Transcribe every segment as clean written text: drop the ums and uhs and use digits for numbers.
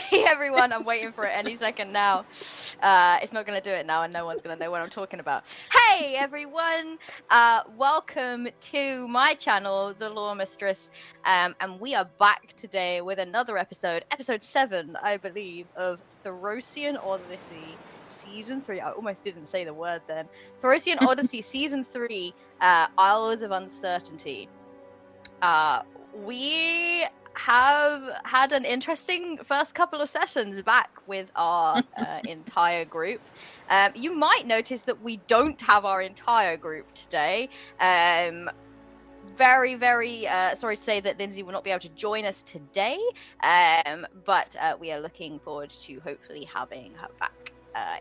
Hey everyone, I'm waiting for it any second now. It's not going to do it now and no one's going to know what I'm talking about. Hey everyone, welcome to my channel, The Law Mistress, and we are back today with another episode 7, I believe, of Therosian Odyssey Season 3. I almost didn't say the word then. Therosian Odyssey Season 3, Isles of Uncertainty. We have had an interesting first couple of sessions back with our entire group. You might notice that we don't have our entire group today. Very, very sorry to say that Lindsay will not be able to join us today, but we are looking forward to hopefully having her back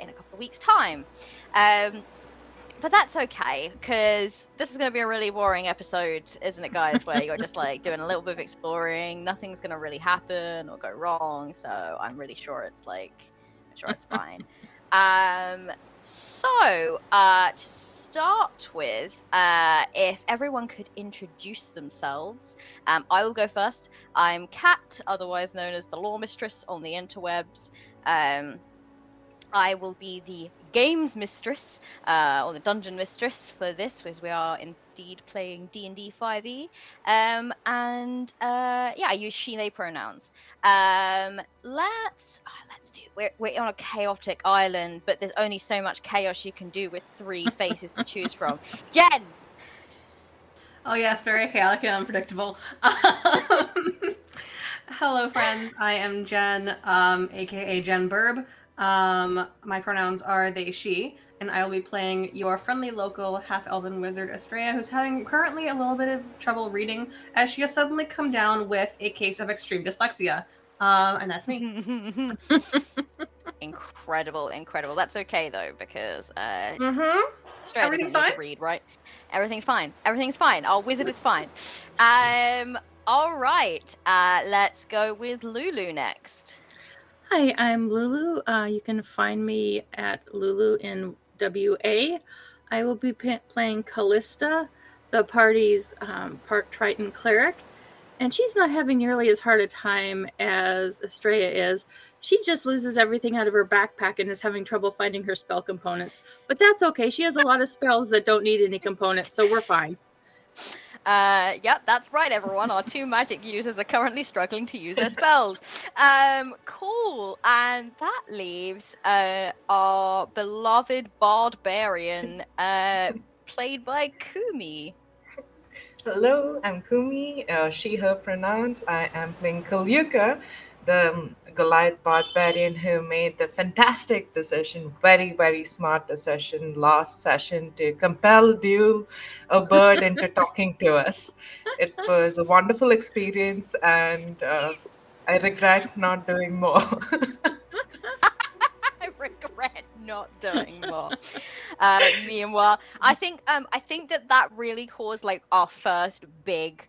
in a couple of weeks' time. But that's okay, because this is going to be a really boring episode, isn't it, guys? Where you're just like doing a little bit of exploring, nothing's going to really happen or go wrong. So I'm really sure it's fine. So to start with, if everyone could introduce themselves, I will go first. I'm Kat, otherwise known as the Law Mistress on the interwebs. I will be the games mistress, or the dungeon mistress for this, because we are indeed playing D&D 5e. Yeah, I use she/they pronouns. Let's do. We're on a chaotic island, but there's only so much chaos you can do with 3 faces to choose from. Jen. Oh yes, very chaotic and unpredictable. Hello, friends. I am Jen, aka Jen Burb. My pronouns are they, she, and I will be playing your friendly local half-elven wizard Estrella, who's having currently a little bit of trouble reading, as she has suddenly come down with a case of extreme dyslexia. And that's me. Incredible. That's okay though, because Mm-hmm. Australia doesn't Everything's need fine? to read, right? Everything's fine. Our wizard is fine. All right. Let's go with Lulu next. Hi, I'm Lulu. You can find me at Lulu in WA. I will be playing Callista, the party's part Triton cleric, and she's not having nearly as hard a time as Estrella is. She just loses everything out of her backpack and is having trouble finding her spell components. But that's okay. She has a lot of spells that don't need any components, so we're fine. Yep, that's right, everyone. Our 2 magic users are currently struggling to use their spells. Cool. And that leaves our beloved barbarian, played by Kumi. Hello, I'm Kumi, she/her pronouns. I am playing Kalyuka, the Goliath barbarian who made the fantastic decision, very, very smart decision last session to compel Duel, a bird, into talking to us. It was a wonderful experience, and I regret not doing more. I regret not doing more. Meanwhile, I think that really caused like our first big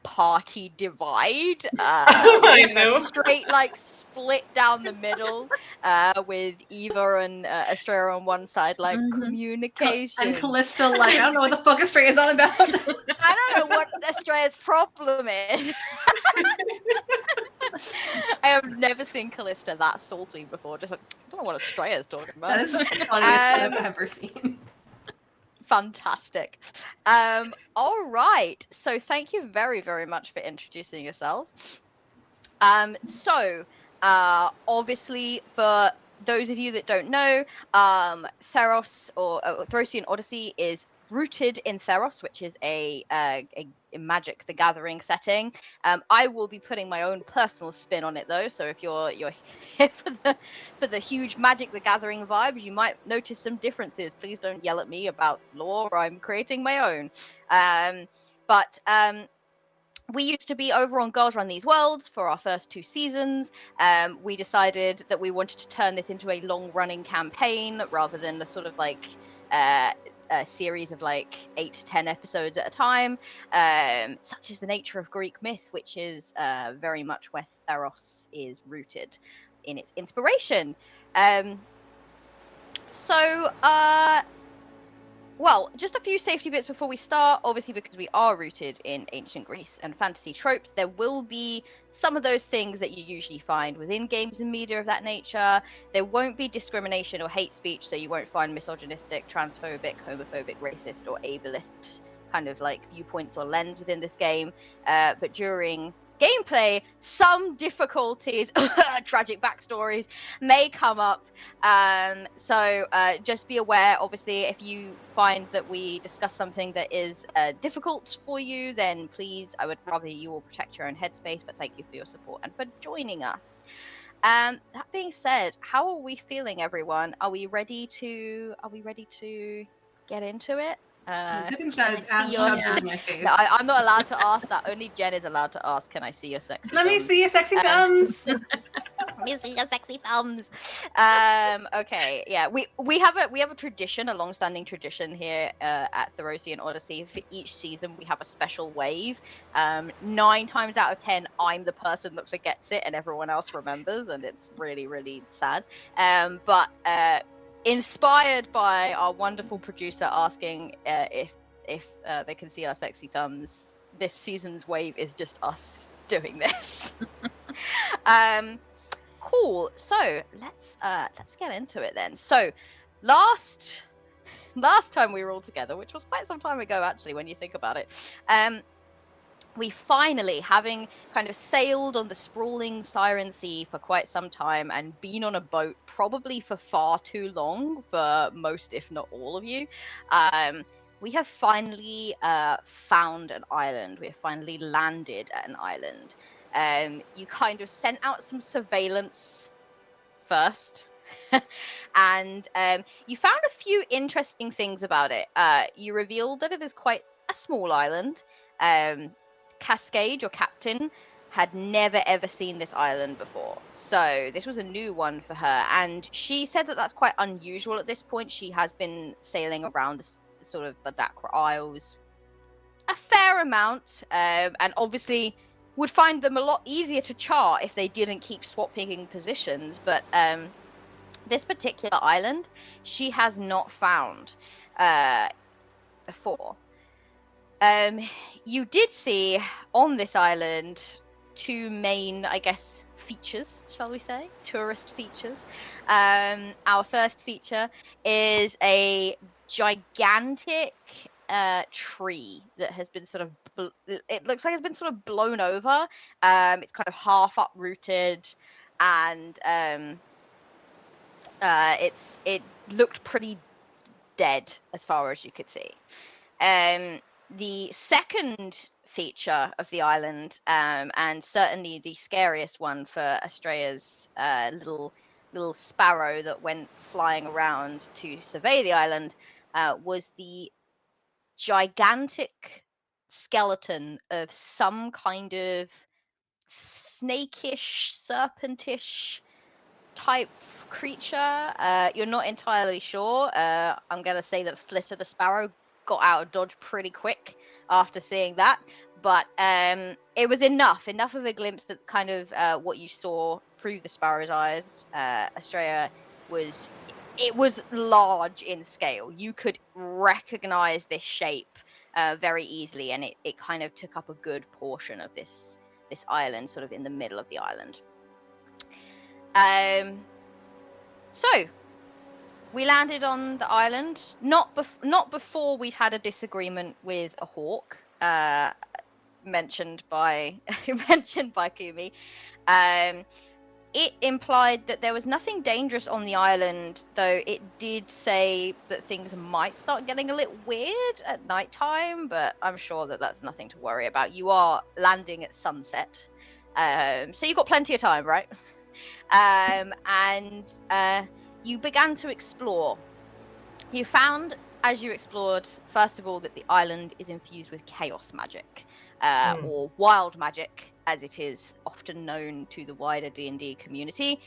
party divide. I We're gonna know. straight like split down the middle, with Eva and Estrella on one side, like communication. And Callista, like, I don't know what the fuck Estrella's on about. I don't know what Estrella's problem is. I have never seen Callista that salty before. Just like, I don't know what Estrella's talking about. That is the funniest thing I've ever seen. Fantastic. All right. So thank you very, very much for introducing yourselves. Obviously, for those of you that don't know, Theros or Therosian Odyssey is rooted in Theros, which is a Magic the Gathering setting. I will be putting my own personal spin on it though, so if you're here for the huge Magic the Gathering vibes, you might notice some differences. Please don't yell at me about lore. I'm creating my own. We used to be over on Girls Run These Worlds for our first 2 seasons. We decided that we wanted to turn this into a long-running campaign rather than a sort of like a series of like 8 to 10 episodes at a time, such is the nature of Greek myth, which is very much where Theros is rooted in its inspiration. Well, just a few safety bits before we start. Obviously, because we are rooted in ancient Greece and fantasy tropes, there will be some of those things that you usually find within games and media of that nature. There won't be discrimination or hate speech, so you won't find misogynistic, transphobic, homophobic, racist, or ableist kind of like viewpoints or lens within this game. But during gameplay, some difficulties, tragic backstories may come up. So just be aware, obviously, if you find that we discuss something that is difficult for you, then please, I would rather you all protect your own headspace, but thank you for your support and for joining us. That being said, how are we feeling, everyone? Are we ready to get into it? Pippin's Can got I his see ass your shoved in my face. No, I'm not allowed to ask that. Only Jen is allowed to ask, can I see your sexy Let me thumbs? see your sexy thumbs. Let me see your sexy thumbs. Okay, yeah, we have a tradition, a long-standing tradition here at Therosian Odyssey. For each season, we have a special wave. 9 times out of 10, I'm the person that forgets it, and everyone else remembers, and it's really, really sad. But inspired by our wonderful producer asking if they can see our sexy thumbs, this season's wave is just us doing this. Cool. So let's get into it then. So last time we were all together, which was quite some time ago actually, when you think about it, we finally, having kind of sailed on the sprawling Siren Sea for quite some time and been on a boat probably for far too long for most, if not all of you, we have finally found an island. We have finally landed at an island. You kind of sent out some surveillance first. And you found a few interesting things about it. You revealed that it is quite a small island. Cascade, your captain, had never ever seen this island before, so this was a new one for her, and she said that that's quite unusual at this point. She has been sailing around the sort of the Dakra Isles a fair amount, and obviously would find them a lot easier to chart if they didn't keep swapping positions, but this particular island she has not found before. You did see on this island 2 main, I guess, features, shall we say, tourist features. Our first feature is a gigantic tree that has been sort of, it looks like it's been sort of blown over. It's kind of half uprooted, and it looked pretty dead as far as you could see. The second feature of the island, and certainly the scariest one for Estrella's little sparrow that went flying around to survey the island, was the gigantic skeleton of some kind of snakish, serpentish type creature. You're not entirely sure. I'm going to say that Flitter the Sparrow got out of dodge pretty quick after seeing that, but it was enough of a glimpse that kind of what you saw through the sparrow's eyes. Estrella was large in scale. You could recognize this shape very easily, and it kind of took up a good portion of this island, sort of in the middle of the island. So we landed on the island, not before we'd had a disagreement with a hawk, mentioned by Kumi. It implied that there was nothing dangerous on the island, though it did say that things might start getting a little weird at nighttime, but I'm sure that that's nothing to worry about. You are landing at sunset, so you've got plenty of time, right? And you began to explore. You found, as you explored, first of all, that the island is infused with chaos magic, or wild magic, as it is often known to the wider D&D community.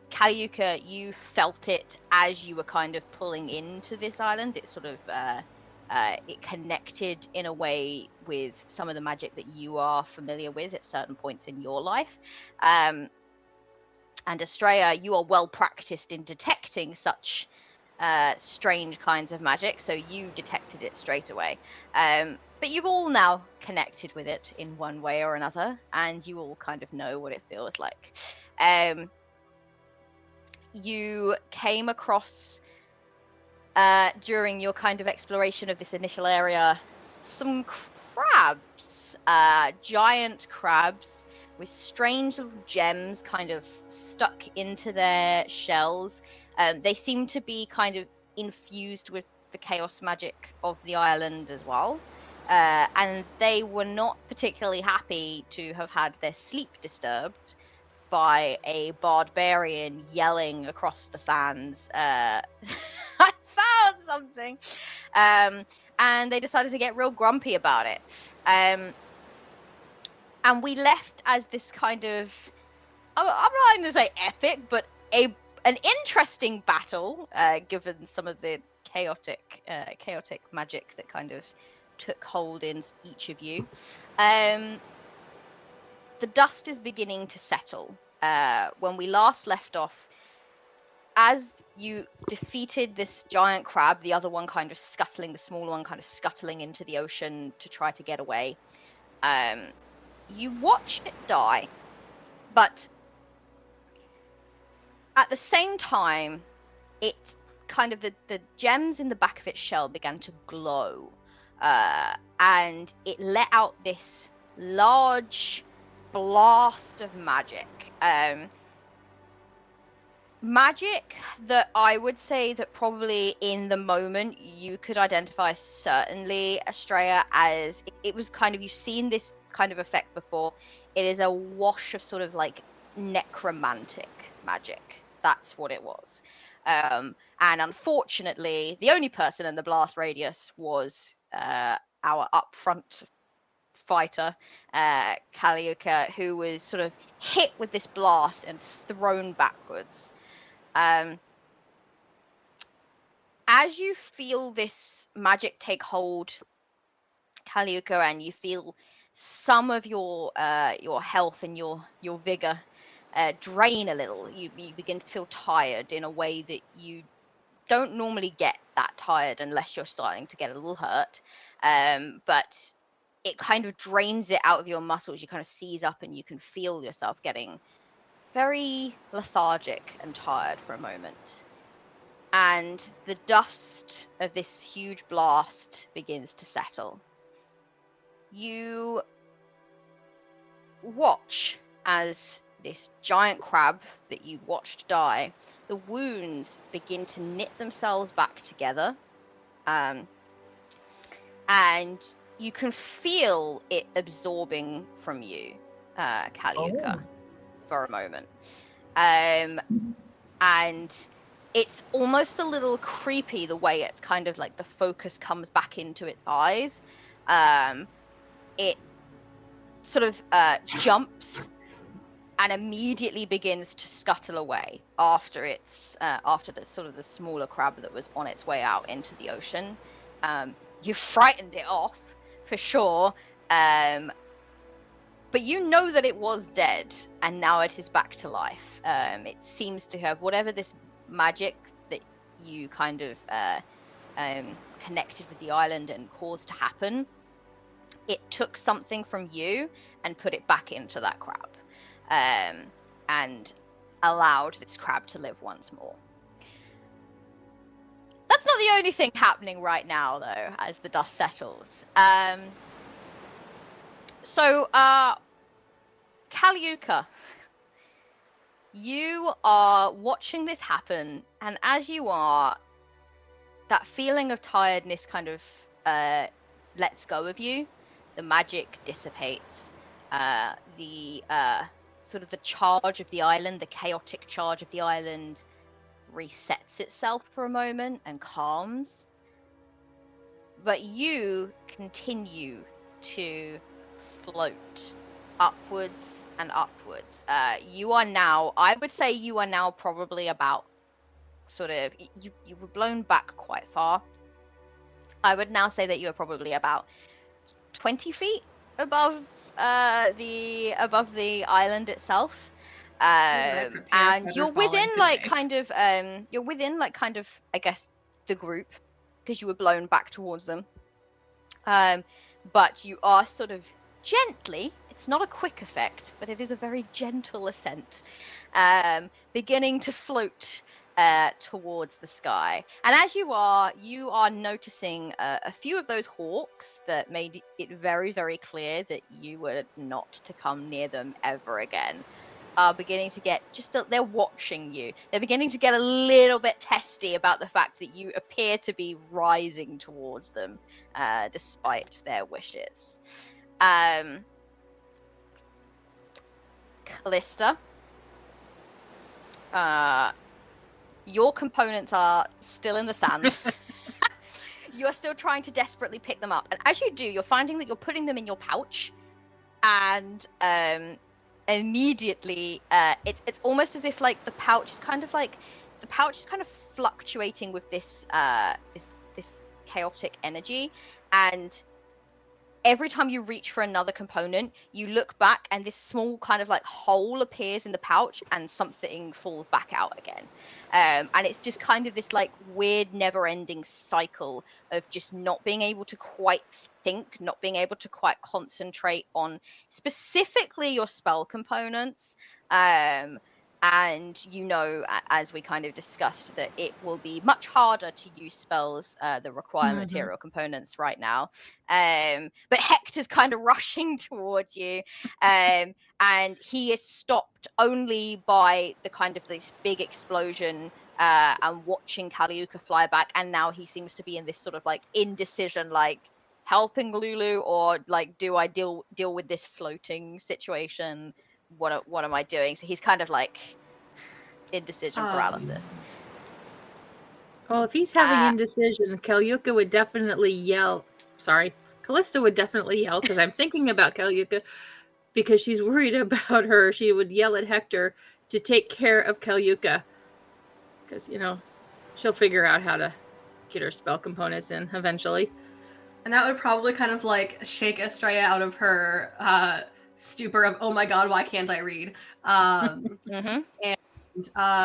Kaliuka, you felt it as you were kind of pulling into this island. It sort of it connected in a way with some of the magic that you are familiar with at certain points in your life. And Estrella, you are well practiced in detecting such strange kinds of magic, so you detected it straight away. But you've all now connected with it in one way or another, and you all kind of know what it feels like. You came across, during your kind of exploration of this initial area, some crabs, giant crabs with strange little gems kind of stuck into their shells. They seem to be kind of infused with the chaos magic of the island as well. And they were not particularly happy to have had their sleep disturbed by a barbarian yelling across the sands, I found something! And they decided to get real grumpy about it. And we left as this kind of, I'm not going to say epic, but an interesting battle, given some of the chaotic magic that kind of took hold in each of you. The dust is beginning to settle. When we last left off, as you defeated this giant crab, the other one kind of scuttling, the smaller one kind of scuttling into the ocean to try to get away, you watched it die. But at the same time, it kind of, the gems in the back of its shell began to glow, and it let out this large blast of magic. Magic that I would say that probably in the moment you could identify certainly, Estrella, as it was kind of, you've seen this kind of effect before. It is a wash of sort of like necromantic magic. That's what it was. And unfortunately, the only person in the blast radius was our upfront fighter, Kaliuka, who was sort of hit with this blast and thrown backwards. As you feel this magic take hold, Kaliuka, and you feel some of your health and your vigor drain a little, you begin to feel tired in a way that you don't normally get that tired unless you're starting to get a little hurt. But it kind of drains it out of your muscles. You kind of seize up and you can feel yourself getting very lethargic and tired for a moment. And the dust of this huge blast begins to settle. You watch as this giant crab that you watched die, the wounds begin to knit themselves back together. And you can feel it absorbing from you, Kaliuka, for a moment. And it's almost a little creepy the way it's kind of like the focus comes back into its eyes. It sort of jumps and immediately begins to scuttle away after the sort of the smaller crab that was on its way out into the ocean. You frightened it off for sure, but you know that it was dead and now it is back to life. It seems to have, whatever this magic that you kind of connected with the island and caused to happen, it took something from you and put it back into that crab, and allowed this crab to live once more. That's not the only thing happening right now, though, as the dust settles. So, Kaliuka, you are watching this happen, and as you are, that feeling of tiredness kind of lets go of you. The magic dissipates. The sort of the charge of the island, the chaotic charge of the island, resets itself for a moment and calms. But you continue to float upwards and upwards. You are now, I would say you are now probably about sort of, you were blown back quite far. I would now say that you are probably about 20 feet above the island itself. prepare And feather you're falling within like today. kind of I guess the group, because you were blown back towards them. But you are sort of gently, it's not a quick effect, but it is a very gentle ascent, beginning to float towards the sky. And as you are noticing a few of those hawks that made it very, very clear that you were not to come near them ever again. Are beginning to get they're watching you. They're beginning to get a little bit testy about the fact that you appear to be rising towards them, despite their wishes. Callista, your components are still in the sand. You are still trying to desperately pick them up, and as you do, you're finding that you're putting them in your pouch, and immediately it's almost as if like the pouch is kind of fluctuating with this this chaotic energy, and every time you reach for another component, you look back and this small kind of like hole appears in the pouch and something falls back out again. And it's just kind of this like weird never-ending cycle of just not being able to quite think, not being able to quite concentrate on specifically your spell components. And as we kind of discussed, that it will be much harder to use spells that require material components right now. But Hector's kind of rushing towards you, and he is stopped only by the kind of this big explosion and watching Kaliuka fly back. And now he seems to be in this sort of like indecision, like helping Lulu or like, do I deal with this floating situation? What am I doing? So he's kind of like indecision paralysis. Well, if he's having indecision, Kaliuka would definitely yell. Sorry, Callista would definitely yell, because I'm thinking about Kaliuka, because she's worried about her. She would yell at Hector to take care of Kaliuka, because she'll figure out how to get her spell components in eventually. And that would probably kind of like shake Estrella out of her stupor of, oh my god, why can't I read? And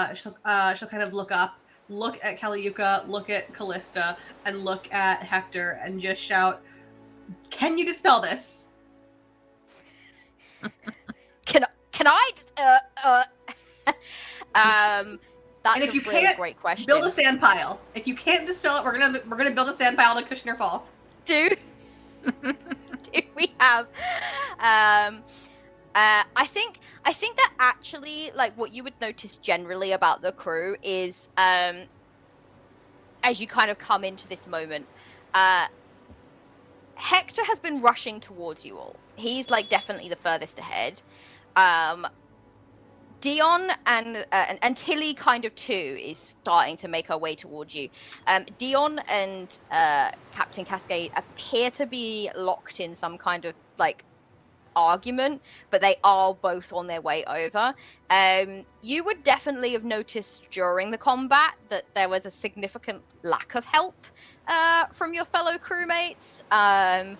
she'll kind of look up, look at Kaliuka, look at Callista, and look at Hector, and just shout, "Can you dispel this?" Can I? That's and if you a really can't, great question. Build a sand pile. If you can't dispel it, we're gonna build a sand pile to cushion your fall. Do we have? I think that actually, like, what you would notice generally about the crew is, as you kind of come into this moment, Hector has been rushing towards you all. He's like definitely the furthest ahead. Dion and Tilly kind of too is starting to make her way towards you. Dion and Captain Cascade appear to be locked in some kind of like argument, but they are both on their way over. You would definitely have noticed during the combat that there was a significant lack of help from your fellow crewmates, and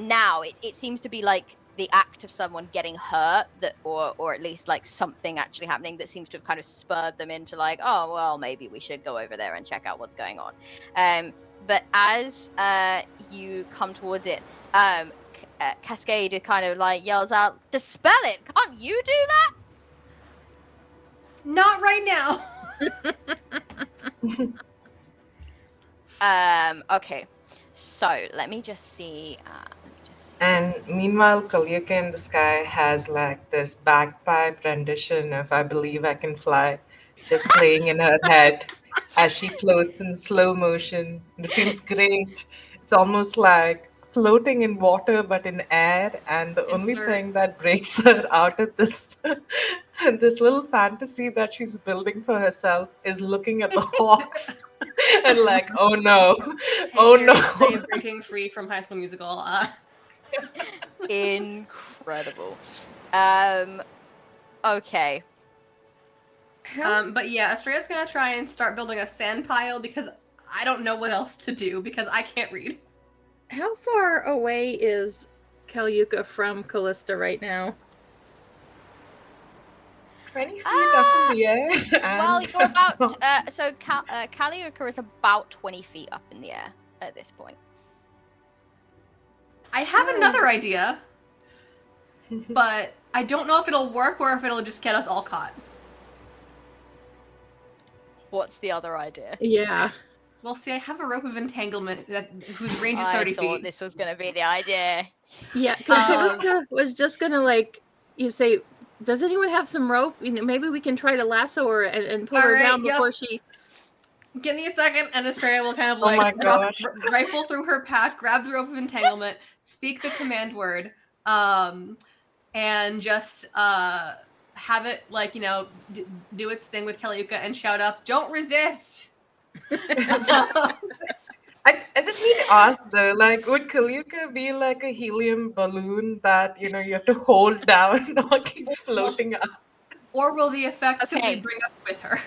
now it seems to be like the act of someone getting hurt, that or at least like something actually happening that seems to have kind of spurred them into like, oh well, maybe we should go over there and check out what's going on. But as you come towards it, Cascade kind of like yells out, "Dispel it! Can't you do that?" Not right now. Okay, so let me just see. And meanwhile, Kaliuka in the sky has like this bagpipe rendition of "I Believe I Can Fly" just playing in her head as she floats in slow motion. It feels great. It's almost like floating in water but in air, and the only thing that breaks her out of this this little fantasy that she's building for herself is looking at the hawks and like, oh no, oh Siri, no. I am breaking free from High School Musical. Incredible. Okay. But yeah, Estrella's gonna try and start building a sand pile because I don't know what else to do because I can't read. How far away is Kaliuka from Callista right now? 20 feet up in the air. Well, And you're about so Calliope is about 20 feet up in the air at this point. I have another idea, but I don't know if it'll work or if it'll just get us all caught. What's the other idea? Yeah. Well, see, I have a rope of entanglement whose range is I 30 thought feet. this was going to be the idea. Yeah, because Callista was just gonna you say, does anyone have some rope? Maybe we can try to lasso her and pull her Alright, down yep. before she. Give me a second, and Estrella will kind of Oh my gosh. rifle through her pack, grab the rope of entanglement, speak the command word, and just have it do its thing with Calliope and shout up, "Don't resist!" I just need to ask though, like, would Kaluka be like a helium balloon that you have to hold down or keeps floating up? Or will the effect Okay. simply bring us with her?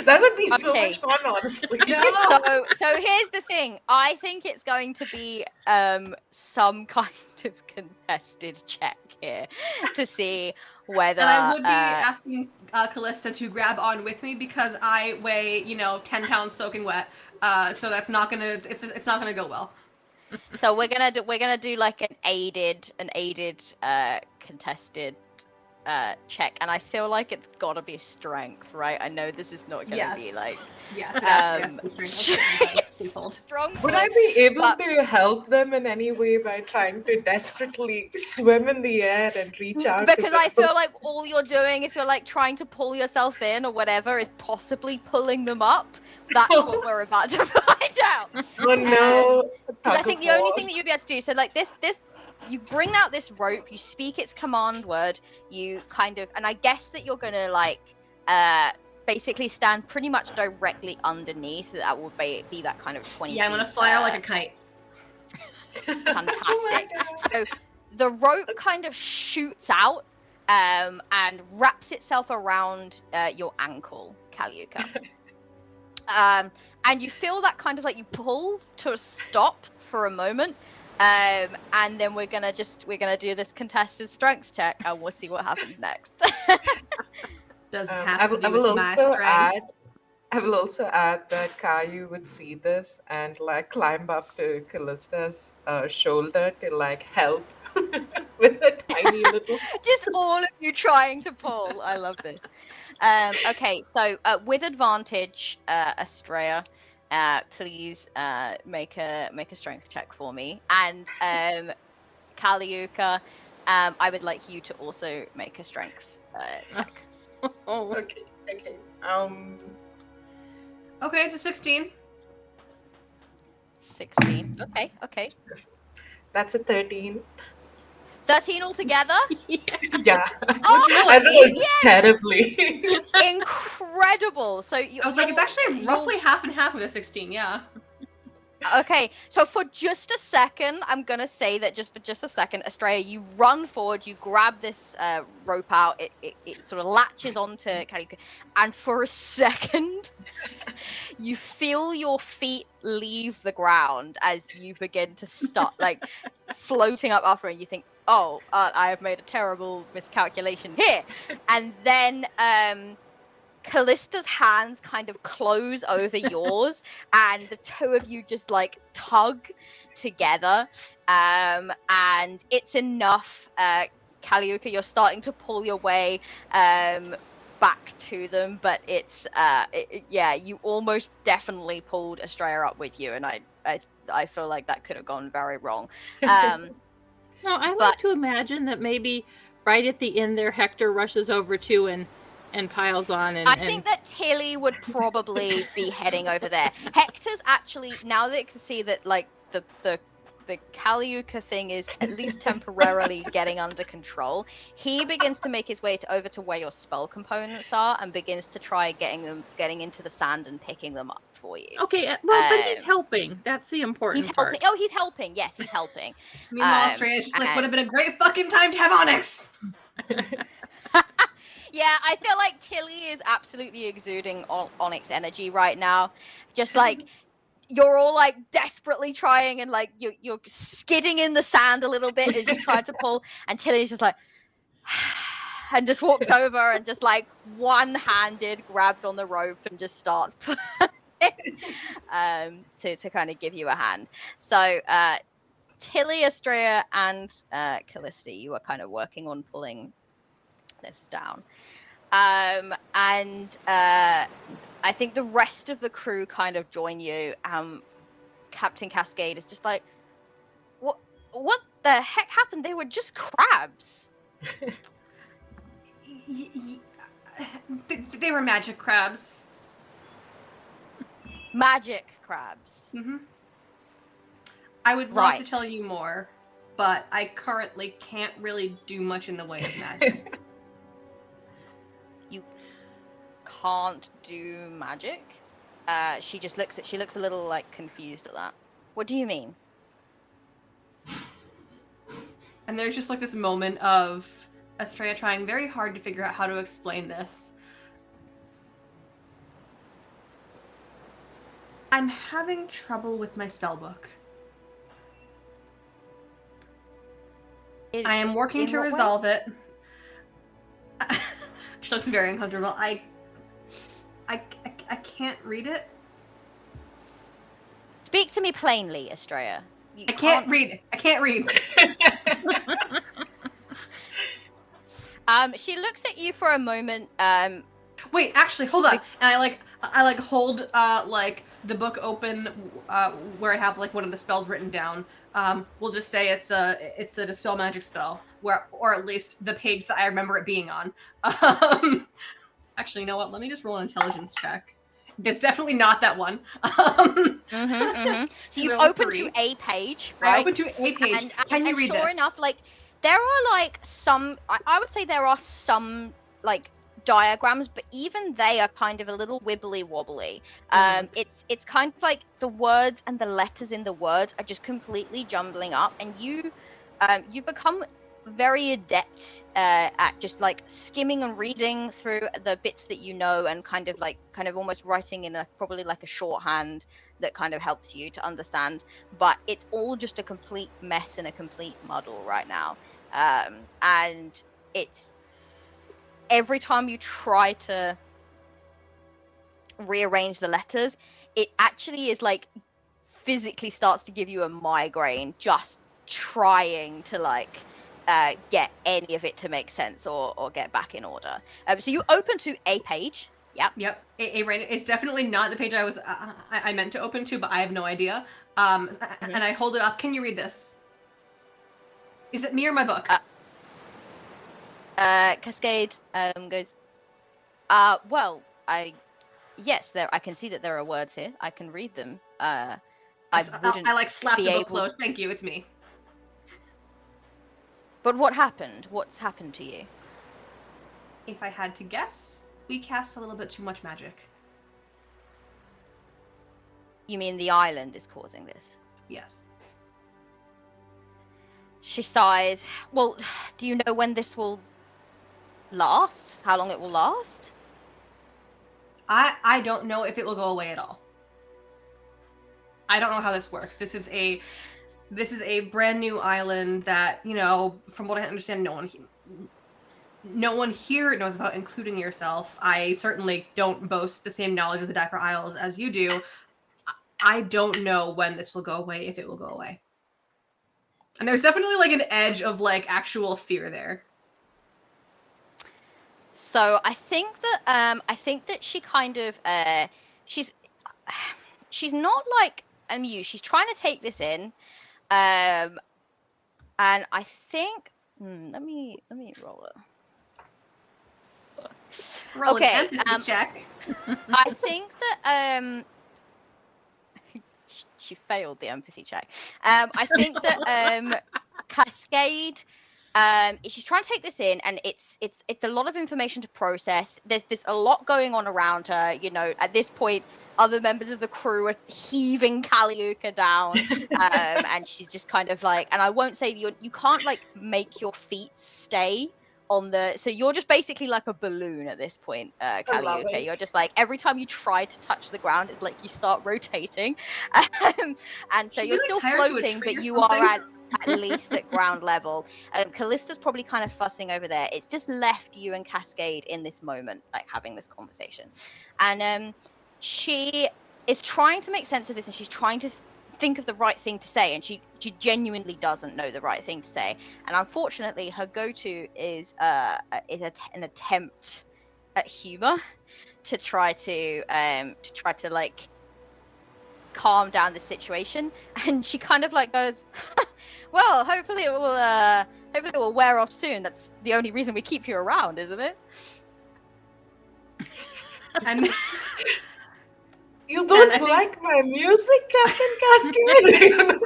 That would be so Okay. much fun, honestly. So here's the thing. I think it's going to be some kind of contested check here to see whether. And I would be asking Callista to grab on with me because I weigh 10 pounds soaking wet. So that's not gonna it's not gonna go well. So we're gonna do like an aided contested check, and I feel like it's gotta be strength, right? I know this is not gonna be like yes, it has to be strength. Okay, please hold. strong. Would I be able but- to help them in any way by trying to desperately swim in the air and reach out? Because to I them? feel like all you're doing, if you're like trying to pull yourself in or whatever, is possibly pulling them up. That's what we're about to find out. Oh no! Because I think the only thing that you'd be able to do, so like this, you bring out this rope, you speak its command word, you kind of, and I guess that you're gonna like, basically stand pretty much directly underneath. That will be that kind of 20. Yeah, I'm gonna fly her like a kite. Fantastic. Oh So the rope kind of shoots out and wraps itself around your ankle, Calliope. And you feel that kind of like you pull to a stop for a moment. And then we're gonna do this contested strength check, and we'll see what happens next. Does it I have to will, do I will with my also strength? add. I will also add that Caillou would see this and like climb up to Callista's shoulder to like help with a tiny little. Just all of you trying to pull. I love this. Okay, so with advantage, Estrella, please make a strength check for me, and Calliope, I would like you to also make a strength check. Okay. Okay, it's a 16. 16. Okay. That's a 13. 13 altogether. Yeah. Oh, I rolled terribly. incredible. So I was like, it's actually roughly half and half with a 16. Yeah. Okay, so for just a second, I'm gonna say that just for just a second, Estrella, you run forward, you grab this rope out, it sort of latches onto Calliope, and for a second, you feel your feet leave the ground as you begin to start like floating up after, and you think, oh, I have made a terrible miscalculation here, and then Callista's hands kind of close over yours, and the two of you just like tug together, and it's enough. Calliope, you're starting to pull your way back to them, but it's yeah, you almost definitely pulled Estrella up with you, and I feel like that could have gone very wrong. No, I like to imagine that maybe right at the end there, Hector rushes over too and piles on. And I think that Tilly would probably be heading over there. Hector's actually, now that you can see that like the Calliope thing is at least temporarily getting under control, he begins to make his way over to where your spell components are and begins to try getting into the sand and picking them up for you. Okay, well, but he's helping. That's the important part. Oh, he's helping. Yes, he's helping. Meanwhile, Estrella's just like, would have been a great fucking time to have Onyx. Yeah, I feel like Tilly is absolutely exuding Onyx energy right now. Just like you're all like desperately trying, and like you're skidding in the sand a little bit as you try to pull, and Tilly's just like, and just walks over and just like one-handed grabs on the rope and just starts to kind of give you a hand. So Tilly, Estrella, and Callista, you are kind of working on pulling this down. And I think the rest of the crew kind of join you. Captain Cascade is just like, what the heck happened? They were just crabs. They were magic crabs. Magic crabs. Mm-hmm. I would love to Right. tell you more, but I currently can't really do much in the way of magic. You can't do magic? She looks a little like confused at that. What do you mean? And there's just like this moment of Estrella trying very hard to figure out how to explain this. I'm having trouble with my spellbook. I am working to resolve it. She looks very uncomfortable. I can't read it. Speak to me plainly, Estrella. I can't read. I can't read. She looks at you for a moment. Wait, actually, hold on. And I hold like the book open where I have like one of the spells written down. We'll just say it's a dispel magic spell, or at least the page that I remember it being on. Actually, you know what? Let me just roll an intelligence check. It's definitely not that one. So you open to a page, right? I open to a page. Can you read this? Sure enough, like there are like some. I would say there are some like diagrams, but even they are kind of a little wibbly wobbly. It's kind of like the words and the letters in the words are just completely jumbling up, and you've become very adept at just like skimming and reading through the bits that you know, and kind of almost writing in probably like a shorthand that kind of helps you to understand. But it's all just a complete mess and a complete muddle right now, and it's every time you try to rearrange the letters, it actually is like physically starts to give you a migraine just trying to like get any of it to make sense or get back in order. So you open to a page. Yep. It's definitely not the page I meant to open to, but I have no idea. And I hold it up. Can you read this? Is it me or my book? Cascade goes, well, yes, I can see that there are words here. I can read them. I like slap the book closed. Thank you, it's me. But what happened? What's happened to you? If I had to guess, we cast a little bit too much magic. You mean the island is causing this? Yes. She sighs. Well, do you know when this will last? How long it will last? I don't know if it will go away at all. I don't know how this works. This is a brand new island that, you know, from what I understand, no one here knows about, including yourself. I certainly don't boast the same knowledge of the Dapper Isles as you do. I don't know when this will go away, if it will go away. And there's definitely like an edge of like actual fear there. So I think that she kind of she's not like amused. She's trying to take this in. And I think let me roll it. Roll okay, an empathy check. I think that she failed the empathy check. I think that Cascade, she's trying to take this in, and it's a lot of information to process. There's a lot going on around her. You know, at this point, other members of the crew are heaving Calliope down, and she's just kind of like, and I won't say you can't like make your feet stay on the, so you're just basically like a balloon at this point, Calliope. You're just like, every time you try to touch the ground, it's like you start rotating, and so you're still floating, but you are at at least at ground level. Callista's probably kind of fussing over there. It's just left you and Cascade in this moment, like having this conversation. And she is trying to make sense of this, and she's trying to think of the right thing to say, and she genuinely doesn't know the right thing to say. And unfortunately, her go-to is an attempt at humor to try to like calm down the situation. And she kind of like goes, well, hopefully it will wear off soon. That's the only reason we keep you around, isn't it? And You don't I think- like my music, Captain Cascade?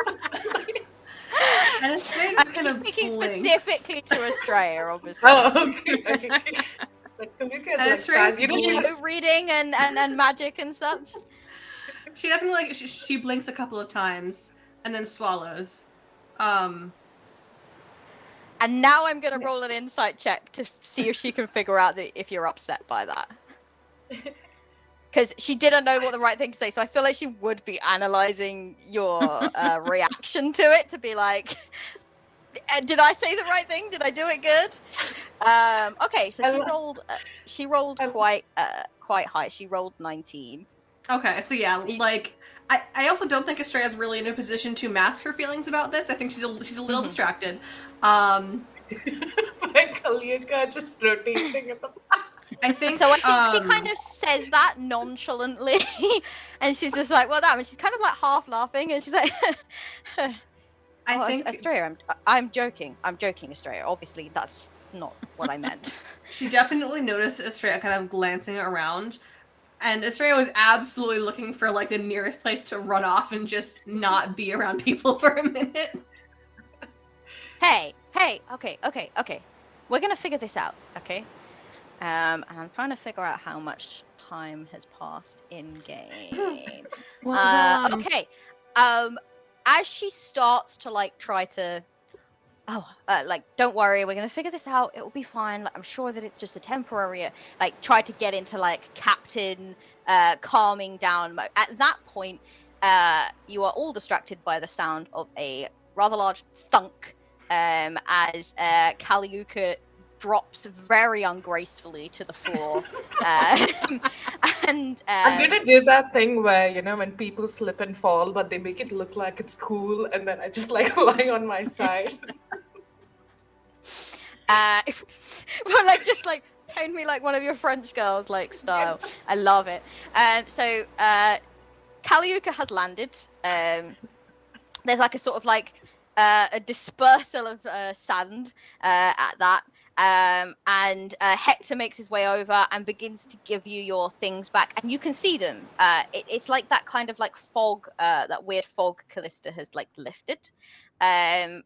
and Estrella just kind She's of speaking blinks. specifically to Estrella, obviously. Oh, okay. Like, Kalika is And like Estrella's sad. You know, she blinks. was... Reading and magic and such. She definitely like she blinks a couple of times and then swallows. And now I'm gonna roll an insight check to see if she can figure out if you're upset by that. Because she didn't know what the right thing to say, so I feel like she would be analyzing your reaction to it to be like, did I say the right thing? Did I do it good? Okay, so she rolled quite high. She rolled 19. Okay, so yeah, like I also don't think Estrella's really in a position to mask her feelings about this. I think she's a little distracted. Like Kalika just rotating at the... I think So I think she kind of says that nonchalantly, and she's just like, well, that. And she's kind of like half laughing, and she's like, I think Estrella, I'm joking. I'm joking, Estrella. Obviously, that's not what I meant. she definitely noticed Estrella kind of glancing around, and Estrella was absolutely looking for like the nearest place to run off and just not be around people for a minute. Hey, okay. We're gonna figure this out, okay? And I'm trying to figure out how much time has passed in game. Well, Okay. As she starts to like try to, like, don't worry, we're gonna figure this out. It will be fine. Like, I'm sure that it's just a temporary. Like, try to get into like Captain calming down mode. At that point, you are all distracted by the sound of a rather large thunk. As Kaliuka drops very ungracefully to the floor. And I'm gonna do that thing where, you know, when people slip and fall, but they make it look like it's cool, and then I just like lie on my side. well, like just like paint me like one of your French girls like style. I love it. So Kaliuka has landed. There's like a sort of like a dispersal of sand at that. And Hector makes his way over and begins to give you your things back, and you can see them. It's like that kind of like fog, that weird fog Callista has like lifted, and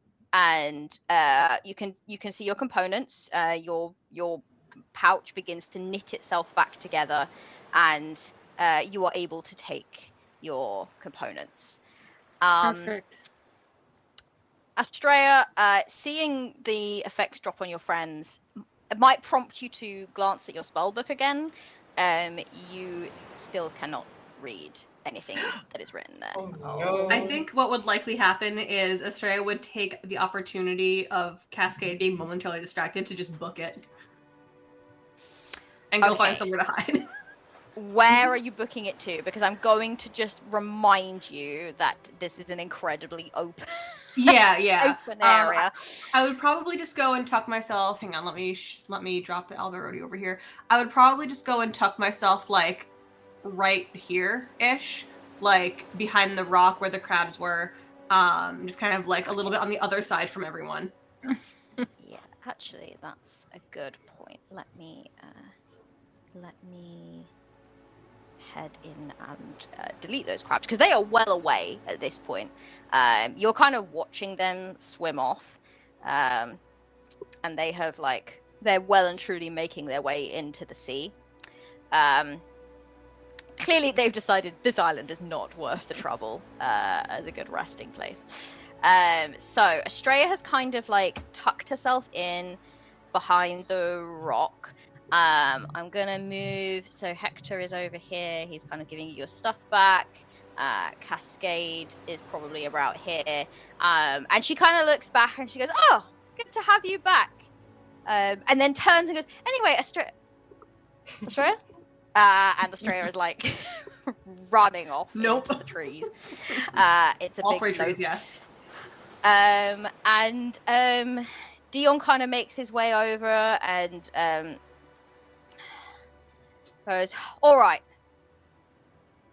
you can see your components. Your pouch begins to knit itself back together, and you are able to take your components. perfect. Estrella, seeing the effects drop on your friends, it might prompt you to glance at your spellbook again. You still cannot read anything that is written there. Oh no. I think what would likely happen is Estrella would take the opportunity of Cascade being momentarily distracted to just book it. And go find Okay. somewhere to hide. Where are you booking it to? Because I'm going to just remind you that this is an incredibly open, Yeah. open area. I would probably just go and tuck myself. Hang on, let me drop the Alberodi over here. I would probably just go and tuck myself like right here-ish, like behind the rock where the crabs were. Just kind of like a little bit on the other side from everyone. Yeah, actually, that's a good point. Let me head in and delete those crabs, because they are well away at this point. You're kind of watching them swim off, and they have they're well and truly making their way into the sea. Clearly they've decided this island is not worth the trouble as a good resting place. So Estrella has kind of tucked herself in behind the rock. I'm gonna move, so Hector is over here, he's kind of giving you your stuff back. Cascade is probably about here. And she kind of looks back and she goes, "Oh, good to have you back." And then turns and goes, "Anyway, Australia?" And Australia is like running off Nope. into the trees. It's a All big 3 trees, nope. yes. And Dion kind of makes his way over and goes, "All right,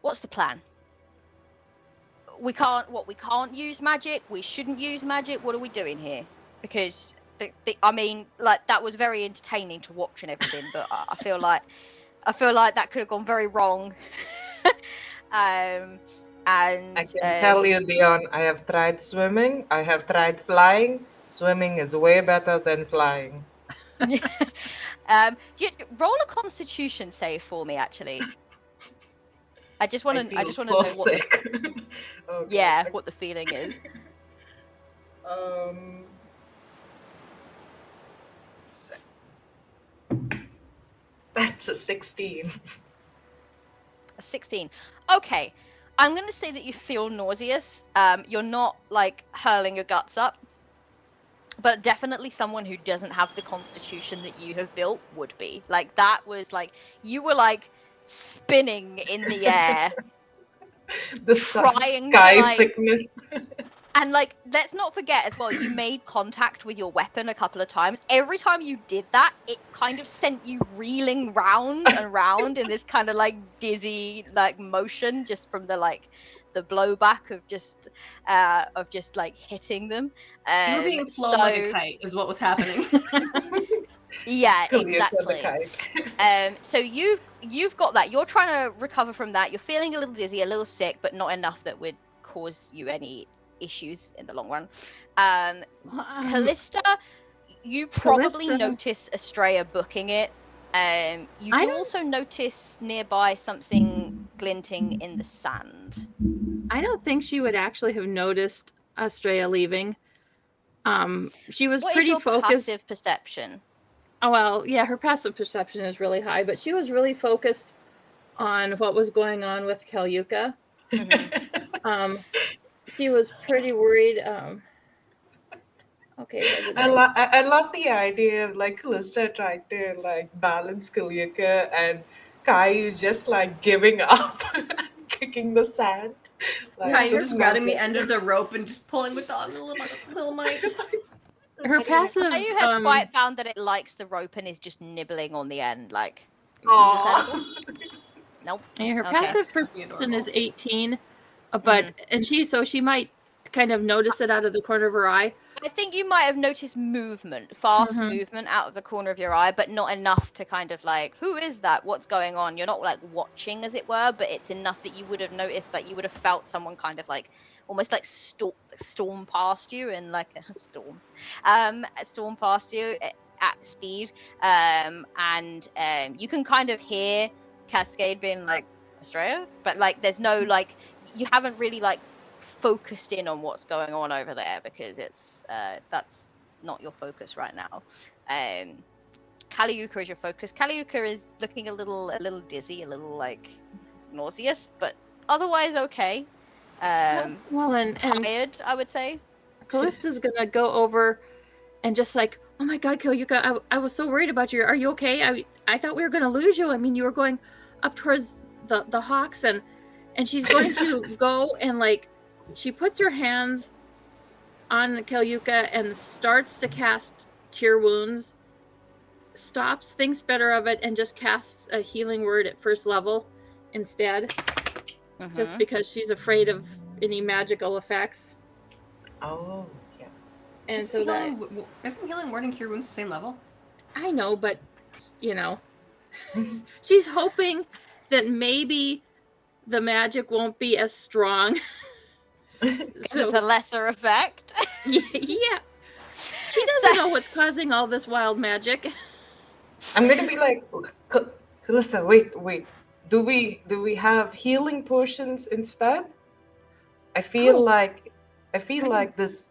what's the plan? We can't use magic. We shouldn't use magic. What are we doing here? Because I mean, like, that was very entertaining to watch and everything, but I feel like that could have gone very wrong." And I can tell you, Dion, I have tried swimming. I have tried flying. Swimming is way better than flying. roll a Constitution save for me, actually. I just want to feel know so what sick. Okay. what the feeling is. That's a 16. A 16. Okay, I'm going to say that you feel nauseous. You're not like hurling your guts up, but definitely someone who doesn't have the constitution that you have built would be. Like, that was like, you were like spinning in the air. The Trying sky to, like, sickness. and like, let's not forget as well, you made contact with your weapon a couple of times. Every time you did that, it kind of sent you reeling round and round in this kind of like dizzy like motion, just from the like the blowback of just like hitting them. You were being flown like a kite, is what was happening. Yeah, Kalia the exactly. kite. So you've got that. You're trying to recover from that. You're feeling a little dizzy, a little sick, but not enough that would cause you any issues in the long run. Callista, you probably Callista. notice Estrella booking it. You I do don't- also notice nearby something glinting in the sand. I don't think she would actually have noticed Estrella leaving. She was What is pretty your focused. passive perception? Oh, well, yeah, her passive perception is really high, but she was really focused on what was going on with Kalyuka. She was pretty worried. Okay, what did I love the idea of like Callista trying to like balance Kalyuka and Kai is just like giving up and kicking the sand. Like, Kai, you're this just is grabbing the my- end of the rope and just pulling with the little mite. her passive. Caillou has quite found that it likes the rope and is just nibbling on the end, like. Aw. Nope. Yeah, her Okay. passive perception is 18, but and she might kind of notice it out of the corner of her eye. I think you might have noticed movement, fast Mhm. movement out of the corner of your eye, but not enough to kind of like, who is that? What's going on? You're not like watching, as it were, but it's enough that you would have noticed, that you would have felt someone kind of like almost like storm past you in like storm past you at speed, and you can kind of hear Cascade being like, Australia, but like there's no like, you haven't really like focused in on what's going on over there, because it's that's not your focus right now. Kaliuka is your focus. Kaliuka is looking a little dizzy, a little like nauseous, but otherwise okay. Well, and Tired, I would say. Callista's gonna go over and just like, oh my God, Kalyuka, I was so worried about you. Are you okay? I thought we were gonna lose you. I mean, you were going up towards the hawks, and she's going to go and like, she puts her hands on Kalyuka and starts to cast Cure Wounds, stops, thinks better of it, and just casts a healing word at first level instead, just because she's afraid of any magical effects. Oh, yeah. And Isn't so isn't healing word and cure wounds the same level? I know, but you know, she's hoping that maybe the magic won't be as strong. So the lesser effect. Yeah, she doesn't know what's causing all this wild magic. I'm gonna be like, Calista, wait. Do we have healing potions instead? I feel like this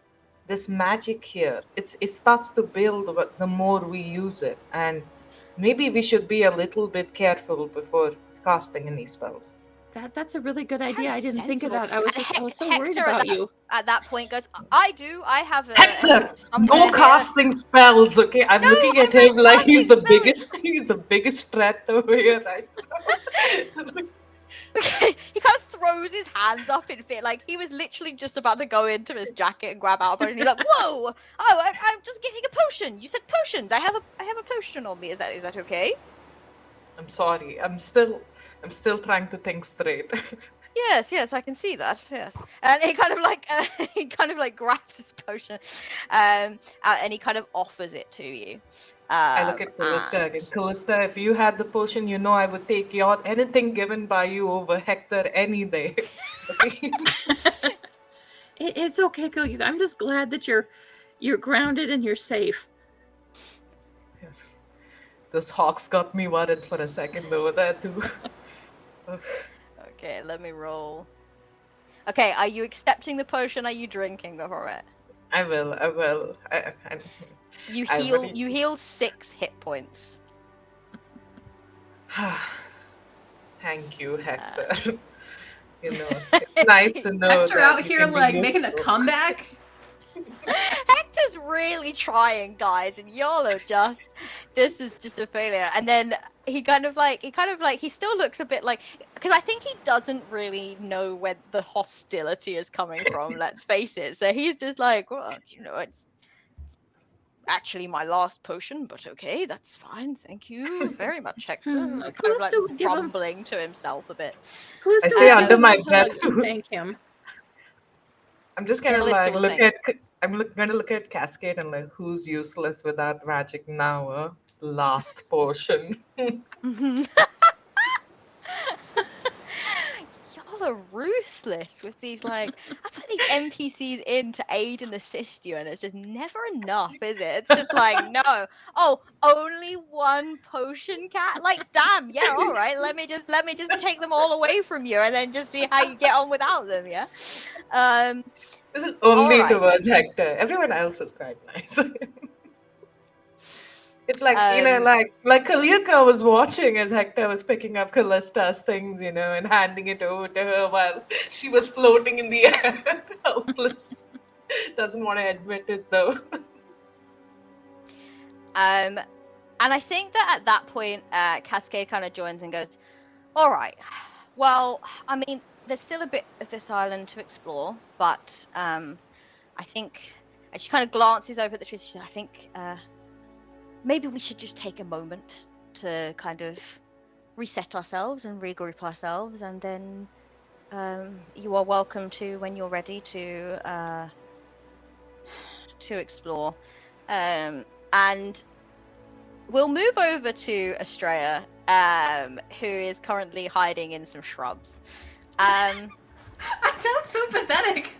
magic here. It starts to build the more we use it, and maybe we should be a little bit careful before casting any spells. That's a really good idea. I didn't think of sensible. that. I was And I was so Hector worried at about that, you. at that point goes, I have a Hector, somewhere no here. casting spells, okay? I'm No, looking at I'm him not like he's casting the spells. he's the biggest threat over here right now. He kind of throws his hands up in fear, like he was literally just about to go into his jacket and grab out a potion. He's like, "Whoa! Oh, I'm just getting a potion. You said potions. I have a potion on me. Is that okay?" I'm sorry. I'm still trying to think straight. Yes, I can see that. Yes, and he kind of like he kind of like grabs his potion, and he kind of offers it to you. I look at Callista again. Callista, if you had the potion, you know I would take your anything given by you over Hector any day. Okay. It's okay, Kalyuka. I'm just glad that you're grounded and you're safe. Yes. Those hawks got me worried for a second over there too. Okay, let me roll. Okay, are you accepting the potion? Are you drinking before it? I will. I will. You I heal. really- You heal 6 hit points. Thank you, Hector. You know, it's nice to know Hector that out you here can be like making a useful. comeback. Hector's really trying, guys, and y'all are just. This is just a failure. And then he still looks a bit like, because I think he doesn't really know where the hostility is coming from. Let's face it. So he's just like, well, it's actually my last potion, but okay, that's fine. Thank you very much, Hector. Kind of like Callista would give him. rumbling to himself a bit. Callista I say would give under him my a breath. hug and thank him. I'm just kind of Callista like will thank gonna look at Cascade and like who's useless without magic now? Last potion. Mhm. Y'all are ruthless with these, like, I put these NPCs in to aid and assist you, and it's just never enough, is it? It's just like, no. Oh, only one potion cat? Like, damn, yeah, all right. Let me just take them all away from you and then just see how you get on without them, yeah? This is All only right. towards Hector. Everyone else is quite nice. It's like, Um, like Kalyuka was watching as Hector was picking up Callista's things, and handing it over to her while she was floating in the air, helpless. Doesn't want to admit it though. and I think that at that point, Cascade kind of joins and goes, all right. Well, I mean, there's still a bit of this island to explore, but I think, and she kind of glances over at the trees. She said, I think maybe we should just take a moment to kind of reset ourselves and regroup ourselves, and then you are welcome to, when you're ready, to explore. And we'll move over to Estrella, who is currently hiding in some shrubs. I sound so pathetic.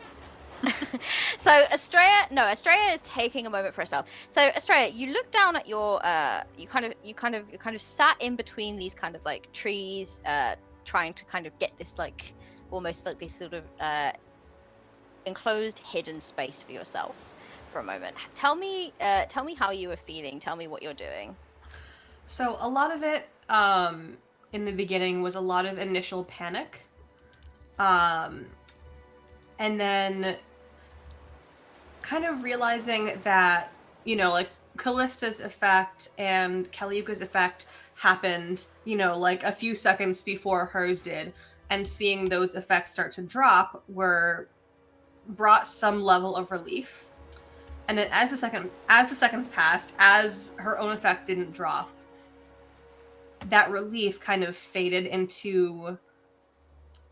So Estrella is taking a moment for herself. So Estrella, you look down at your you kind of sat in between these kind of like trees, trying to kind of get this like almost like this sort of enclosed hidden space for yourself for a moment. Tell me how you were feeling. Tell me what you're doing. So a lot of it in the beginning was a lot of initial panic. And then kind of realizing that, like Callista's effect and Kalyuka's effect happened, like a few seconds before hers did, and seeing those effects start to drop brought some level of relief. And then as the seconds passed, as her own effect didn't drop, that relief kind of faded into,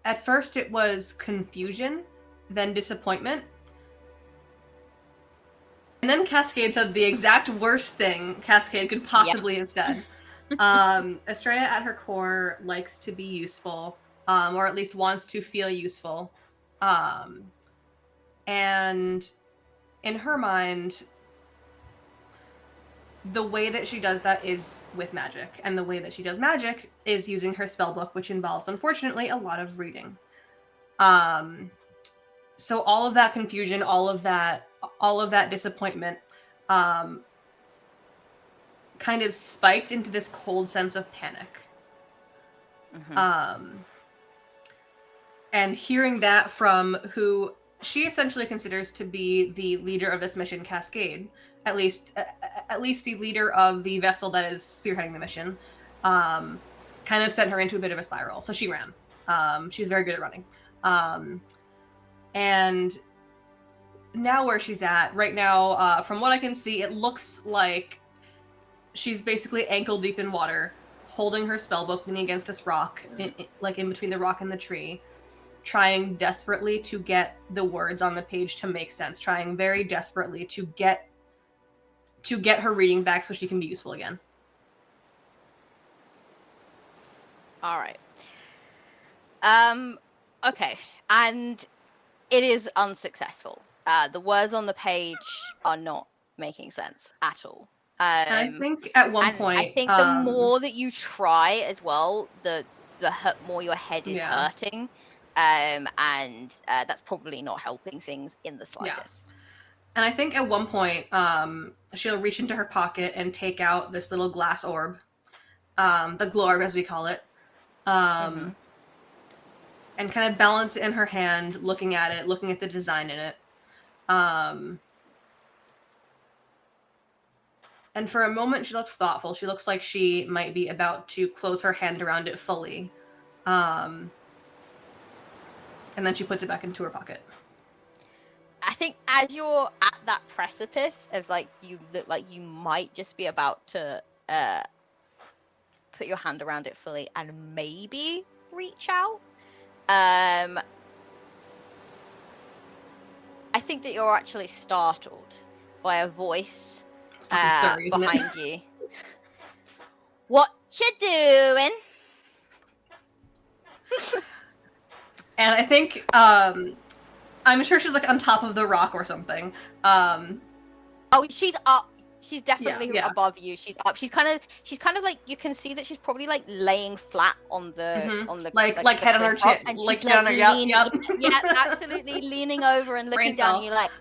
at first it was confusion, then disappointment. And then Cascade said the exact worst thing Cascade could possibly have said. Estrella at her core likes to be useful, or at least wants to feel useful. And in her mind, the way that she does that is with magic. And the way that she does magic is using her spellbook, which involves, unfortunately, a lot of reading. So all of that confusion, all of that disappointment, kind of spiked into this cold sense of panic. Mm-hmm. And hearing that from who she essentially considers to be the leader of this mission, Cascade, at least the leader of the vessel that is spearheading the mission, kind of sent her into a bit of a spiral. So she ran. She's very good at running. And now where she's at right now, from what I can see, it looks like she's basically ankle deep in water, holding her spellbook, leaning against this rock, like in between the rock and the tree, trying desperately to get the words on the page to make sense, trying very desperately to get her reading back so she can be useful again. All right. Okay, and it is unsuccessful. The words on the page are not making sense at all. And I think at one point, I think the more that you try as well, the more your head is Yeah. hurting, and that's probably not helping things in the slightest. And I think at one point, she'll reach into her pocket and take out this little glass orb, the glorb as we call it, and kind of balance it in her hand, looking at it, looking at the design in it. And for a moment, she looks thoughtful. She looks like she might be about to close her hand around it fully. And then she puts it back into her pocket. I think as you're at that precipice of like, you look like you might just be about to put your hand around it fully and maybe reach out. I think that you're actually startled by a voice Surrey, isn't it? behind you. What you doing? And I think I'm sure she's like on top of the rock or something. Oh, she's up. She's definitely Yeah. above you. She's up. She's kind of like, you can see that she's probably like laying flat on the like the head on her cliff rock, chin, and like she's down like her leaning, yep. yeah, absolutely leaning over and looking Brain down. cell. And you're like,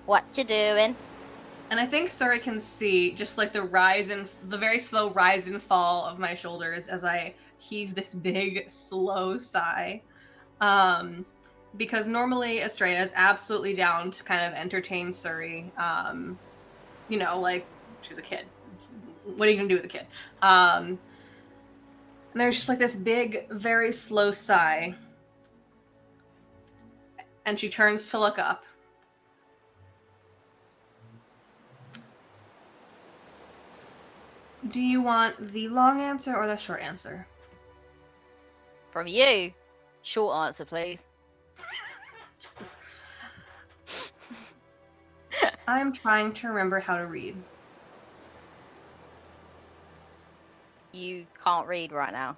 what you doing? And I think Surrey can see just like the very slow rise and fall of my shoulders as I heave this big, slow sigh. Because normally Estrella is absolutely down to kind of entertain Surrey. Like she's a kid. What are you gonna do with a kid? And there's just like this big, very slow sigh. And she turns to look up. Do you want the long answer or the short answer? From you, short answer, please. Jesus. I'm trying to remember how to read. You can't read right now.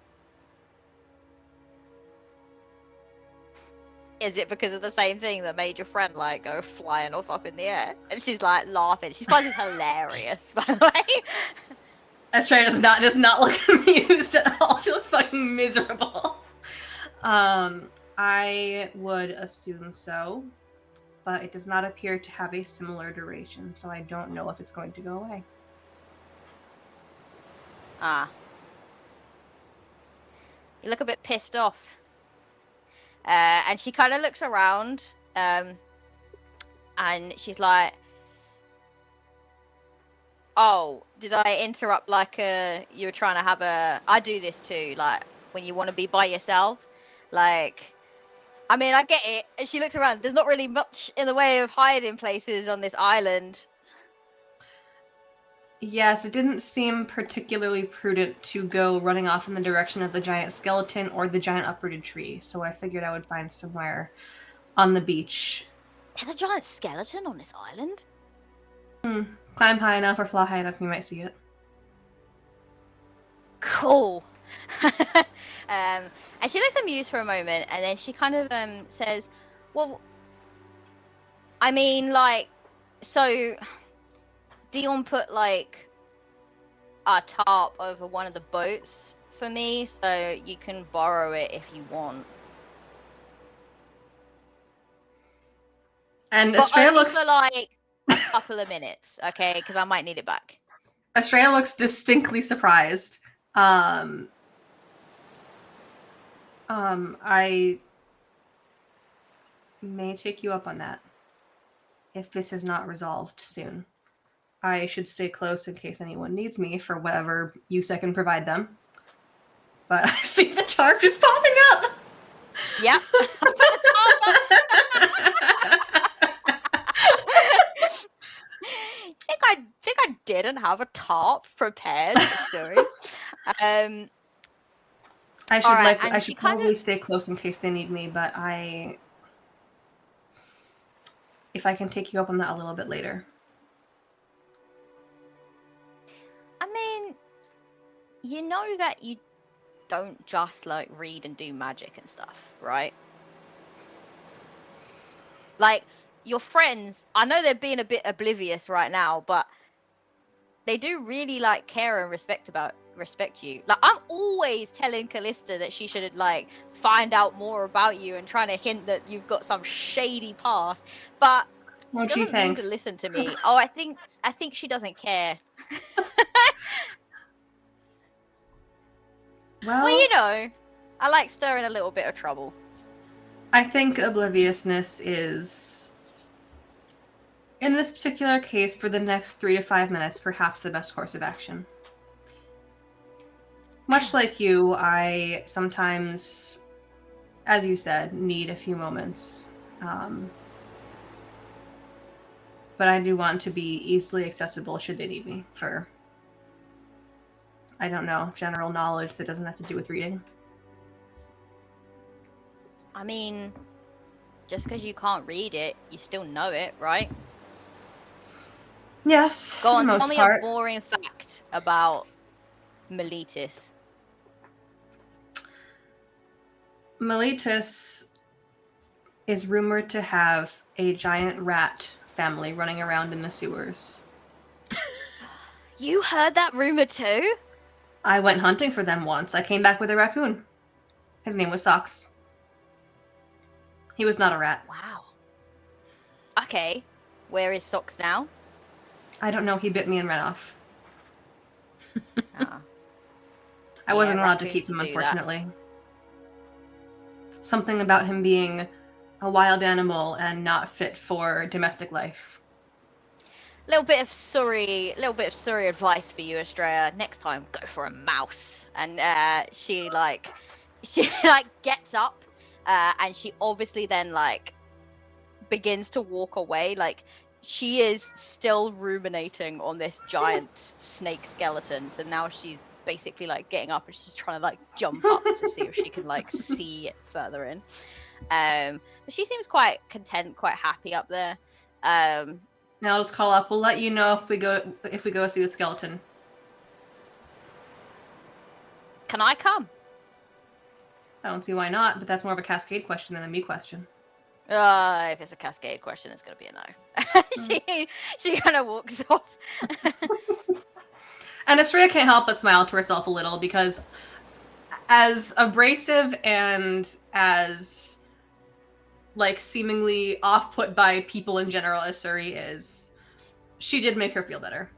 Is it because of the same thing that made your friend like go flying off up in the air? And she's like laughing. She finds it hilarious, by the way. Estrella does not look amused at all. She looks fucking miserable. I would assume so, but it does not appear to have a similar duration, so I don't know if it's going to go away. You look a bit pissed off. And she kind of looks around, and she's like, oh, did I interrupt like you were trying to have I do this too, like when you want to be by yourself. Like, I mean, I get it. And she looks around. There's not really much in the way of hiding places on this island. Yes, it didn't seem particularly prudent to go running off in the direction of the giant skeleton or the giant uprooted tree, so I figured I would find somewhere on the beach. There's a giant skeleton on this island? Climb high enough or fly high enough, you might see it. Cool. And she looks amused for a moment, and then she kind of says, well, I mean, like, so Dion put like a tarp over one of the boats for me, so you can borrow it if you want. And But Estrella only looks for like a couple of minutes, okay? Because I might need it back. Estrella looks distinctly surprised. may take you up on that if this is not resolved soon. I should stay close in case anyone needs me for whatever use I can provide them. But I see the tarp is popping up! Yep. think I didn't have a tarp prepared. Sorry. I should Alright, and I she should kind probably of- stay close in case they need me, but if I can take you up on that a little bit later. I mean, you know that you don't just like read and do magic and stuff, right? Like your friends, I know they're being a bit oblivious right now, but they do really like care and respect you. Like I'm always telling Callista that she should like find out more about you and trying to hint that you've got some shady past, but she Oh, gee, doesn't seem to thanks. listen to me. Oh, I think she doesn't care. Well, Well, you know, I like stirring a little bit of trouble. I think obliviousness is, in this particular case, for the next 3 to 5 minutes, perhaps the best course of action. Much like you, I sometimes, as you said, need a few moments. But I do want to be easily accessible should they need me for, I don't know, general knowledge that doesn't have to do with reading. I mean, just because you can't read it, you still know it, right? Yes, Go for on, the tell most me part. a boring fact about Meletis. Meletis is rumored to have a giant rat family running around in the sewers. You heard that rumor too? I went hunting for them once. I came back with a raccoon. His name was Socks. He was not a rat. Wow. Okay, where is Socks now? I don't know. He bit me and ran off. Ah. I Yeah, wasn't allowed to raccoons keep him, do that. unfortunately. Something about him being a wild animal and not fit for domestic life. Little bit of Surrey advice for you, Estrella. Next time, go for a mouse. And she gets up, and she obviously then like begins to walk away. Like she is still ruminating on this giant snake skeleton. So now she's basically like getting up and she's trying to like jump up to see if she can like see it further in. But she seems quite content, quite happy up there. Now I'll just call up. We'll let you know if we go see the skeleton. Can I come? I don't see why not, but that's more of a Cascade question than a me question. If it's a Cascade question, it's gonna be a no. She kind of walks off. And Estrella can't help but smile to herself a little because, as abrasive and as like seemingly off-put by people in general as Suri is, she did make her feel better,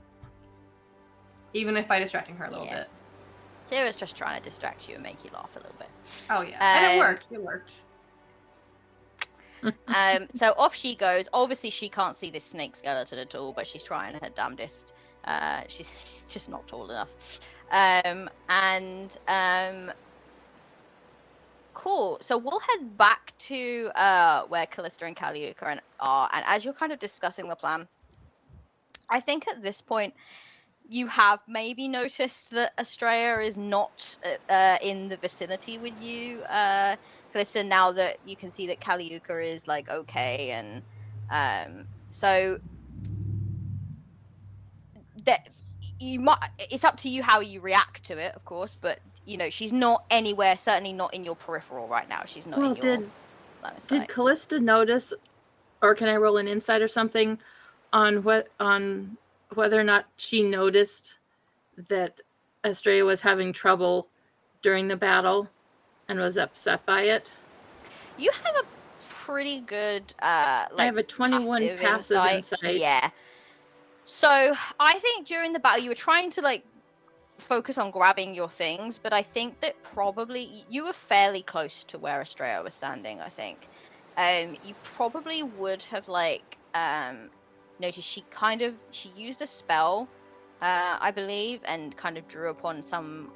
even if by distracting her a little bit. She was just trying to distract you and make you laugh a little bit. Oh yeah, and it worked. It worked. So off she goes. Obviously, she can't see this snake skeleton at all, but she's trying her damnedest. She's just not tall enough. Cool. So we'll head back to where Callista and Calliope are, and as you're kind of discussing the plan, I think at this point you have maybe noticed that Estrella is not in the vicinity with you, Callista, now that you can see that Calliope is like okay, and so that you might, it's up to you how you react to it, of course, but you know she's not anywhere, certainly not in your peripheral right now. She's not in your line of sight. Did Callista notice, or can I roll an insight or something on whether or not she noticed that Estrella was having trouble during the battle and was upset by it? You have a pretty good I have a 21 passive insight. Yeah. So I think during the battle you were trying to like focus on grabbing your things, but I think that probably you were fairly close to where Estrella was standing, I think. you probably would have noticed she used a spell, I believe, and kind of drew upon some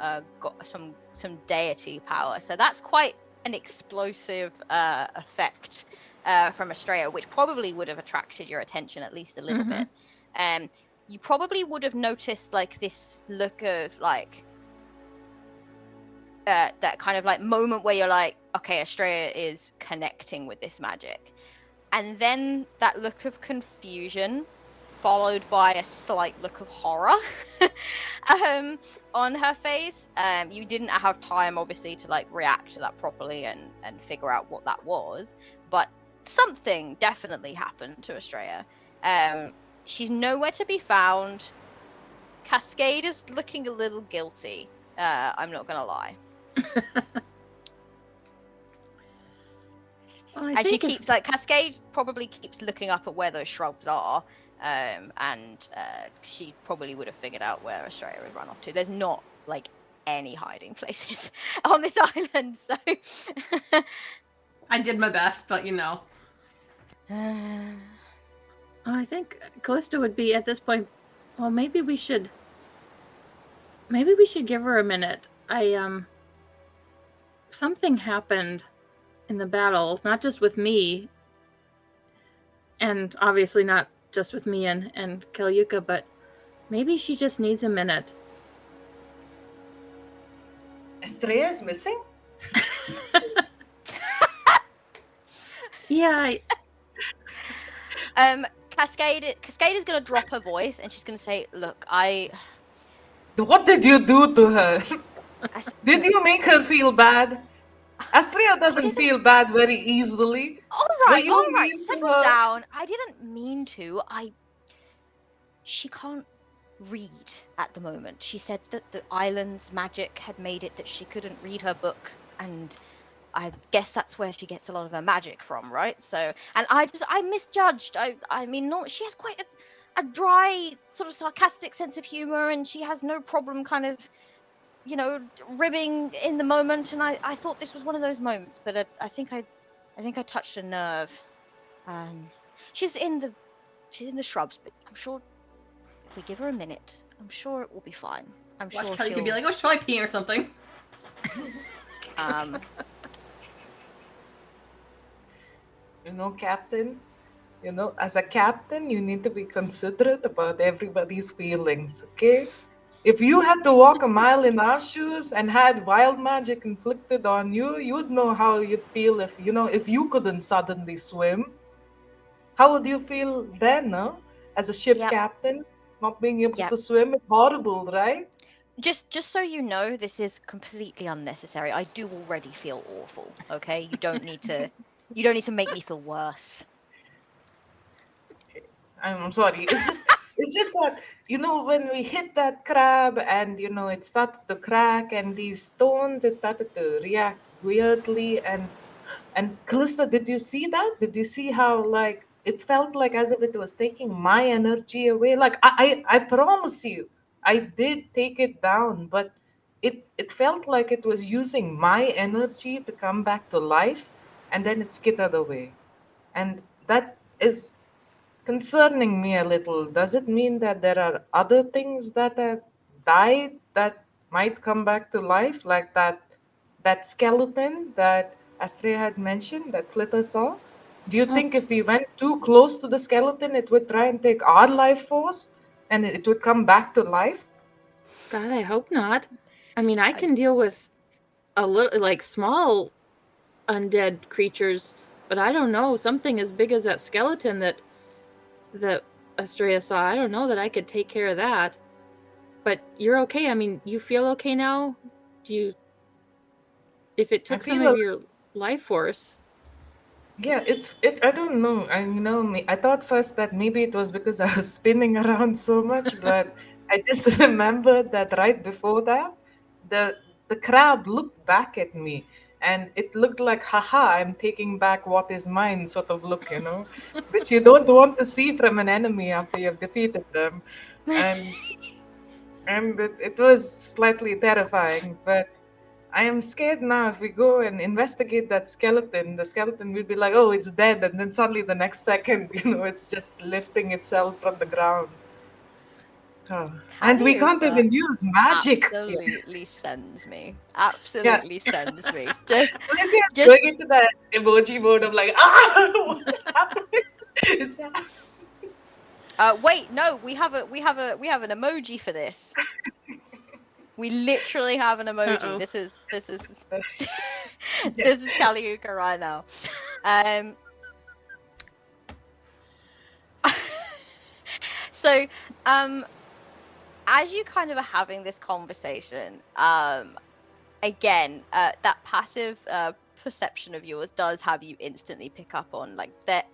deity power. So that's quite an explosive effect from Estrella, which probably would have attracted your attention at least a little bit. You probably would have noticed this look of that kind of moment where you're like, okay, Estrella is connecting with this magic, and then that look of confusion followed by a slight look of horror on her face. You didn't have time, obviously, to react to that properly and figure out what that was, but something definitely happened to Estrella. She's nowhere to be found. Cascade is looking a little guilty. I'm not gonna lie. Well, and she keeps Cascade probably keeps looking up at where those shrubs are, and she probably would have figured out where Estrella had run off to. There's not any hiding places on this island, so I did my best, but I think Callista would be at this point. Well, maybe we should give her a minute. Something happened in the battle, not just with me, and obviously not just with me and Kalyuka, but maybe she just needs a minute. Estrella is missing? Yeah. Cascade is gonna drop her voice and she's gonna say, "Look, What did you do to her? Did you make her feel bad? Estrella doesn't feel bad very easily. All right, settle down. I didn't mean to. She can't read at the moment. She said that the island's magic had made it that she couldn't read her book, and I guess that's where she gets a lot of her magic from, right? So, and I misjudged. I mean, no, she has quite a dry, sort of sarcastic sense of humor, and she has no problem kind of, ribbing in the moment. And I thought this was one of those moments, but I think I touched a nerve. She's in the shrubs, but I'm sure if we give her a minute, I'm sure it will be fine. I'm sure she could be like, "Oh, she's probably peeing or something." Captain, as a captain, you need to be considerate about everybody's feelings, okay? If you had to walk a mile in our shoes and had wild magic inflicted on you, you'd know how you'd feel if you couldn't suddenly swim. How would you feel then, no? As a ship captain, not being able to swim, it's horrible, right? Just so you know, this is completely unnecessary. I do already feel awful, okay? You don't need to make me feel worse. I'm sorry. It's just that when we hit that crab and it started to crack and these stones it started to react weirdly and Callista, did you see that? Did you see how it felt like as if it was taking my energy away? I promise you, I did take it down, but it felt like it was using my energy to come back to life, and then it skittered away, and that is concerning me a little. Does it mean that there are other things that have died that might come back to life, like that skeleton that Astrea had mentioned that Flitter saw? Do you think if we went too close to the skeleton, it would try and take our life force and it would come back to life? God, I hope not. I mean, I can deal with a little, small undead creatures, but I don't know, something as big as that skeleton that Estrella saw, I don't know that I could take care of that. But you're okay. I mean, you feel okay now? If it took some of your life force? Yeah, I don't know. I thought first that maybe it was because I was spinning around so much, but I just remembered that right before that, the crab looked back at me and it looked like, haha, I'm taking back what is mine sort of look, which you don't want to see from an enemy after you've defeated them. And it was slightly terrifying, but I am scared now. If we go and investigate that skeleton, the skeleton will be like, oh, it's dead. And then suddenly the next second, it's just lifting itself from the ground. Oh. And we can't Calliope even use magic. Yeah. absolutely sends me. Yeah. Absolutely sends me. Just, Olivia is just going into that emoji mode of like, what's happening? It's happening. wait, no, we have an emoji for this. We literally have an emoji. Uh-oh. This is this Yeah. is Calliope right now. So, as you kind of are having this conversation, again, that passive perception of yours does have you instantly pick up on like that.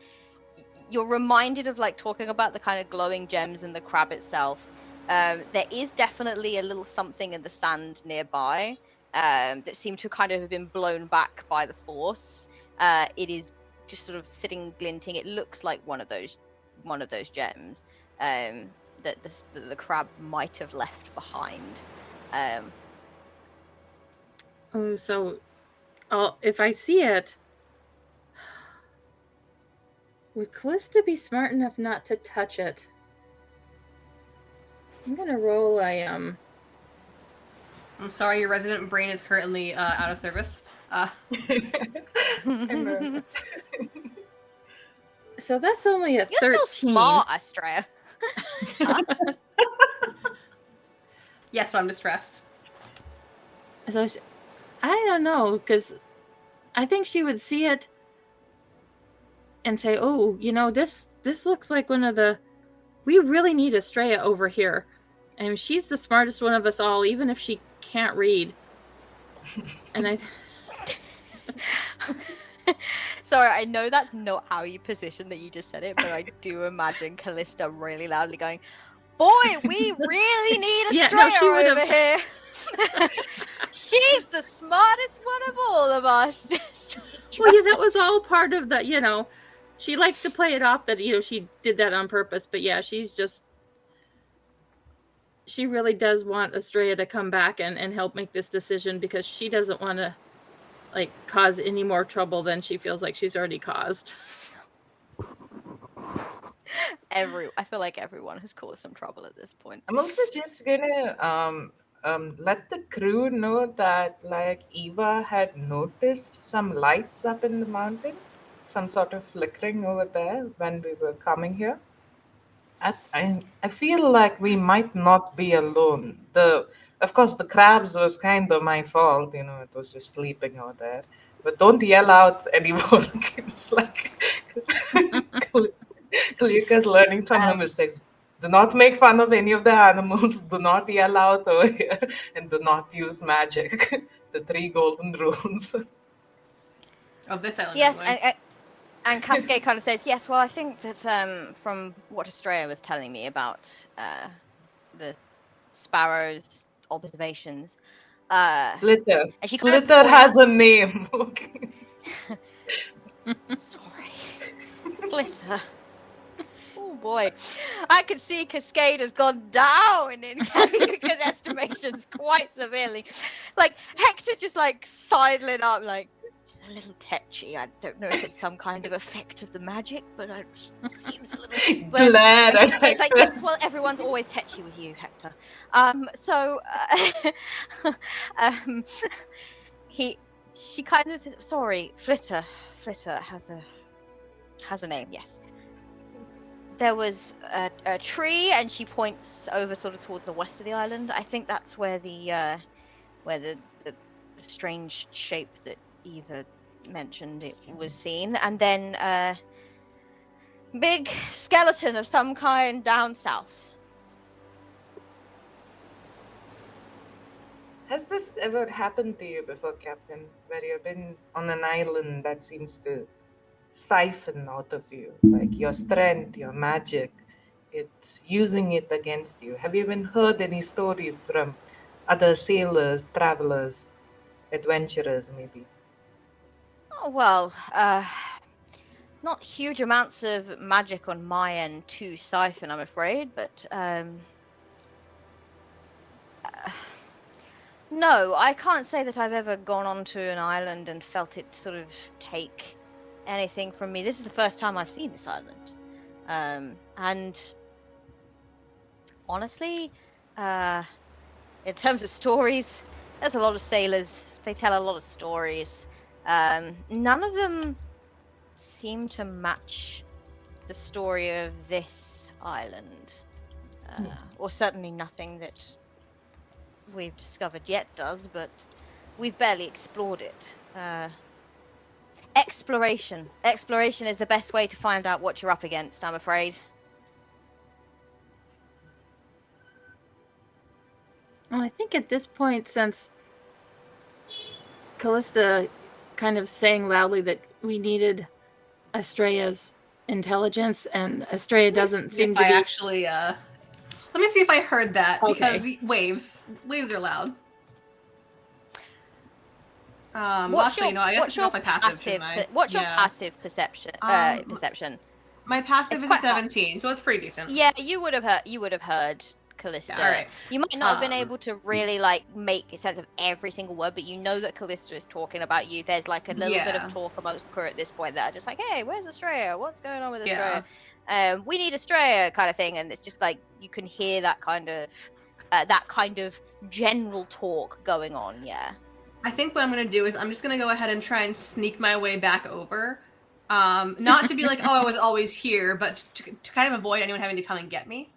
You're reminded of like talking about the kind of glowing gems and the crab itself. There is definitely a little something in the sand nearby that seemed to kind of have been blown back by the force. It is just sort of sitting glinting. It looks like one of those gems that the crab might have left behind. Oh, so if I see it, would Callista be smart enough not to touch it? I'm gonna roll a I'm sorry, your resident brain is currently out of service. And, So that's only a You're 13. still smart, Astrea. Yes, but I'm distressed. So I don't know, because I think she would see it and say, "Oh, this looks like one of the. We really need Astrea over here, and she's the smartest one of us all, even if she can't read." And I. Sorry, I know that's not how you position that you just said it, but I do imagine Callista really loudly going, "Boy, we really need Yeah, Astrea no, she over would've- here. She's the smartest one of all of us." Well, yeah, that was all part of the. She likes to play it off that she did that on purpose, but yeah, she really does want Astrea to come back and help make this decision, because she doesn't want to cause any more trouble than she feels like she's already caused. I feel like everyone has caused some trouble at this point. I'm also just gonna let the crew know that Eva had noticed some lights up in the mountain, some sort of flickering over there when we were coming here. I feel like we might not be alone. Of course the crabs was kind of my fault, it was just sleeping out there. But don't yell out anymore. It's like Kalika's learning from her mistakes. Do not make fun of any of the animals. Do not yell out over here, and do not use magic. The 3 golden rules. Of this island, Yes, anyway. and Cascade kind of says, "Yes, well, I think that from what Astrea was telling me about the sparrow's observations, Flitter. and she kind of Flitter points- has a name. Okay. Sorry, Flitter. Oh boy, I could see Cascade has gone down in Kalika's estimations quite severely. Like Hector just sidling up, just a little tetchy. I don't know if it's some kind of effect of the magic, but it seems a little. Glad. And Cascade's like, "Yes, well, everyone's always tetchy with you, Hector." So she kind of says, "Sorry, Flitter has a name, yes." There was a tree, and she points over sort of towards the west of the island. I think that's where the strange shape that Eva mentioned it was seen, and then big skeleton of some kind down south. Has this ever happened to you before, Captain? Where you've been on an island that seems to siphon out of you, like your strength, your magic, it's using it against you? Have you even heard any stories from other sailors, travelers, adventurers, maybe? Oh, well, not huge amounts of magic on my end to siphon, I'm afraid, but No, I can't say that I've ever gone onto an island and felt it sort of take anything from me. This is the first time I've seen this island. And honestly, in terms of stories, there's a lot of sailors. They tell a lot of stories. None of them seem to match the story of this island. Or certainly nothing that we've discovered yet does, but we've barely explored it. Exploration. Exploration is the best way to find out what you're up against, I'm afraid. Well, I think at this point, since Callista kind of saying loudly that we needed Estrella's intelligence, and Estrella doesn't seem to be... actually, let me see if I heard that, Okay. because waves are loud. What's actually, your, no, I guess what's I your took off my passive, shouldn't I? what's your Yeah. passive perception? Um, Perception. My passive It's is a quite hot. 17, so it's pretty decent. Yeah, you would have heard Callista. Yeah, alright. You might not have been Um, able to really like make sense of every single word, but you know that Callista is talking about you. There's like a little bit Yeah. of talk amongst the crew at this point that are just like, hey, where's Estrella? What's going on with Yeah. Estrella? We need Estrella kind of thing, and it's just like you can hear that kind of general talk going on. Yeah. I think what I'm gonna do is I'm just gonna go ahead and try and sneak my way back over. Not to be like, oh, I was always here, but to kind of avoid anyone having to come and get me.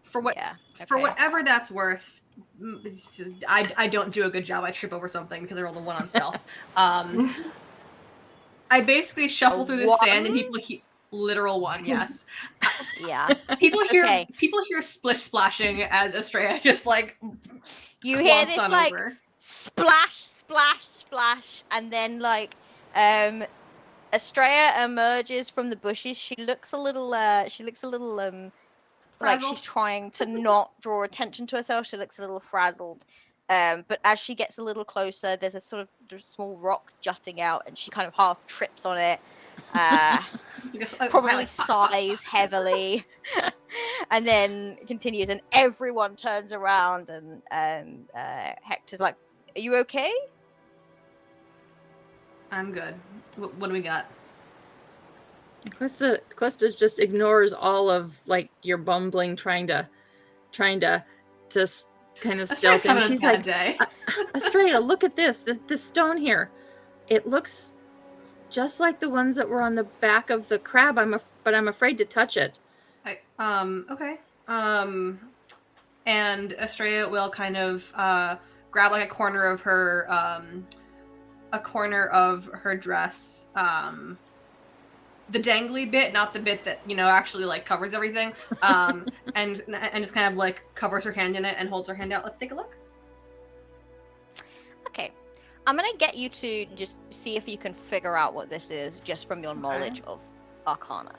For Okay. whatever that's worth, I don't do a good job. I trip over something because I rolled a 1 on stealth. I basically shuffle through the sand and people literal 1, yes. Yeah. People hear Okay. splish splashing as Estrella just like You hear clomps this on like over. splash, splash, splash, and then like Estrella emerges from the bushes. She looks a little like Frazzled. she's trying to not draw attention to herself. She looks a little frazzled. But as she gets a little closer, there's a sort of small rock jutting out, and she kind of half trips on it. Probably sighs heavily, and then continues. And everyone turns around, and Hector's like, "Are you okay?" I'm good. What do we got? Callista just ignores all of like your bumbling, trying to kind of stealth in. She's like, Estrella, look at this stone here. It looks just like the ones that were on the back of the crab. But I'm afraid to touch it. Okay. And Estrella will kind of grab like a corner of her dress, the dangly bit, not the bit that actually like covers everything, and just kind of like covers her hand in it and holds her hand out. Let's take a look. Okay. I'm gonna get you to just see if you can figure out what this is just from your knowledge of Arcana.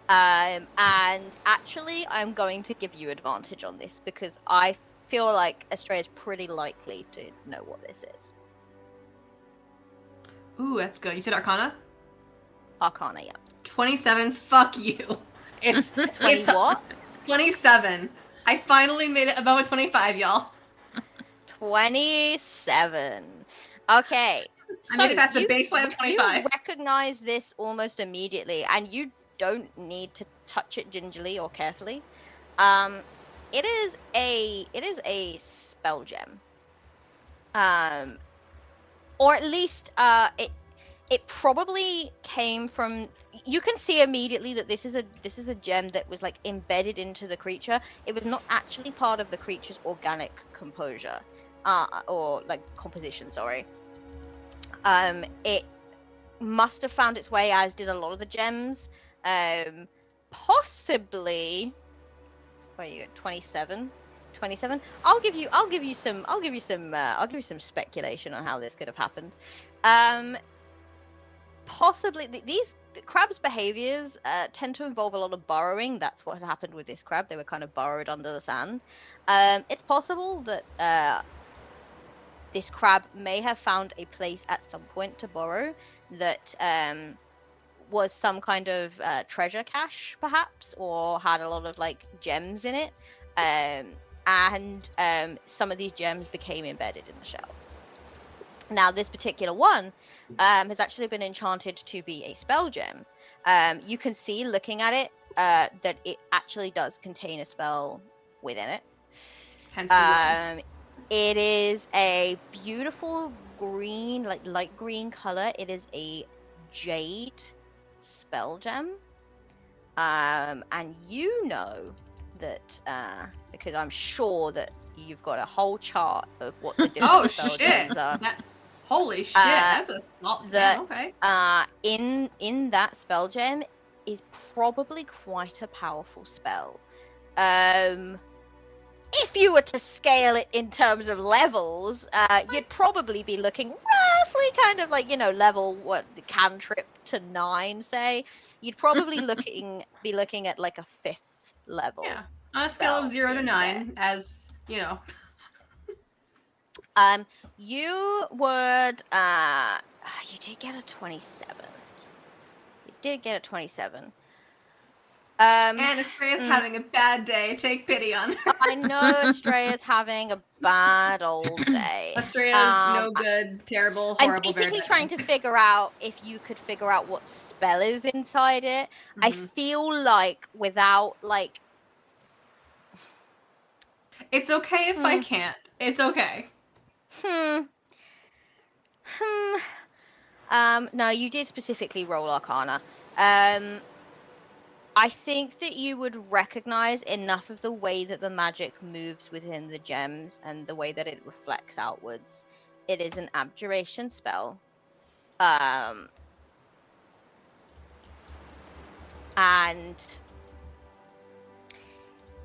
And actually, I'm going to give you advantage on this because I feel like Estrella's pretty likely to know what this is. Ooh, that's good. You said Arcana? Arcana, yeah. 27. Fuck you. It's 20 what? 27. I finally made it above a 25, y'all. 27. Okay. I made it past the baseline of 25. You recognize this almost immediately, and you don't need to touch it gingerly or carefully. It is a spell gem. Or at least it probably came from. You can see immediately that this is a gem that was like embedded into the creature. It was not actually part of the creature's organic composure, or like composition. Sorry. It must have found its way, as did a lot of the gems. Possibly. What are you at? 27. 27. I'll give you some speculation on how this could have happened. Possibly these crabs' behaviors tend to involve a lot of burrowing. That's what had happened with this crab. They were kind of burrowed under the sand. It's possible that this crab may have found a place at some point to burrow that was some kind of treasure cache, perhaps, or had a lot of like gems in it. And and some of these gems became embedded in the shell. Now, this particular one has actually been enchanted to be a spell gem. You can see, looking at it, that it actually does contain a spell within it. Hence the warning. It is a beautiful green, like light green color. It is a jade spell gem. And you know that, because I'm sure that you've got a whole chart of what the different spell gems are. Holy shit, that's a small... That, okay. in that spell gem is probably quite a powerful spell. If you were to scale it in terms of levels, you'd probably be looking roughly kind of like, level, the cantrip to 9, say. You'd probably be looking at like a 5th level. Yeah, on a scale of 0 to 9, as, you would, you did get a 27. You did get a 27. And Estrella's having a bad day. Take pity on her. I know Estrella's having a bad old day. Estrella's no good, terrible, horrible. I'm basically trying to figure out if you could figure out what spell is inside it. Mm-hmm. I feel like without, like... It's okay if I can't. It's okay. No, you did specifically roll Arcana. I think that you would recognize enough of the way that the magic moves within the gems and the way that it reflects outwards. It is an abjuration spell. And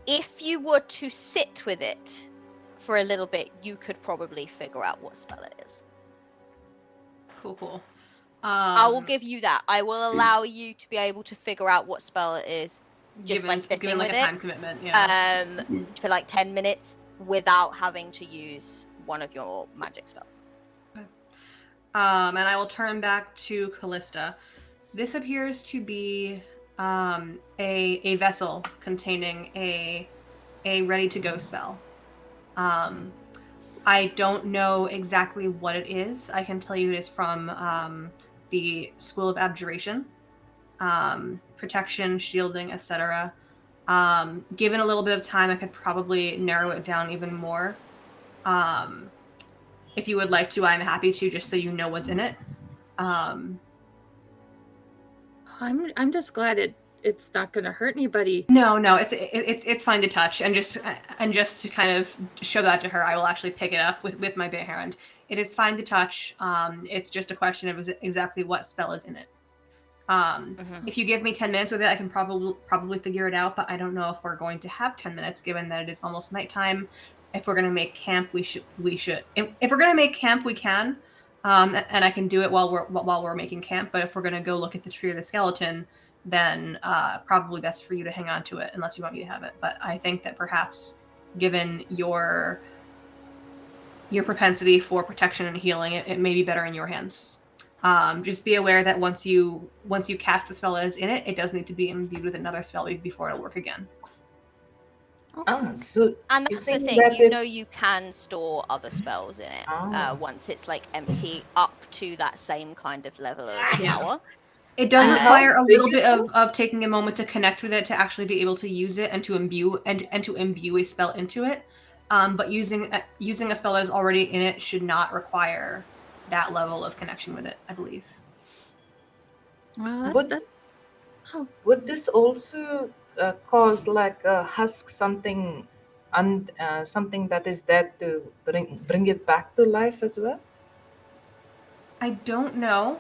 if you were to sit with it for a little bit, you could probably figure out what spell it is. Cool. I will give you that. I will allow you to be able to figure out what spell it is just by sitting with like it. A time commitment, yeah. For like 10 minutes without having to use one of your magic spells. Okay. And I will turn back to Callista. This appears to be a vessel containing a ready-to-go spell. I don't know exactly what it is. I can tell you it is from the School of Abjuration. Protection, shielding, etc. Given a little bit of time, I could probably narrow it down even more. If you would like to, I'm happy to, just so you know what's in it. I'm just glad it's not going to hurt anybody. No, it's fine to touch, and just to kind of show that to her, I will actually pick it up with my bare hand. It is fine to touch. It's just a question of exactly what spell is in it. If you give me 10 minutes with it, I can probably figure it out, but I don't know if we're going to have 10 minutes, given that it is almost nighttime. If we're going to make camp, we should. If we're going to make camp, we can, and I can do it while we're making camp. But if we're going to go look at the tree or the skeleton, then probably best for you to hang on to it, unless you want me to have it. But I think that perhaps, given your propensity for protection and healing, it may be better in your hands. Just be aware that once you cast the spell that is in it, it does need to be imbued with another spell before it'll work again. So and that's the thing, you can store other spells in it once it's like empty up to that same kind of level of power. It does require a little bit of taking a moment to connect with it to actually be able to use it and to imbue a spell into it. But using a spell that is already in it should not require that level of connection with it, I believe. Would this also cause like a husk something that is dead to bring it back to life as well? I don't know.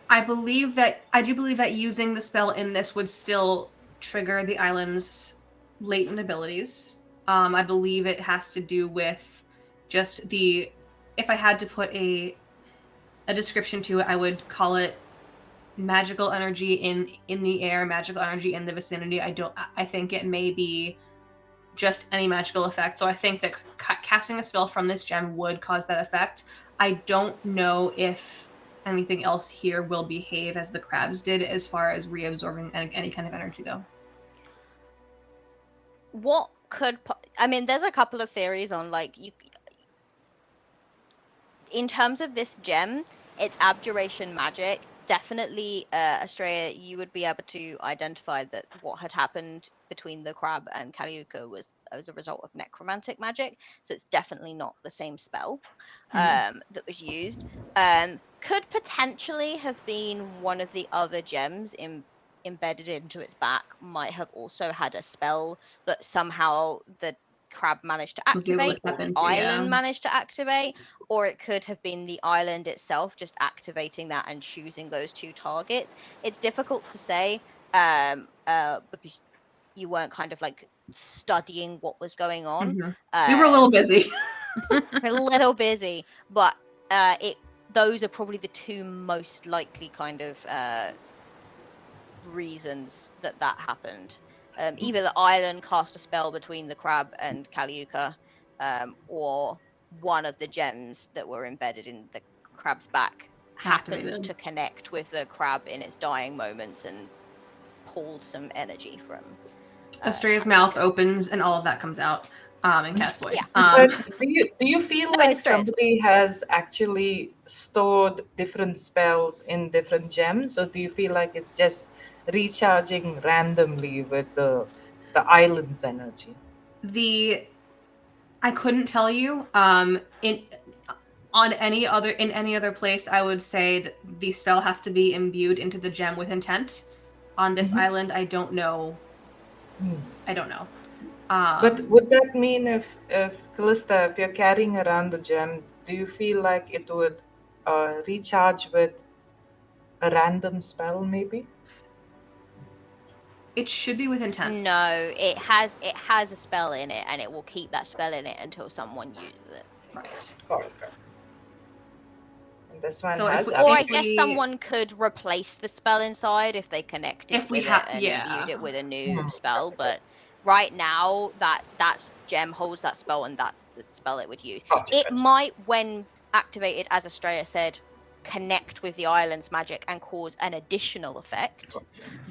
I do believe that using the spell in this would still trigger the island's latent abilities. I believe it has to do with just if I had to put a description to it, I would call it magical energy in the air, magical energy in the vicinity. I think it may be just any magical effect. So I think that casting a spell from this gem would cause that effect. I don't know if anything else here will behave as the crabs did as far as reabsorbing any kind of energy, though. What could I mean, there's a couple of theories on like in terms of this gem, it's abjuration magic. Definitely, Estrella, you would be able to identify that what had happened between the crab and Caliuca was as a result of necromantic magic. So it's definitely not the same spell that was used. Could potentially have been one of the other gems embedded into its back. Might have also had a spell that somehow the crab managed to Was able to activate, or tap the into, island yeah. managed to activate, or it could have been the island itself just activating that and choosing those two targets. It's difficult to say because you weren't kind of like studying what was going on. We were a little busy. A little busy, but those are probably the two most likely kind of reasons that happened. Either the island cast a spell between the crab and Caliuca, or one of the gems that were embedded in the crab's back happened Activated. to connect with the crab in its dying moments and pulled some energy from Estrella's Caliuca. mouth opens and all of that comes out in Cat's voice. But do you feel No, like it's Estrella's somebody has actually stored different spells in different gems, or do you feel like it's just recharging randomly with the island's energy? I couldn't tell you. In any other place, I would say that the spell has to be imbued into the gem with intent. On this island, I don't know. I don't know. But would that mean if Callista, if you're carrying around the gem, do you feel like it would recharge with a random spell, maybe? It should be with intent. No, it has a spell in it, and it will keep that spell in it until someone uses it. Right. Got it. And this one So has. Or I if guess we- someone could replace the spell inside if they connected If we with ha- it and yeah. imbued it with a new spell. But right now, that gem holds that spell, and that's the spell it would use. It might, when activated, as Estrella said, connect with the island's magic and cause an additional effect.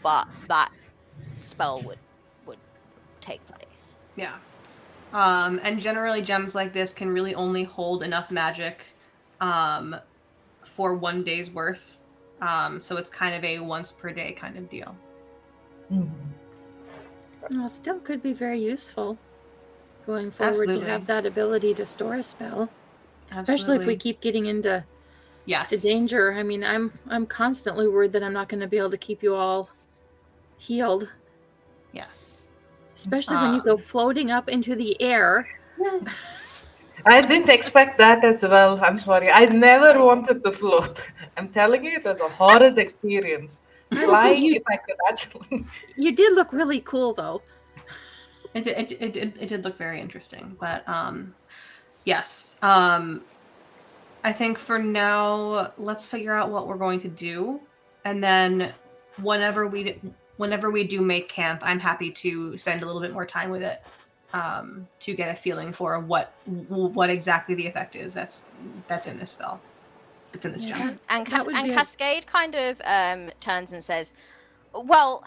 But that spell would take place. Yeah. And generally gems like this can really only hold enough magic for 1 day's worth. So it's kind of a once per day kind of deal. Well, still could be very useful going forward Absolutely. to have that ability to store a spell. Especially if we Absolutely. keep getting into Yes. the danger. I mean, I'm constantly worried that I'm not going to be able to keep you all healed. Yes. Especially when you go floating up into the air. I didn't expect that as well. I'm sorry. I never wanted to float. I'm telling you, it was a horrid experience. Flying, if I could actually. You did look really cool, though. It did look very interesting, but yes. I think for now, let's figure out what we're going to do, and then whenever we do make camp, I'm happy to spend a little bit more time with it to get a feeling for what exactly the effect is that's in this spell. It's in this gem. And Cascade kind of turns and says, well,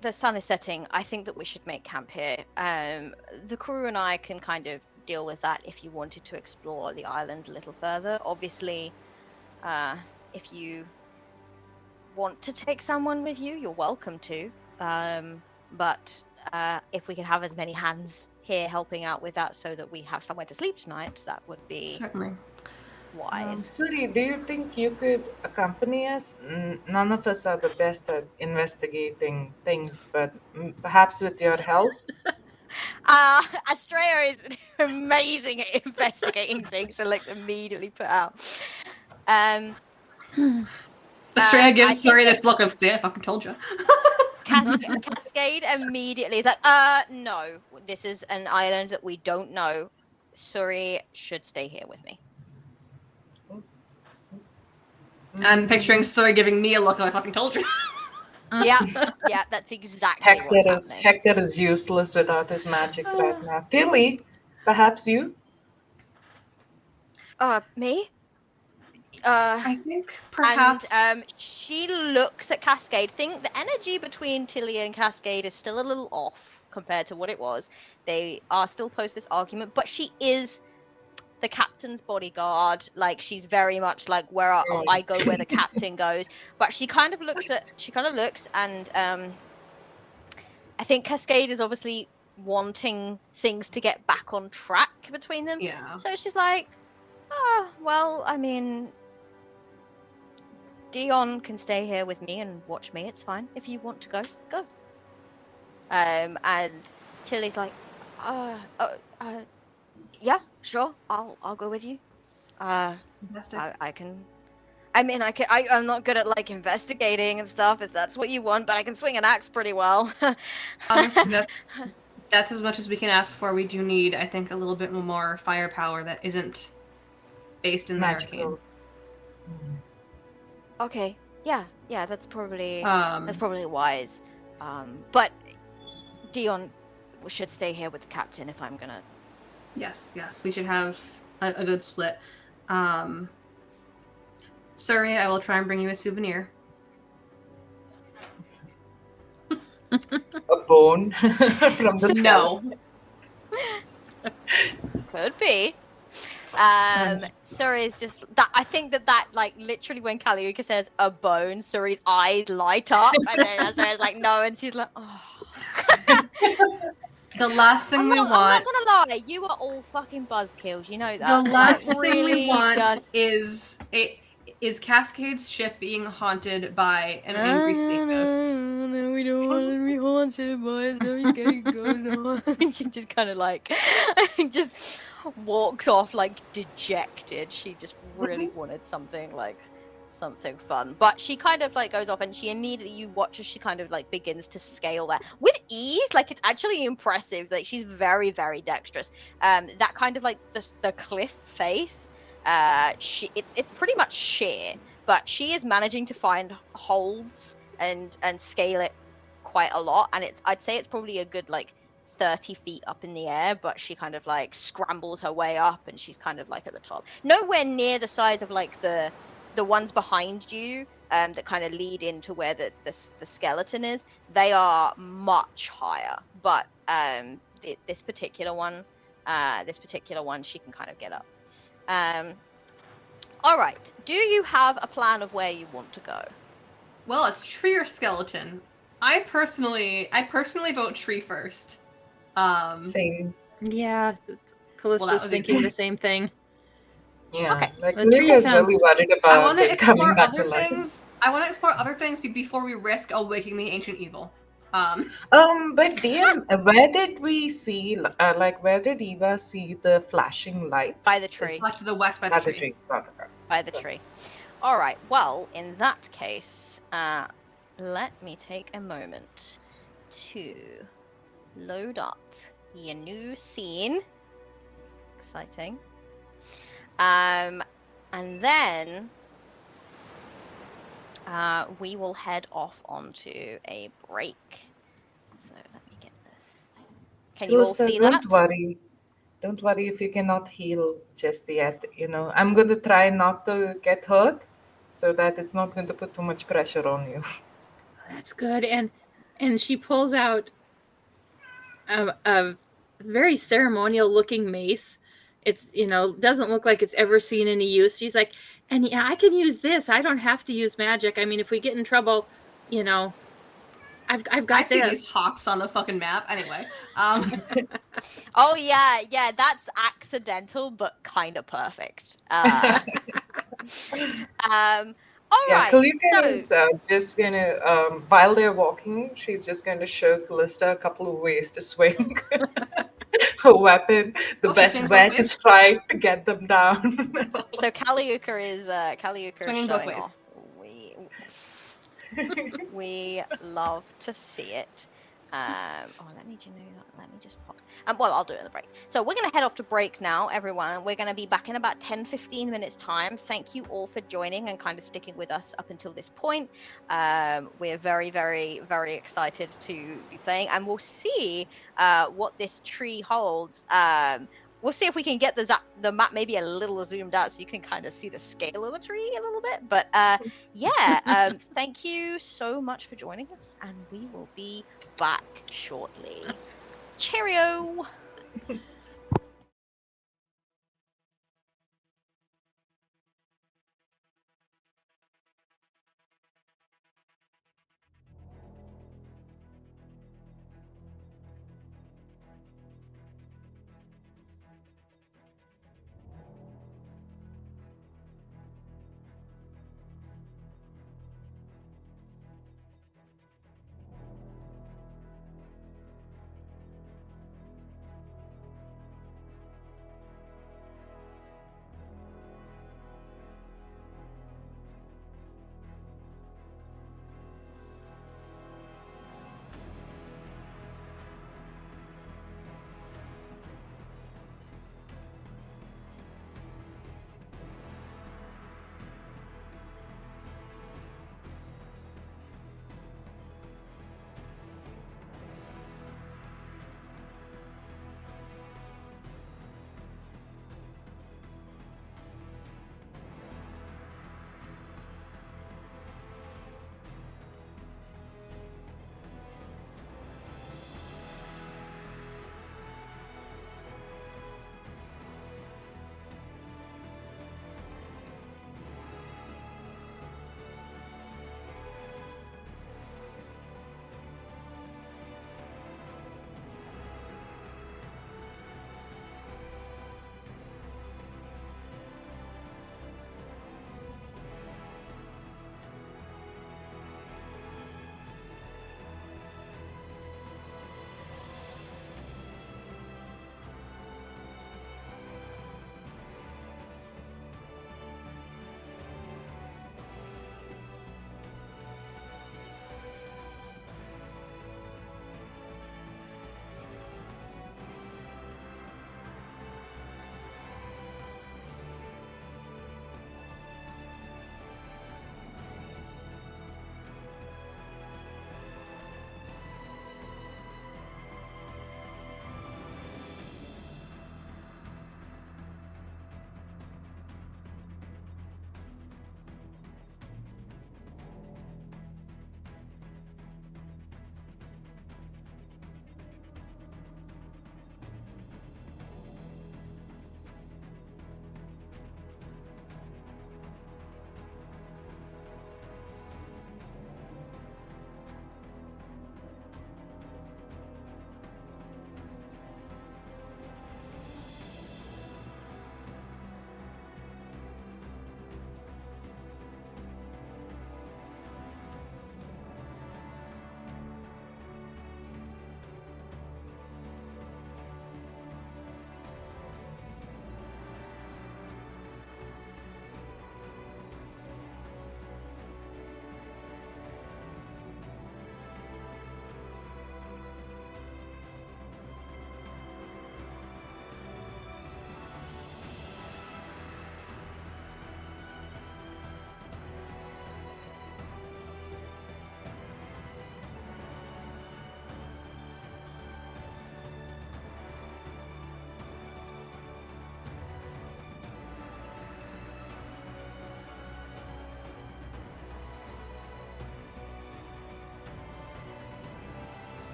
the sun is setting. I think that we should make camp here. The crew and I can kind of deal with that if you wanted to explore the island a little further. Obviously, if you want to take someone with you, you're welcome to. But if we could have as many hands here helping out with that so that we have somewhere to sleep tonight, that would be Certainly wise. Suri, do you think you could accompany us? None of us are the best at investigating things, but perhaps with your help? Estrella is amazing at investigating things, so looks immediately put out. Estrella gives Suri this look of, see, I fucking told you. Cascade immediately is like, no, this is an island that we don't know. Suri should stay here with me. I'm picturing Suri giving me a look like I fucking told you. Yeah, that's exactly what's happening. Hector is useless without his magic right now. Tilly, perhaps you? Me? I think perhaps. And she looks at Cascade. Think the energy between Tilly and Cascade is still a little off. compared to what it was. They are still post this argument, but she is the captain's bodyguard. Like, she's very much like where I go where the captain goes. But she kind of looks and I think Cascade is obviously wanting things to get back on track between them. Yeah. So she's like, oh, well, I mean, Dion can stay here with me and watch me. It's fine. If you want to go, go. And Chili's like, yeah, sure. I'll go with you. Fantastic. I'm not good at like investigating and stuff if that's what you want, but I can swing an axe pretty well. Honestly, that's as much as we can ask for. We do need, I think, a little bit more firepower that isn't based in the arcane. Magical. Okay, yeah, that's probably Um, wise. But Dion should stay here with the captain if I'm gonna. yes, we should have a good split. Sorry, I will try and bring you a souvenir. A bone from the skull. No. Could be. Suri's just that. I think that like literally when Kaliuka says a bone, Suri's eyes light up, and then Suri's like no, and she's like, oh. The last thing we I'm want. not gonna lie, you are all fucking buzzkills. You know that. The last Like, thing we really want just... is Cascade's ship being haunted by an angry snake ghost. No, we don't want to be haunted by a snake ghost. And she just kind of like, just walks off like dejected. She just really wanted something fun, but she kind of like goes off, and she immediately, you watch as she kind of like begins to scale that with ease. Like, it's actually impressive. Like, she's very, very dexterous. That kind of like the cliff face. It's pretty much sheer, but she is managing to find holds and scale it quite a lot. And I'd say it's probably a good like 30 feet up in the air, but she kind of like scrambles her way up, and she's kind of like at the top, nowhere near the size of like the ones behind you that kind of lead into where the skeleton is. They are much higher, but this particular one she can kind of get up. All right, do you have a plan of where you want to go? Well, it's tree or skeleton. I personally vote tree first. Same. Yeah, Callista's was thinking easy. the same thing. Yeah. Okay. Like The tree Luca's sounds- really worried I about want to it coming explore back other to life. things. I want to explore other things before we risk awakening the ancient evil. But DM, where did we see, where did Eva see the flashing lights? By the It's tree. like to the west by the At the tree. tree. Got it. By the tree. All right. Well, in that case, let me take a moment to load up your new scene. Exciting. And then we will head off onto a break. So let me get this. Can you all Calista, see don't that? worry. Don't worry if you cannot heal just yet. I'm going to try not to get hurt so that it's not going to put too much pressure on you. That's good. And she pulls out a very ceremonial looking mace. It's, doesn't look like it's ever seen any use. She's like, and yeah, I can use this. I don't have to use magic. I mean, if we get in trouble, I've got I see this. these hawks on the fucking map. Anyway, Oh yeah, that's accidental but kind of perfect. All Yeah, right. Kalika is just going to, while they're walking, she's just going to show Callista a couple of ways to swing her weapon. The Okay, best swing both bet ways. is try to get them down. So Kaliuka is Swinging both showing ways. off. We love to see it. Let me just pop. Well, I'll do it in the break. So we're going to head off to break now, everyone. We're going to be back in about 10-15 minutes time. Thank you all for joining and kind of sticking with us up until this point. We're very, very, very excited to be playing, and we'll see what this tree holds. We'll see if we can get the map maybe a little zoomed out so you can kind of see the scale of the tree a little bit. But thank you so much for joining us, and we will be back shortly. Cheerio.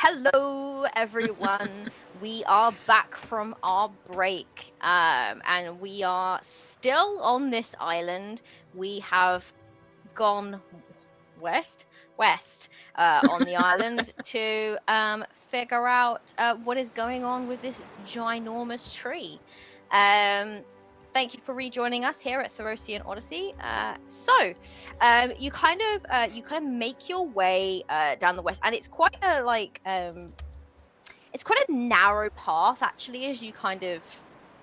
Hello, everyone. We are back from our break, and we are still on this island. We have gone west on the island to figure out what is going on with this ginormous tree. Thank you for rejoining us here at Therosian Odyssey. You kind of make your way down the west, and it's quite a it's quite a narrow path actually as you kind of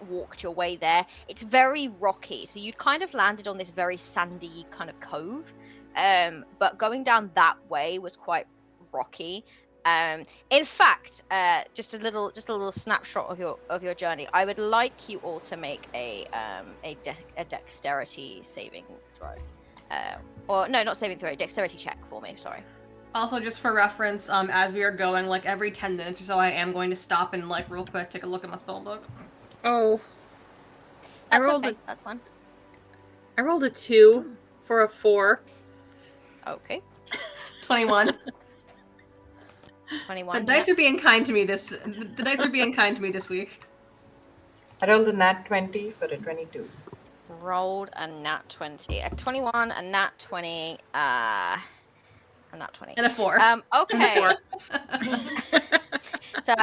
walked your way there. It's very rocky, so you'd kind of landed on this very sandy kind of cove. But going down that way was quite rocky. In fact, just a little snapshot of your journey. I would like you all to make a dexterity saving throw. Or no, not saving throw, dexterity check for me. Sorry. Also, just for reference, as we are going, like every 10 minutes or so, I am going to stop and like real quick take a look at my spell book. Oh. That's okay. That's fun. I rolled a 2 for a 4. Okay. 21. 21. The dice are being kind to me this. The dice are being kind to me this week. I rolled a nat 20 for a 22. Rolled a nat 20, a 21, a nat 20, a nat 20, and a 4. Okay. So,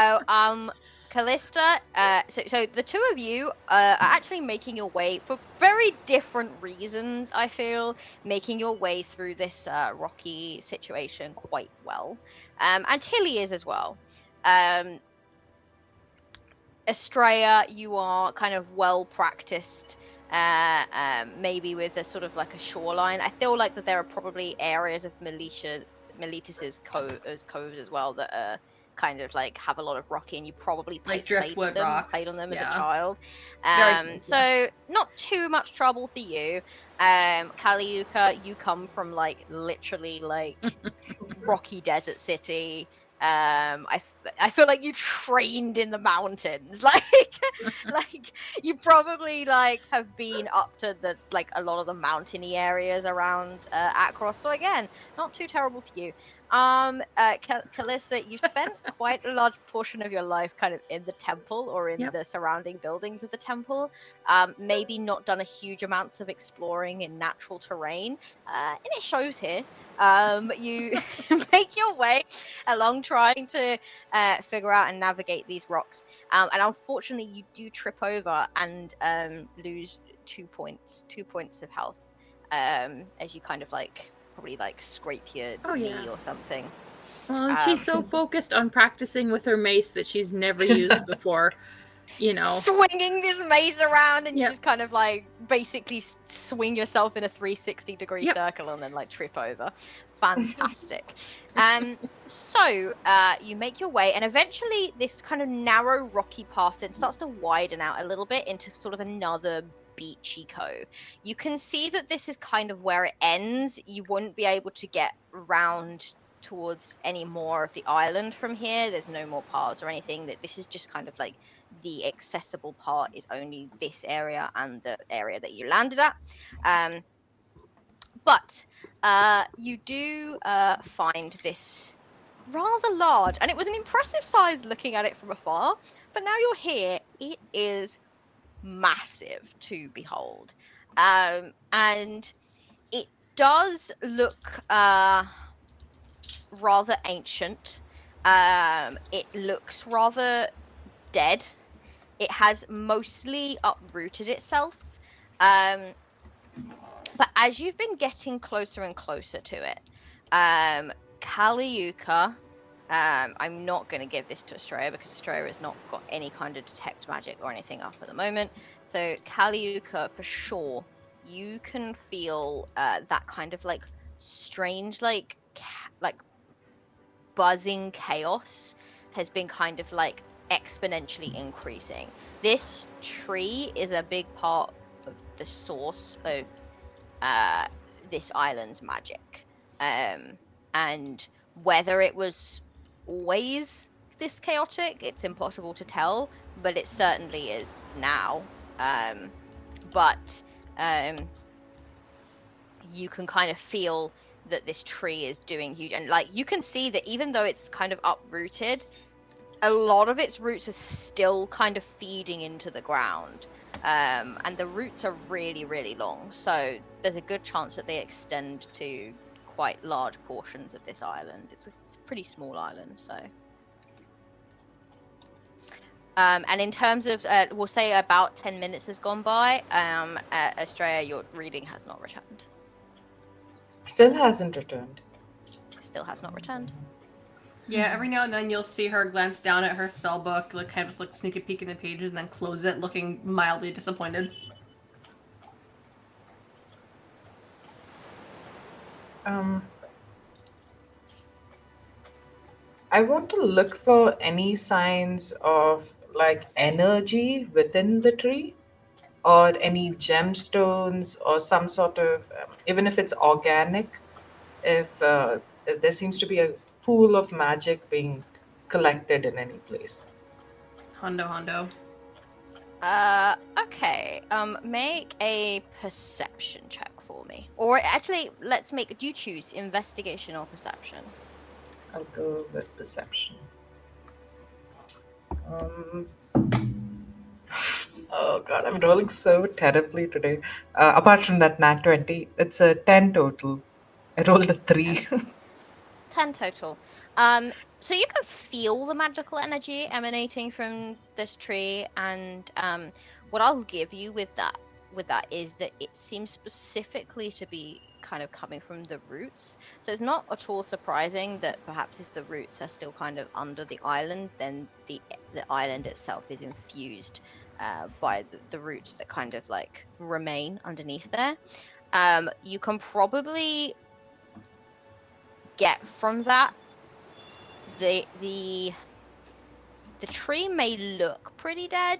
Callista, so the two of you are actually making your way for very different reasons, I feel, making your way through this rocky situation quite well. And Tilly is as well. Estrella, you are kind of well practiced, maybe with a sort of like a shoreline. I feel like that there are probably areas of Meletus's coves as well that are kind of like have a lot of rocky, and you probably played on them as a child. So not too much trouble for you. Kaliuka, you come from like literally like rocky desert city. I feel like you trained in the mountains, like you probably like have been up to the like a lot of the mountainy areas around Akros. So again, not too terrible for you. Callista, you spent quite a large portion of your life kind of in the temple or in the surrounding buildings of the temple. Maybe not done a huge amounts of exploring in natural terrain, and it shows here. You make your way along trying to figure out and navigate these rocks, and unfortunately you do trip over and lose 2 points of health as you kind of like probably like scrape your knee or something. Well, she's so focused on practicing with her mace that she's never used before, you know. Swinging this mace around, and you just kind of like basically swing yourself in a 360-degree circle and then like trip over. Fantastic. So you make your way, and eventually this kind of narrow rocky path then starts to widen out a little bit into sort of another beachy cove. You can see that this is kind of where it ends. You wouldn't be able to get round towards any more of the island from here. There's no more paths or anything. That this is just kind of like the accessible part is only this area and the area that you landed at. But you do find this rather large, and it was an impressive size looking at it from afar, but now you're here, it is massive to behold. And it does look rather ancient. It looks rather dead. It has mostly uprooted itself. But as you've been getting closer and closer to it, Kaliuka, I'm not going to give this to Estrella because Estrella has not got any kind of detect magic or anything up at the moment. So Kaliuka, for sure, you can feel that kind of like strange, like buzzing chaos has been kind of like exponentially increasing. This tree is a big part of the source of this island's magic, and whether it was always this chaotic, it's impossible to tell, but it certainly is now. But you can kind of feel that this tree is doing huge. And like you can see that even though it's kind of uprooted, a lot of its roots are still kind of feeding into the ground. And the roots are really, really long. So there's a good chance that they extend to quite large portions of this island. It's a pretty small island, so. And in terms of, we'll say about 10 minutes has gone by. Estrella, your reading has not returned. Still hasn't returned. Still has not returned. Yeah, every now and then you'll see her glance down at her spell book, like kind of just like sneak a peek in the pages, and then close it, looking mildly disappointed. I want to look for any signs of like energy within the tree, or any gemstones, or some sort of, even if it's organic, if there seems to be a pool of magic being collected in any place. Hondo. Okay. Make a perception check for me. Or actually, do you choose investigation or perception? I'll go with perception. Oh god, I'm rolling so terribly today. Apart from that nat 20, it's a 10 total. I rolled a 3. 10 total. So you can feel the magical energy emanating from this tree, and what I'll give you with that is that it seems specifically to be kind of coming from the roots. So it's not at all surprising that perhaps if the roots are still kind of under the island, then the island itself is infused by the roots that kind of like remain underneath there. You can probably get from that the tree may look pretty dead,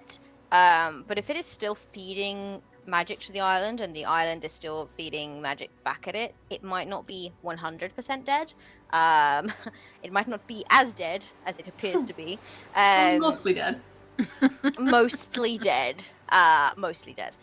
but if it is still feeding magic to the island and the island is still feeding magic back at it, it might not be 100% dead. It might not be as dead as it appears to be. Mostly dead. Mostly dead. Mostly dead.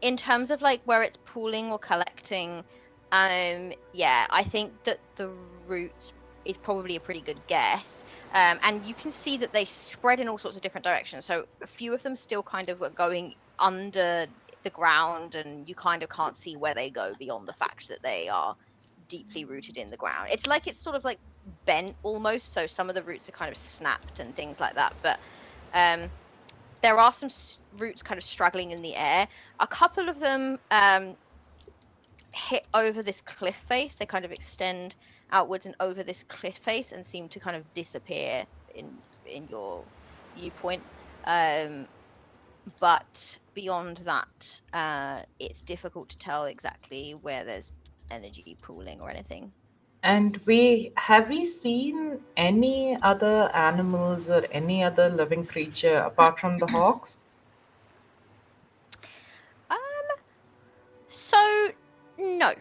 In terms of like where it's pooling or collecting, yeah, I think that the roots is probably a pretty good guess. And you can see that they spread in all sorts of different directions. So a few of them still kind of are going under the ground, and you kind of can't see where they go beyond the fact that they are deeply rooted in the ground. It's like it's sort of like bent almost, so some of the roots are kind of snapped and things like that. But there are some roots kind of struggling in the air. A couple of them hit over this cliff face. They kind of extend outwards and over this cliff face and seem to kind of disappear in your viewpoint. But beyond that, it's difficult to tell exactly where there's energy pooling or anything. And have we seen any other animals or any other living creature apart from the hawks? So no.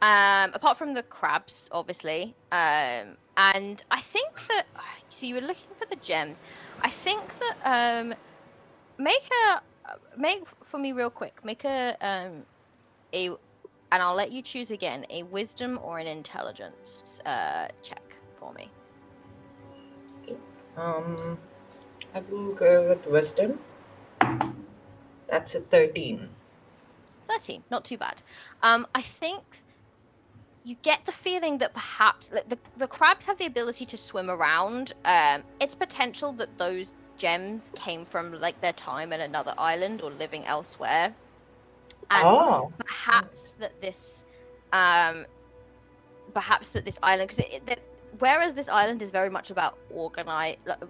Apart from the crabs, obviously. And I think that so you were looking for the gems. I think that make for me real quick. Make and I'll let you choose again a wisdom or an intelligence check for me. I will go with wisdom. That's a 13. 13, not too bad. I think you get the feeling that perhaps the crabs have the ability to swim around. It's potential that those gems came from like their time at another island or living elsewhere, and perhaps that this island, because whereas this island is very much about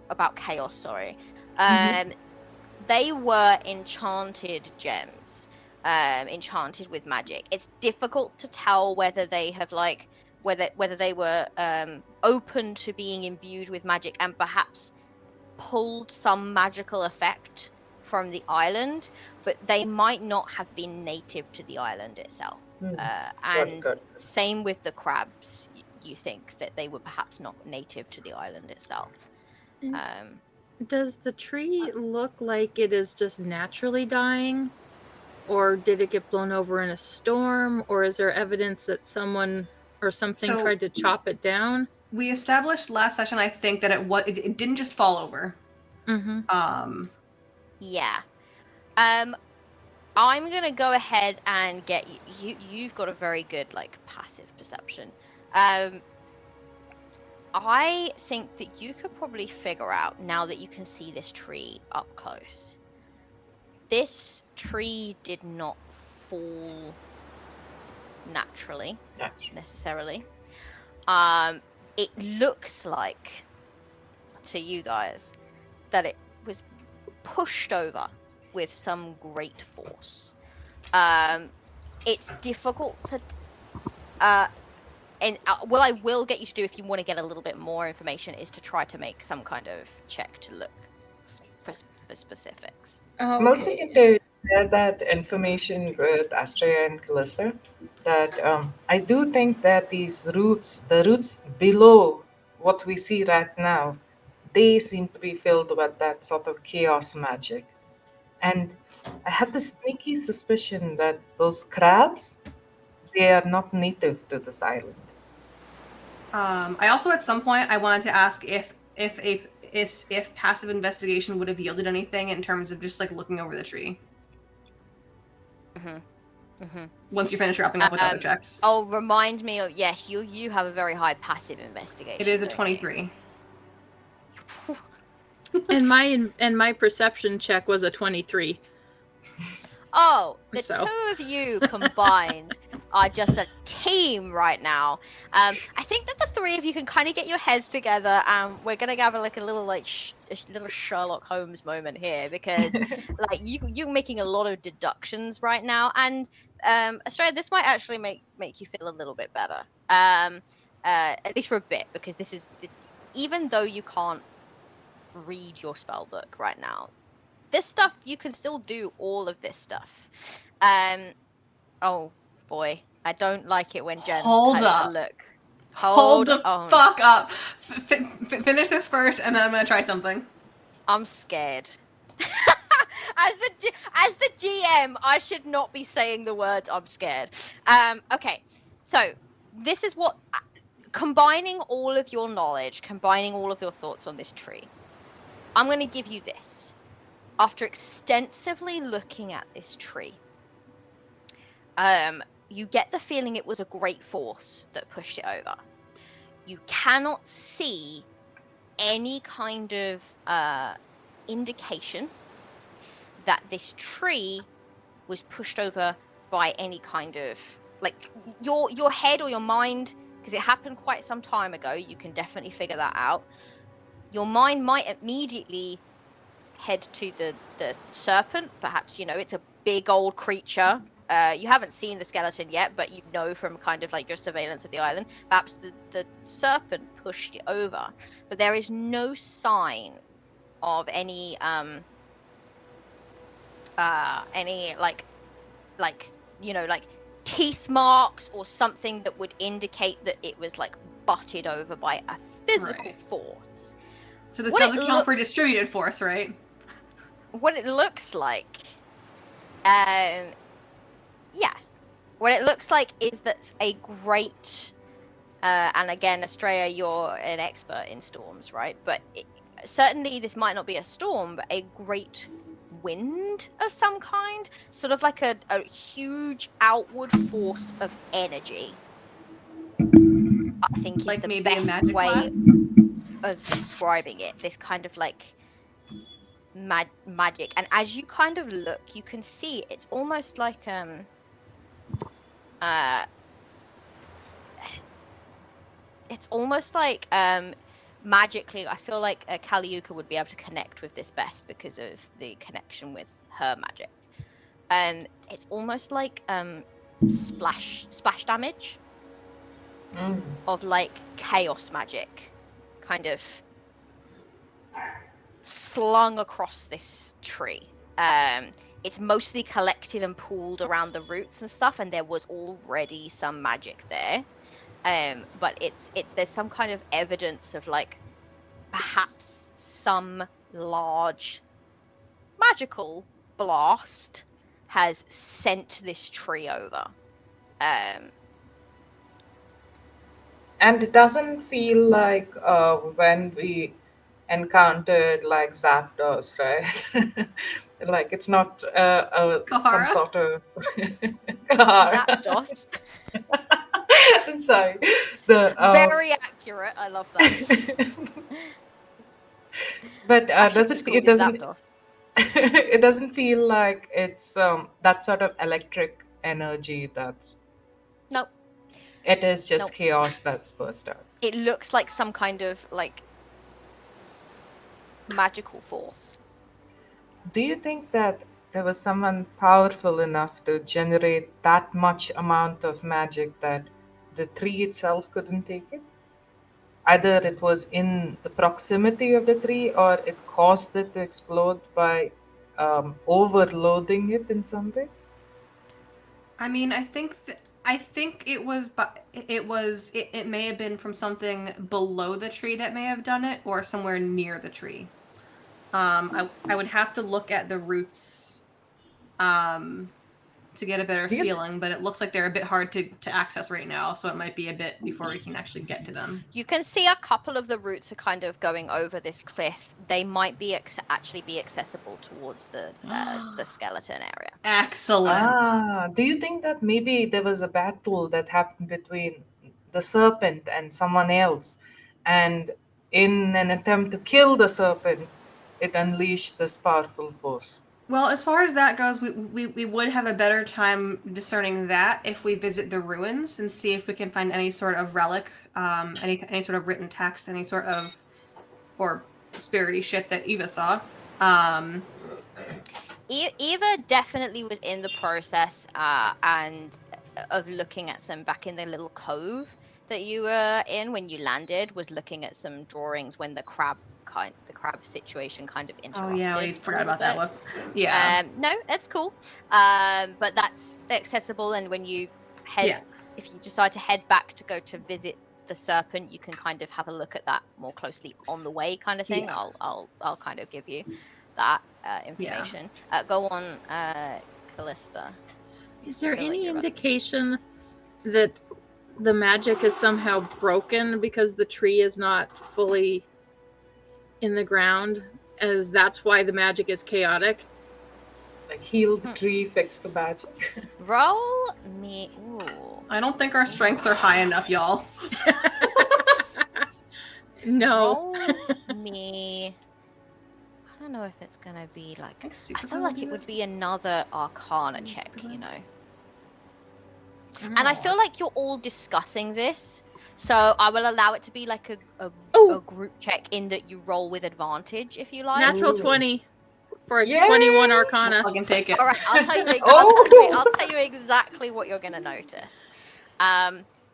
about chaos. Sorry, they were enchanted gems. Enchanted with magic. It's difficult to tell whether they have whether they were open to being imbued with magic and perhaps pulled some magical effect from the island, but they might not have been native to the island itself. And same with the crabs. You think that they were perhaps not native to the island itself. Does the tree look like it is just naturally dying? or did it get blown over in a storm, or is there evidence that someone or something So- tried to chop it down? We established last session, I think, that it didn't just fall over. Mm-hmm. Yeah. I'm gonna go ahead and get you. You've got a very good like passive perception. I think that you could probably figure out now that you can see this tree up close. This tree did not fall naturally, necessarily. It looks like to you guys that it was pushed over with some great force. It's difficult to what I will get you to do if you want to get a little bit more information is to try to make some kind of check to look for specifics. I'm also going to share that information with Astrea and Calissa. That I do think that the roots below what we see right now, they seem to be filled with that sort of chaos magic. And I had the sneaky suspicion that those crabs, they are not native to this island. I also at some point I wanted to ask if passive investigation would have yielded anything in terms of just like looking over the tree. Once you finish wrapping up with other checks. Oh, remind me of yes, you have a very high passive investigation. It is a don't you? 23. And my perception check was a 23. Oh, the So. two of you combined are just a team right now. I think that the three of you can kind of get your heads together, and we're gonna have like a little like a little Sherlock Holmes moment here because like you're making a lot of deductions right now, and Australia, this might actually make you feel a little bit better, at least for a bit, because even though you can't read your spell book right now. This stuff, you can still do all of this stuff. Oh boy, I don't like it when Jen Hold has up. to look. Hold the on. fuck up. Finish this first, and then I'm gonna try something. I'm scared. As the GM, I should not be saying the words "I'm scared." Okay, so this is what combining all of your knowledge, combining all of your thoughts on this tree. I'm going to give you this. After extensively looking at this tree, you get the feeling it was a great force that pushed it over. You cannot see any kind of indication that this tree was pushed over by any kind of like your head or your mind, because it happened quite some time ago. You can definitely figure that out. Your mind might immediately head to the serpent. Perhaps, it's a big old creature. You haven't seen the skeleton yet, but you know from kind of like your surveillance of the island, perhaps the serpent pushed it over. But there is no sign of any like teeth marks or something that would indicate that it was like butted over by a physical force. So this does account for distributed force, right? What it looks like, yeah. What it looks like is that a great, and again, Estrella, you're an expert in storms, right? But certainly this might not be a storm, but a great wind of some kind, sort of like a huge outward force of energy. I think is like the maybe best a magic way blast? of describing it. This kind of like magic, and as you kind of look, you can see it's almost like it's almost like magically. I feel like Kaliuka would be able to connect with this best because of the connection with her magic. It's almost like splash damage of like chaos magic, kind of slung across this tree. It's mostly collected and pooled around the roots and stuff, and there was already some magic there. But there's some kind of evidence of like perhaps some large magical blast has sent this tree over. And it doesn't feel like when we encountered like Zapdos, right? Like it's not some Kahara? sort of Kahara. Zapdos. Sorry. The Very accurate. I love that. but I should does just it? call It you doesn't. Zapdos. It doesn't feel like it's that sort of electric energy. That's Nope. it is just Nope. chaos that's burst out. It looks like some kind of like magical force. Do you think that there was someone powerful enough to generate that much amount of magic that the tree itself couldn't take it? Either it was in the proximity of the tree or it caused it to explode by overloading it in some way? I mean, I think it was, but it may have been from something below the tree that may have done it, or somewhere near the tree. I would have to look at the roots, to get a better Do you th- feeling, but it looks like they're a bit hard to access right now, so it might be a bit before we can actually get to them. You can see a couple of the roots are kind of going over this cliff. They might be actually be accessible towards the skeleton area. Excellent. Do you think that maybe there was a battle that happened between the serpent and someone else, and in an attempt to kill the serpent, it unleashed this powerful force? Well, as far as that goes, we would have a better time discerning that if we visit the ruins and see if we can find any sort of relic, any sort of written text, any sort of or spirity shit that Eva saw. Eva definitely was in the process and of looking at some back in the little cove that you were in when you landed, was looking at some drawings when the crab situation kind of interrupted. Oh yeah, we forgot a little about that. bit. Whoops. Yeah. No, that's cool. But that's accessible, and when you head, Yeah. if you decide to head back to go to visit the serpent, you can kind of have a look at that more closely on the way, kind of thing. Yeah. I'll kind of give you that information. Go on, Callista. Is there feel like any you're about to- indication that the magic is somehow broken because the tree is not fully in the ground, as that's why the magic is chaotic? Like heal the tree, fix the magic. Roll me. Ooh. I don't think our strengths are high enough, y'all. No. Roll me. I don't know if it's gonna be like. I feel like it would be another Arcana check, you know. And I feel like you're all discussing this, so I will allow it to be like a group check in that you roll with advantage if you like. Natural Ooh. 20 for a Yay! 21 Arcana. I can take it. All right, I'll tell you. Oh! I'll tell you exactly what you're gonna notice.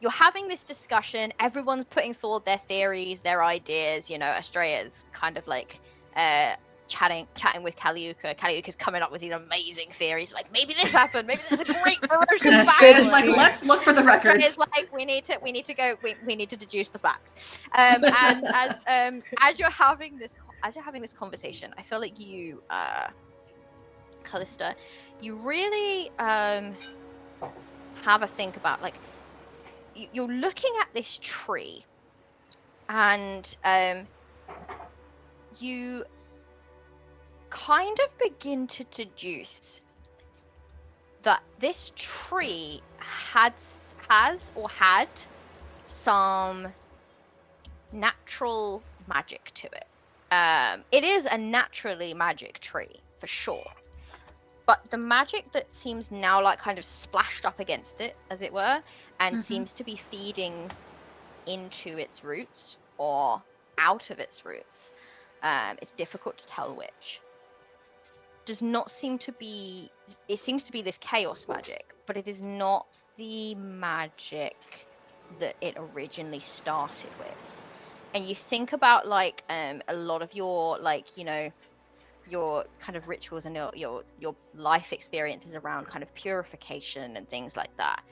You're having this discussion. Everyone's putting forward their theories, their ideas. You know, Estrella's kind of like chatting with Kaliuka. Kaliuka's coming up with these amazing theories, like maybe this happened, maybe there's a great ferocious battle. It's like, let's look for the records. It's like we need to deduce the facts. And as you're having this conversation, I feel like you, Callista, you really have a think about, like, you're looking at this tree, and you kind of begin to deduce that this tree had some natural magic to it. It is a naturally magic tree for sure, but the magic that seems now like kind of splashed up against it, as it were, and seems to be feeding into its roots or out of its roots, it's difficult to tell which, does not seem to be, it seems to be this chaos magic, but it is not the magic that it originally started with. And you think about, like, a lot of your, like, you know, your kind of rituals and your life experiences around kind of purification and things like that.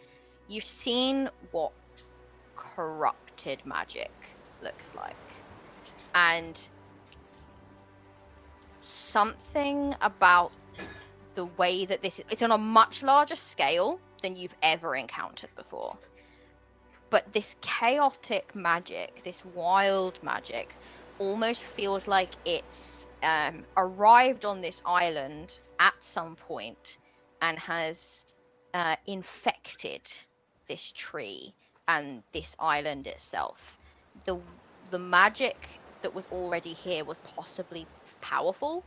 You've seen what corrupted magic looks like, and something about the way that it's on a much larger scale than you've ever encountered before. But this chaotic magic, this wild magic, almost feels like it's arrived on this island at some point and has infected this tree and this island itself. The magic that was already here was possibly powerful,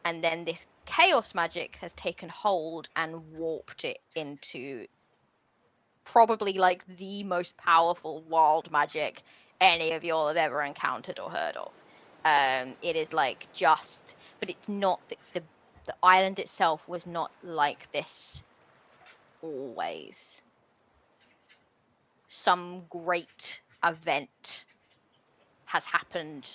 and then this chaos magic has taken hold and warped it into probably like the most powerful wild magic any of y'all have ever encountered or heard of. It is like but it's not the island itself was not like this always. Some great event has happened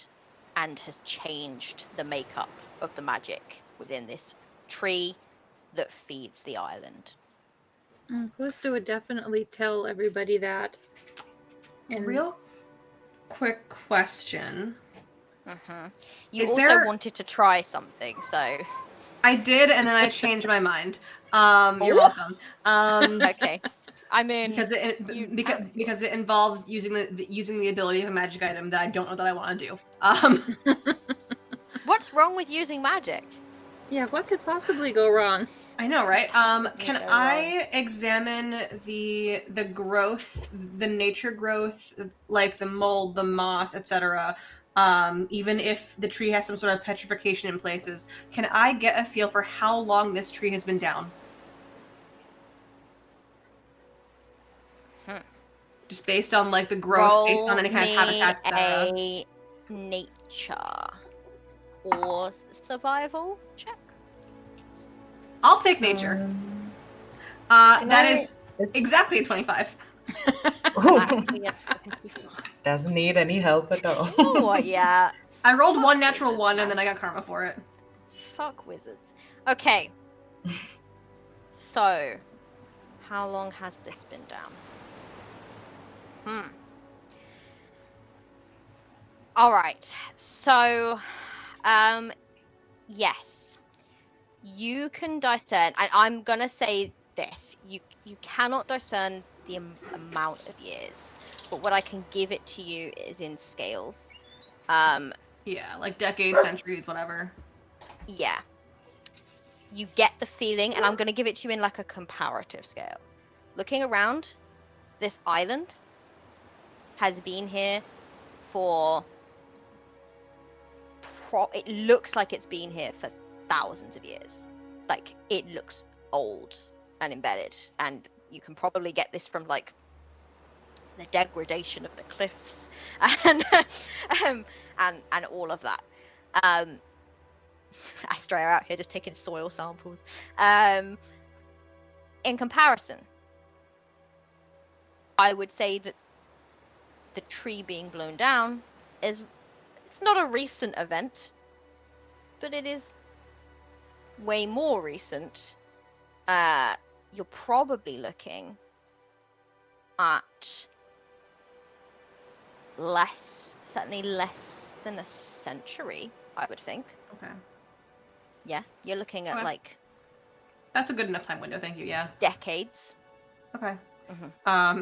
and has changed the makeup of the magic within this tree that feeds the island. Callista would definitely tell everybody that. And Real quick question. You Is also there- wanted to try something, so I did, and then I changed my mind. You're welcome. okay. I mean, Because it involves using the ability of a magic item that I don't know that I want to do. what's wrong with using magic? yeah, what could possibly go wrong? I know, right? Possibly Can go I examine the growth, the nature growth, like the mold, the moss, etc.? Even if the tree has some sort of petrification in places, can I get a feel for how long this tree has been down? Just based on like the growth, based on any kind of habitats, etc. a nature or survival check. I'll take nature. That is exactly a 25. Actually, that's fucking too far. Doesn't need any help at all. You know what? Yeah. I rolled one natural one and then I got karma for it. Fuck wizards. Okay. So, how long has this been down? All right. So, yes, you can discern. I'm gonna say this: you cannot discern the amount of years, but what I can give it to you is in scales. Yeah, like decades, centuries, whatever. Yeah. You get the feeling, and I'm gonna give it to you in like a comparative scale. Looking around, this island has been here for it looks like it's been here for thousands of years. Like, it looks old and embedded, and you can probably get this from like the degradation of the cliffs and and all of that. Astrea out here just taking soil samples. In comparison, I would say that the tree being blown down it's not a recent event, but it is way more recent. You're probably looking at certainly less than a century, I would think. Okay. Yeah, you're looking at Okay. like That's a good enough time window, thank you, yeah. decades. Okay. Mhm.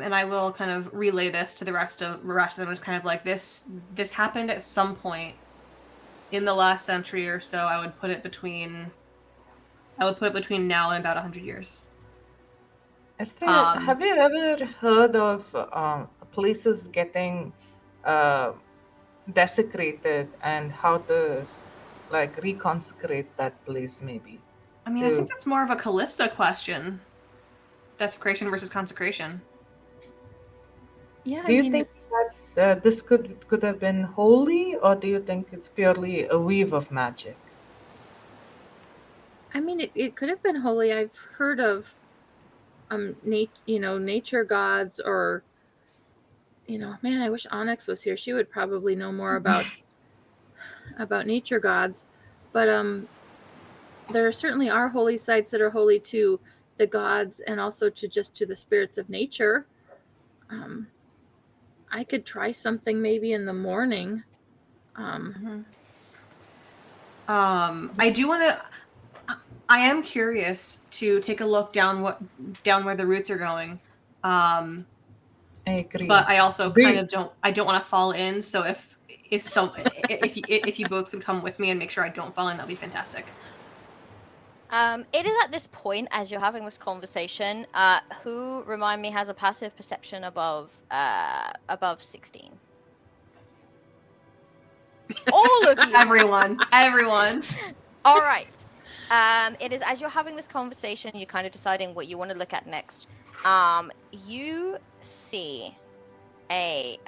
And I will kind of relay this to the rest of them. It's kind of like this happened at some point in the last century or so. I would put it between now and about 100 years. Have you ever heard of places getting desecrated and how to like reconsecrate that place maybe? I mean, I think that's more of a Callista question. Desecration versus consecration. Yeah, Do you think that this could have been holy, or do you think it's purely a weave of magic? I mean, it could have been holy. I've heard of, nature gods, or, man, I wish Onyx was here. She would probably know more about nature gods. But there certainly are holy sites that are holy to the gods and also to the spirits of nature. I could try something maybe in the morning. I do want to. I am curious to take a look down where the roots are going. I agree. But I also Do kind you- of don't want to fall in. So if you both can come with me and make sure I don't fall in, that'd be fantastic. It is at this point, as you're having this conversation, who, remind me, has a passive perception above 16? All of you. Everyone. All right. It is as you're having this conversation, you're kind of deciding what you want to look at next. You see a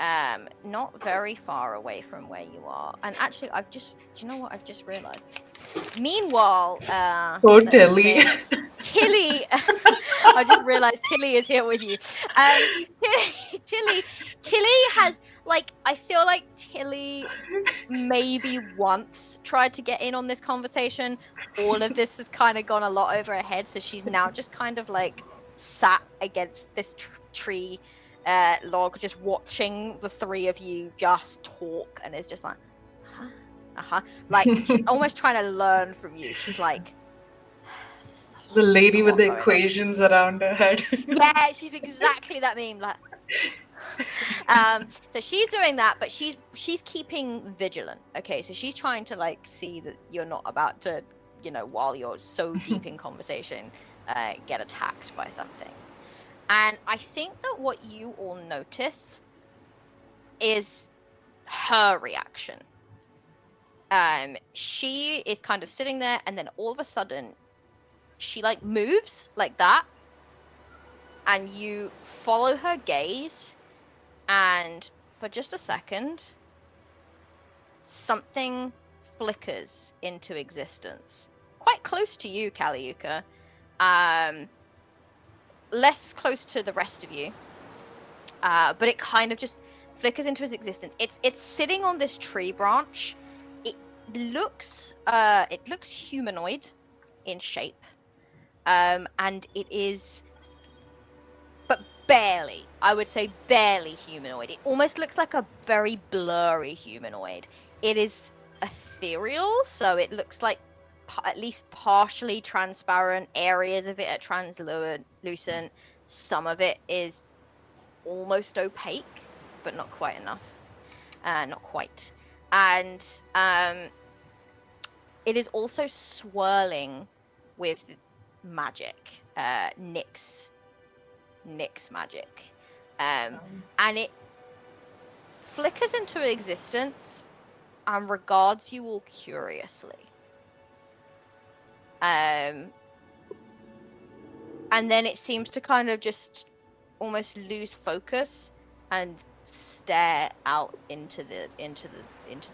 not very far away from where you are, and actually, do you know what I've just realized? Meanwhile, Totally. Tilly, I just realized Tilly is here with you. Tilly has, like, I feel like Tilly maybe once tried to get in on this conversation. All of this has kind of gone a lot over her head, so she's now just kind of like sat against this tree log, just watching the three of you just talk, and is just like, like she's almost trying to learn from you. She's like, The lady with the going on. equations around her head. Yeah, she's exactly that meme. Like, so she's doing that, but she's keeping vigilant. Okay, so she's trying to like see that you're not about to, while you're so deep in conversation, get attacked by something. And I think that what you all notice is her reaction. She is kind of sitting there, and then all of a sudden, she like moves like that, and you follow her gaze, and for just a second, something flickers into existence, quite close to you, Kaliuka. Less close to the rest of you, but it kind of just flickers into its existence. It's sitting on this tree branch. It looks humanoid in shape, and it is, but barely. I would say barely humanoid. It almost looks like a very blurry humanoid. It is ethereal, so it looks like at least partially transparent. Areas of it are translucent. Some of it is almost opaque, but not quite enough. Not quite. And it is also swirling with magic. Nyx magic. And it flickers into existence and regards you all curiously. And then it seems to kind of just almost lose focus and stare out into the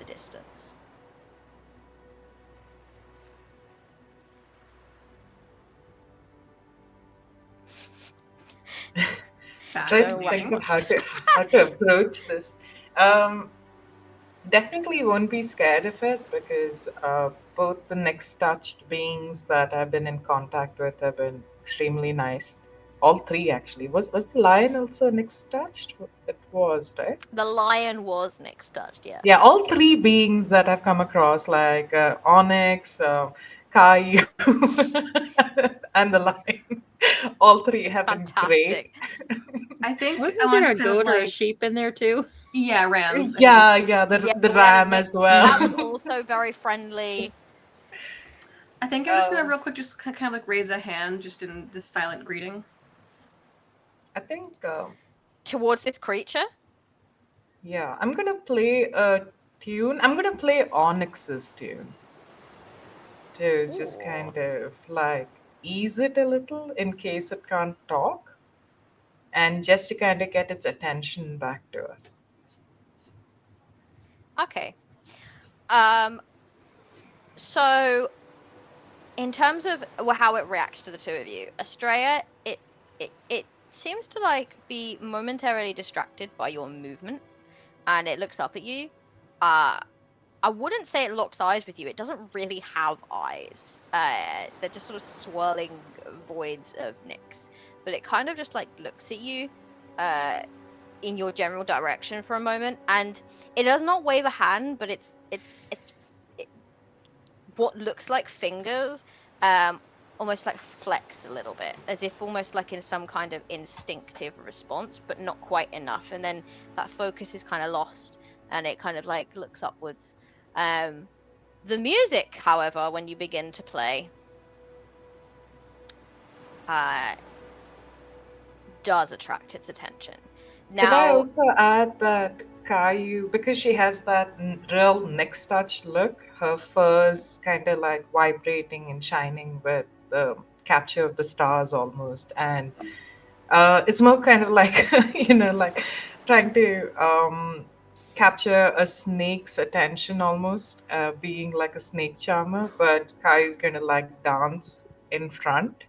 distance. Trying to think of how to approach this. Definitely won't be scared of it because both the next touched beings that I've been in contact with have been extremely nice. All three actually. Was the lion also next touched? It was, right? The lion was next touched, yeah. Yeah, all three beings that I've come across, like Onyx, Kai, and the lion, all three have been great. I think Wasn't there a goat or a sheep in there too? Yeah, rams. Yeah, the ram as well. That was also very friendly. I think I'm just gonna real quick just kind of like raise a hand just in this silent greeting. I think towards this creature? Yeah, I'm gonna play a tune. I'm gonna play Onyx's tune to just kind of like ease it a little in case it can't talk, and just to kind of get its attention back to us. Okay. So in terms of how it reacts to the two of you, Estrella, it seems to like be momentarily distracted by your movement, and it looks up at you. I wouldn't say it locks eyes with you. It doesn't really have eyes. They're just sort of swirling voids of Nyx. But it kind of just like looks at you in your general direction for a moment, and it does not wave a hand, but it's what looks like fingers almost like flex a little bit, as if almost like in some kind of instinctive response, but not quite enough. And then that focus is kind of lost, and it kind of like looks upwards. The music, however, when you begin to play, does attract its attention. Could I Now, also add that Caillou, because she has that real next touch look, her fur's kind of like vibrating and shining with the capture of the stars almost. And it's more kind of like, like trying to capture a snake's attention almost, being like a snake charmer, but Caillou's going to like dance in front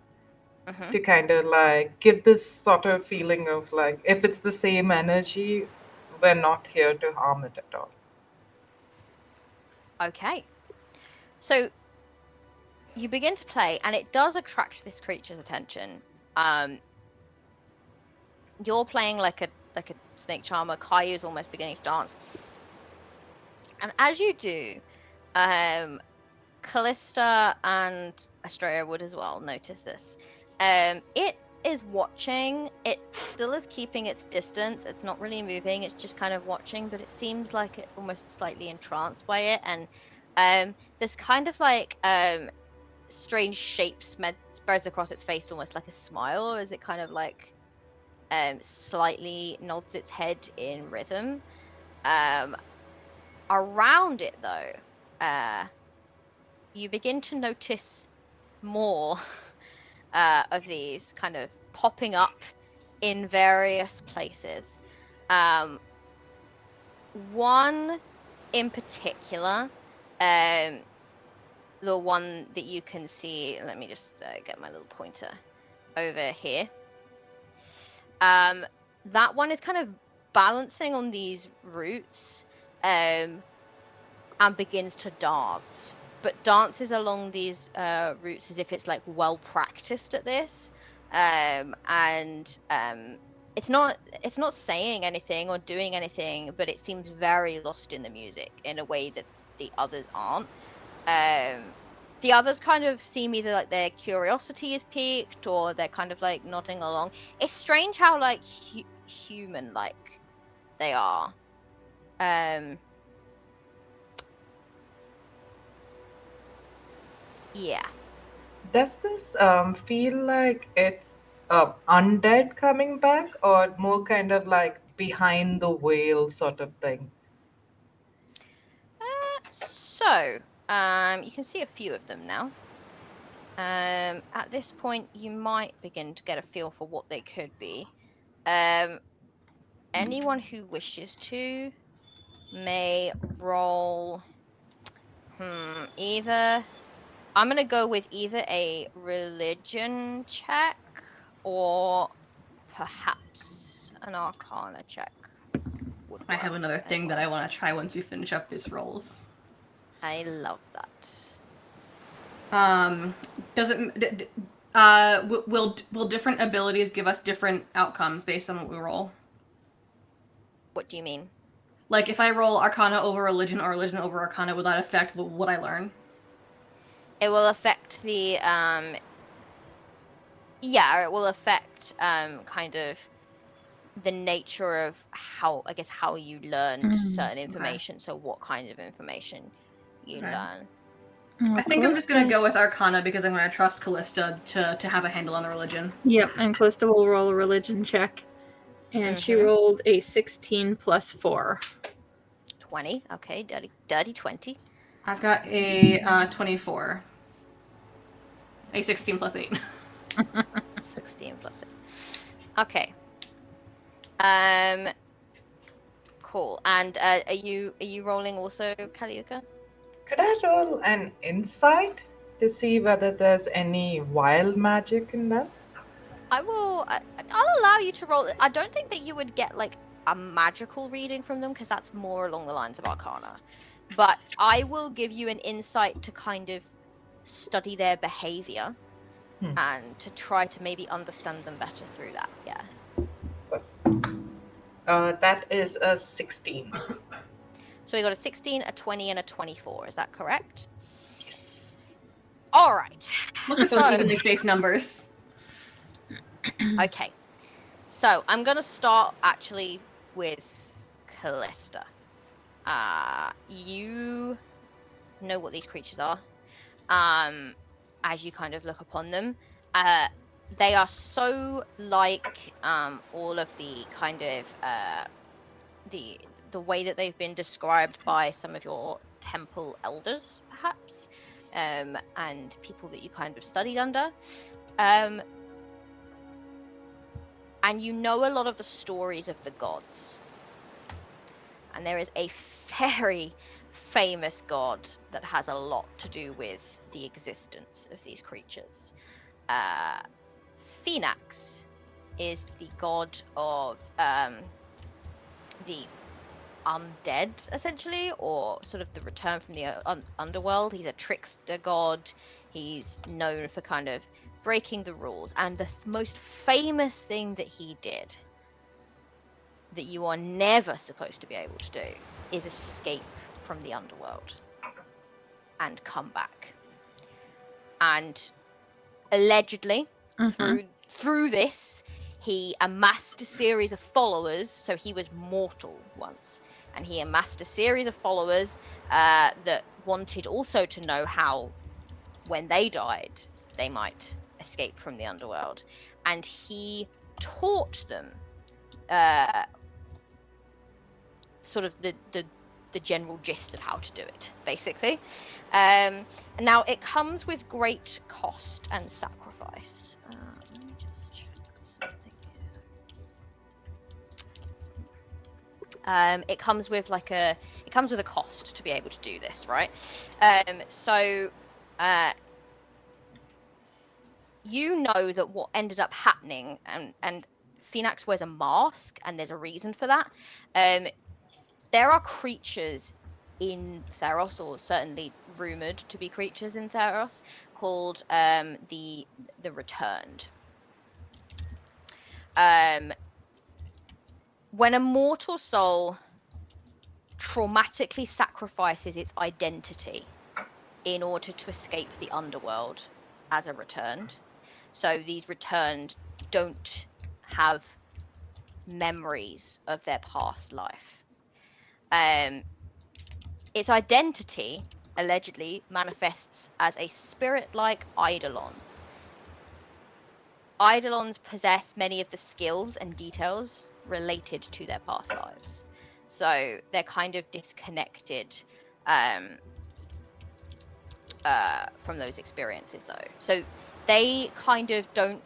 mhm. to kind of like give this sort of feeling of like if it's the same energy, we're not here to harm it at all. Okay. So you begin to play, and it does attract this creature's attention. Um, you're playing like a snake charmer. Caillou is almost beginning to dance, and as you do, Callista and Estrella would as well notice this. It is watching. It still is keeping its distance. It's not really moving. It's just kind of watching, but it seems like it almost slightly entranced by it. And this kind of like strange shape spreads across its face, almost like a smile, as it kind of like slightly nods its head in rhythm. Around it, though, you begin to notice more of these kind of popping up in various places. One in particular, the one that you can see, let me just get my little pointer over here. That one is kind of balancing on these roots and begins to dance. But dances along these routes as if it's like well practiced at this. It's not saying anything or doing anything, but it seems very lost in the music in a way that the others aren't. The others kind of seem either like their curiosity is piqued or they're kind of like nodding along. It's strange how like human like they are. Yeah. Does this feel like it's undead coming back or more kind of like behind the veil sort of thing? So, you can see a few of them now. At this point, you might begin to get a feel for what they could be. Anyone who wishes to may roll. Either I'm gonna go with either a religion check or perhaps an arcana check. Would I have work another as thing that well. I want to try once you finish up this rolls. I love that. Does it? Will different abilities give us different outcomes based on what we roll? What do you mean? Like if I roll Arcana over Religion or Religion over Arcana, will that affect what I learn? It will affect the it will affect kind of the nature of how you learned certain information. So what kind of information you Okay. learn. Well, I think I'm just gonna Callista- go with Arcana because I'm gonna trust Callista to have a handle on the religion. Yep, and Callista will roll a religion check. And she Mhm. rolled a 16 plus 4. 20. Okay, dirty 20. I've got a 24. A 16 plus 8. 16 plus 8. Okay. Cool. And are you rolling also, Kaliuka? Could I roll an insight to see whether there's any wild magic in that? I'll allow you to roll. I don't think that you would get like a magical reading from them because that's more along the lines of Arcana. But I will give you an insight to kind of study their behavior and to try to maybe understand them better through that. Yeah. That is a 16. So we got a 16, a 20, and a 24. Is that correct? Yes. All right. Look at those evenly spaced numbers. Okay. So I'm gonna start actually with Callista. You know what these creatures are. As you kind of look upon them, they are so like all of the kind of the way that they've been described by some of your temple elders, perhaps, and people that you kind of studied under. And you know a lot of the stories of the gods. And there is a very famous god that has a lot to do with the existence of these creatures. Phoenix is the god of the undead, essentially, or sort of the return from the underworld. He's a trickster god. He's known for kind of breaking the rules. And the most famous thing that he did that you are never supposed to be able to do is escape from the underworld and come back. And allegedly, through this, he amassed a series of followers. So he was mortal once, and he amassed a series of followers that wanted also to know how, when they died, they might escape from the underworld. And he taught them sort of the general gist of how to do it, basically. Now, it comes with great cost and sacrifice. Let me just check something here. It comes with a cost to be able to do this, right? You know that what ended up happening, and Phoenix wears a mask, and there's a reason for that. There are creatures in Theros, or certainly rumored to be creatures in Theros, called the Returned. When a mortal soul traumatically sacrifices its identity in order to escape the underworld as a returned, so these returned don't have memories of their past life. Its identity allegedly manifests as a spirit-like eidolon. Eidolons possess many of the skills and details related to their past lives. So they're kind of disconnected from those experiences, though. So they kind of don't...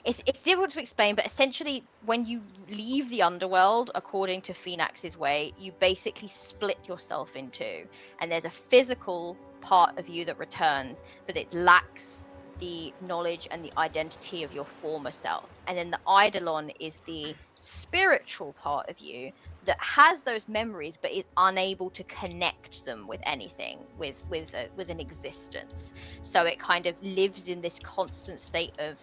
It's difficult to explain, but essentially, when you leave the underworld, according to Phoenix's way, you basically split yourself in two. And there's a physical part of you that returns, but it lacks the knowledge and the identity of your former self. And then the Eidolon is the spiritual part of you that has those memories, but is unable to connect them with anything, with an existence. So it kind of lives in this constant state of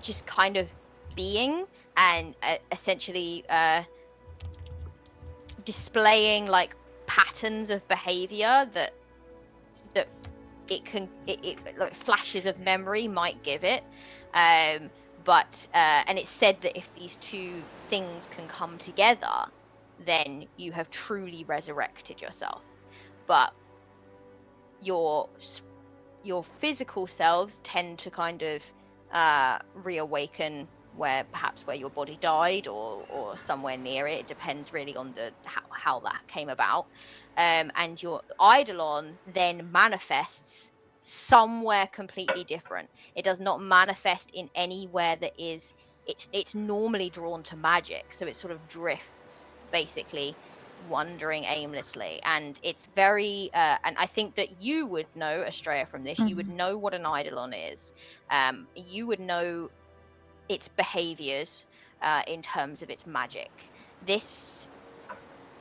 just kind of being, and essentially displaying like patterns of behavior that it like flashes of memory might give it, but and it's said that if these two things can come together, then you have truly resurrected yourself. But your physical selves tend to kind of reawaken where your body died, or somewhere near it. It depends really on how that came about. And your Eidolon then manifests somewhere completely different. It does not manifest in anywhere that is... It's normally drawn to magic, so it sort of drifts, basically, wandering aimlessly. And it's very and I think that you would know, Estrella, from this. You would know what an Eidolon is. You would know its behaviors in terms of its magic. This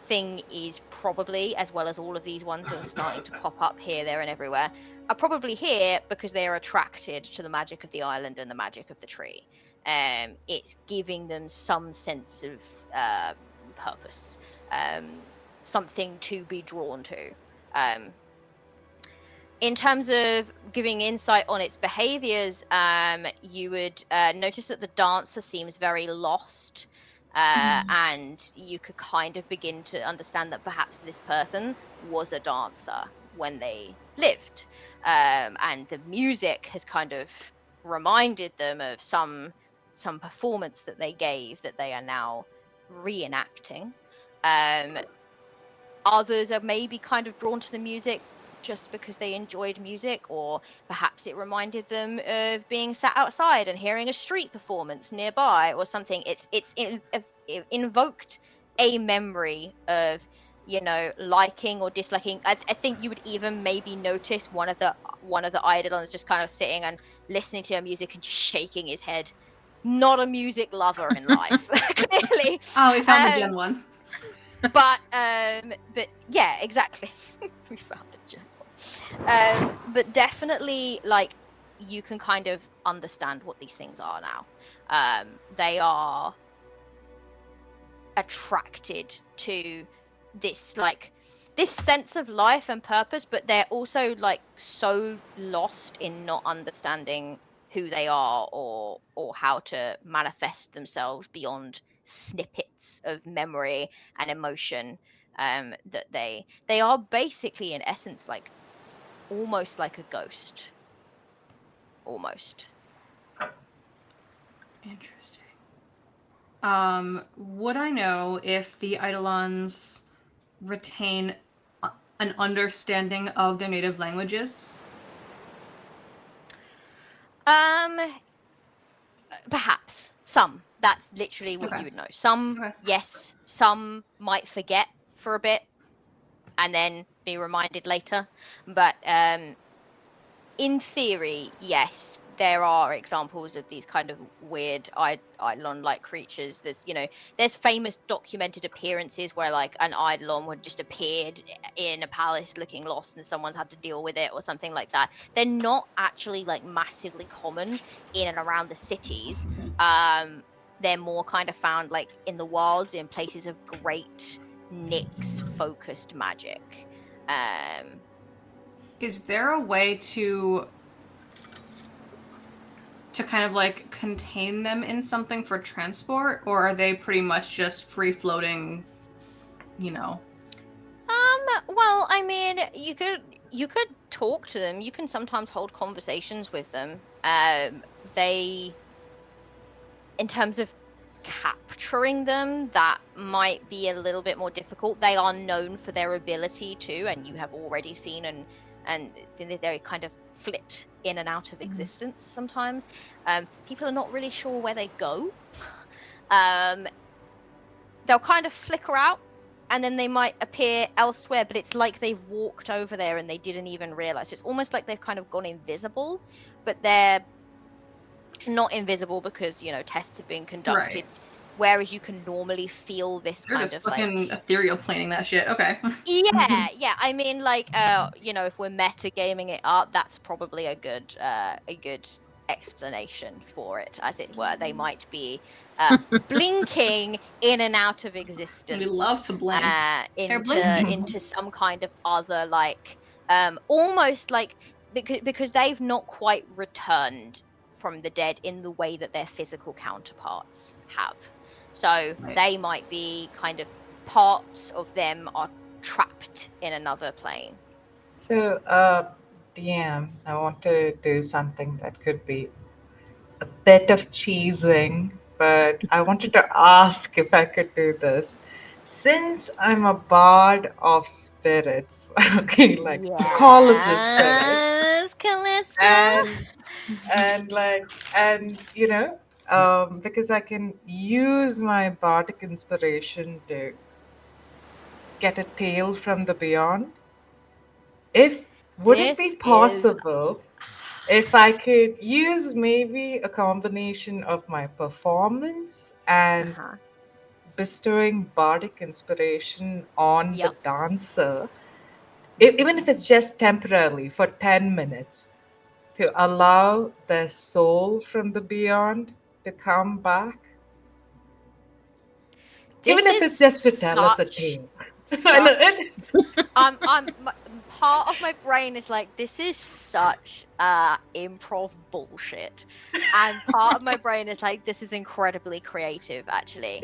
thing is probably, as well as all of these ones that are starting to pop up here, there, and everywhere, are probably here because they are attracted to the magic of the island and the magic of the tree. It's giving them some sense of purpose, something to be drawn to. in terms of giving insight on its behaviors, you would notice that the dancer seems very lost, and you could kind of begin to understand that perhaps this person was a dancer when they lived, and the music has kind of reminded them of some performance that they gave that they are now reenacting. Others are maybe kind of drawn to the music just because they enjoyed music, or perhaps it reminded them of being sat outside and hearing a street performance nearby or something. It invoked a memory of, liking or disliking. I think you would even maybe notice one of the eidolons just kind of sitting and listening to your music and just shaking his head. Not a music lover in life, clearly. Oh, we found the Gen one. But yeah, exactly. We found the general. But definitely, like, you can kind of understand what these things are now. They are attracted to this, like, this sense of life and purpose, but they're also like so lost in not understanding who they are, or how to manifest themselves beyond snippets of memory and emotion, that they are basically, in essence, like almost like a ghost, almost. Interesting. Would I know if the Eidolons retain an understanding of their native languages? Perhaps some. That's literally what Okay. you would know. Some, Okay. yes. Some might forget for a bit and then be reminded later. But in theory, yes, there are examples of these kind of weird eidolon-like creatures. There's famous documented appearances where like an eidolon would just appeared in a palace looking lost and someone's had to deal with it or something like that. They're not actually like massively common in and around the cities. They're more kind of found like in the wilds, in places of great Nyx focused magic. Is there a way to kind of like contain them in something for transport, or are they pretty much just free floating, Well, I mean, you could talk to them. You can sometimes hold conversations with them. They, in terms of capturing them, that might be a little bit more difficult. They are known for their ability to, and you have already seen, and they kind of flit in and out of existence sometimes. People are not really sure where they go. They'll kind of flicker out, and then they might appear elsewhere, but it's like they've walked over there and they didn't even realize. It's almost like they've kind of gone invisible, but they're not invisible because, tests have been conducted. Right. Whereas you can normally feel this They're kind just of fucking like, ethereal planing that shit. Okay. yeah. I mean, like, if we're meta gaming it up, that's probably a good explanation for it, as it were. They might be blinking in and out of existence. We love to blink. They're blinking. Into some kind of other, like, almost like, because they've not quite returned from the dead in the way that their physical counterparts have. So Right. they might be kind of, parts of them are trapped in another plane. So, DM, I want to do something that could be a bit of cheesing, but I wanted to ask if I could do this. Since I'm a bard of spirits, okay, like college of spirits, Yes, Callista. and and because I can use my bardic inspiration to get a tale from the beyond. If would it be This is possible if I could use maybe a combination of my performance and uh-huh. bestowing bardic inspiration on the Yep. dancer, even if it's just temporarily for 10 minutes, to allow the soul from the beyond to come back? Even This if it's is just to tell us a such tale. I know such it. part of my brain is like, this is such improv bullshit, and part of my brain is like, this is incredibly creative, actually.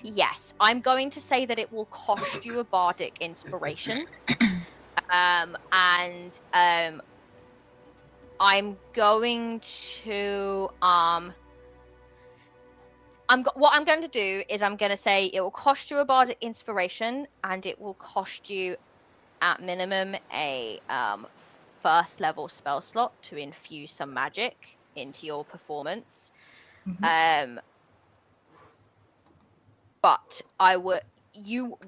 Yes, I'm going to say that it will cost you a bardic inspiration, and I'm going to what I'm going to do is I'm going to say it will cost you a bardic inspiration, and it will cost you at minimum a first level spell slot to infuse some magic into your performance. Mhm. But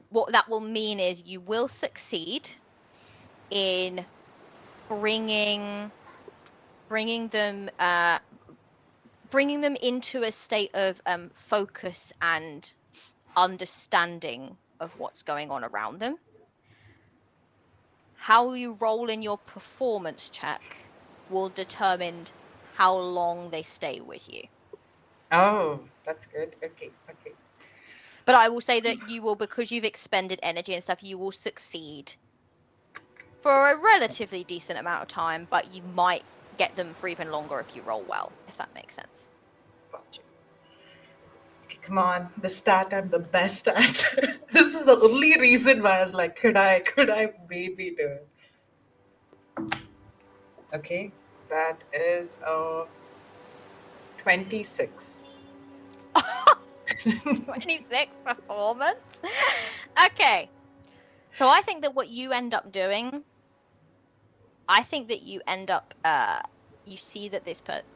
what that will mean is you will succeed in bringing them into a state of focus and understanding of what's going on around them. How you roll in your performance check will determine how long they stay with you. Oh, that's good. Okay, okay. But I will say that you will, because you've expended energy and stuff, you will succeed for a relatively decent amount of time, but you might get them for even longer if you roll well, if that makes sense. Gotcha. Okay, come on, the stat I'm the best at. This is the only reason why I was like, could I maybe do it? Okay, that is 26. 26 performance. Okay. So I think that what you end up doing, I think that you end up you see that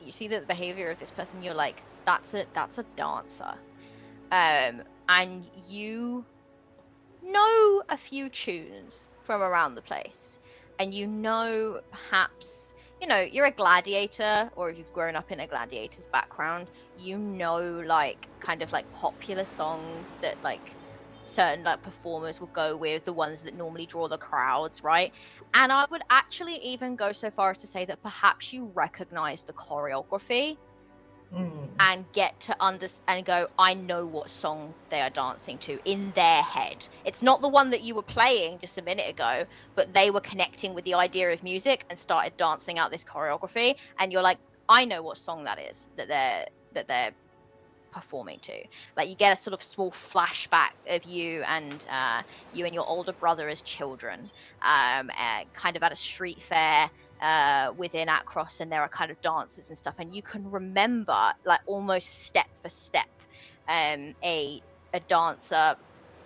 you see that the behavior of this person, you're like, that's a dancer. And you know a few tunes from around the place, and you know, perhaps, you're a gladiator, or if you've grown up in a gladiator's background, like kind of like popular songs that like certain like performers will go with, the ones that normally draw the crowds, right? And I would actually even go so far as to say that perhaps you recognize the choreography Mm. and get to and go, I know what song they are dancing to in their head. It's not the one that you were playing just a minute ago, but they were connecting with the idea of music and started dancing out this choreography, and you're like, I know what song that is that they're performing to. Like, you get a sort of small flashback of you and your older brother as children, kind of at a street fair within Across, and there are kind of dances and stuff, and you can remember, like, almost step for step, a dancer,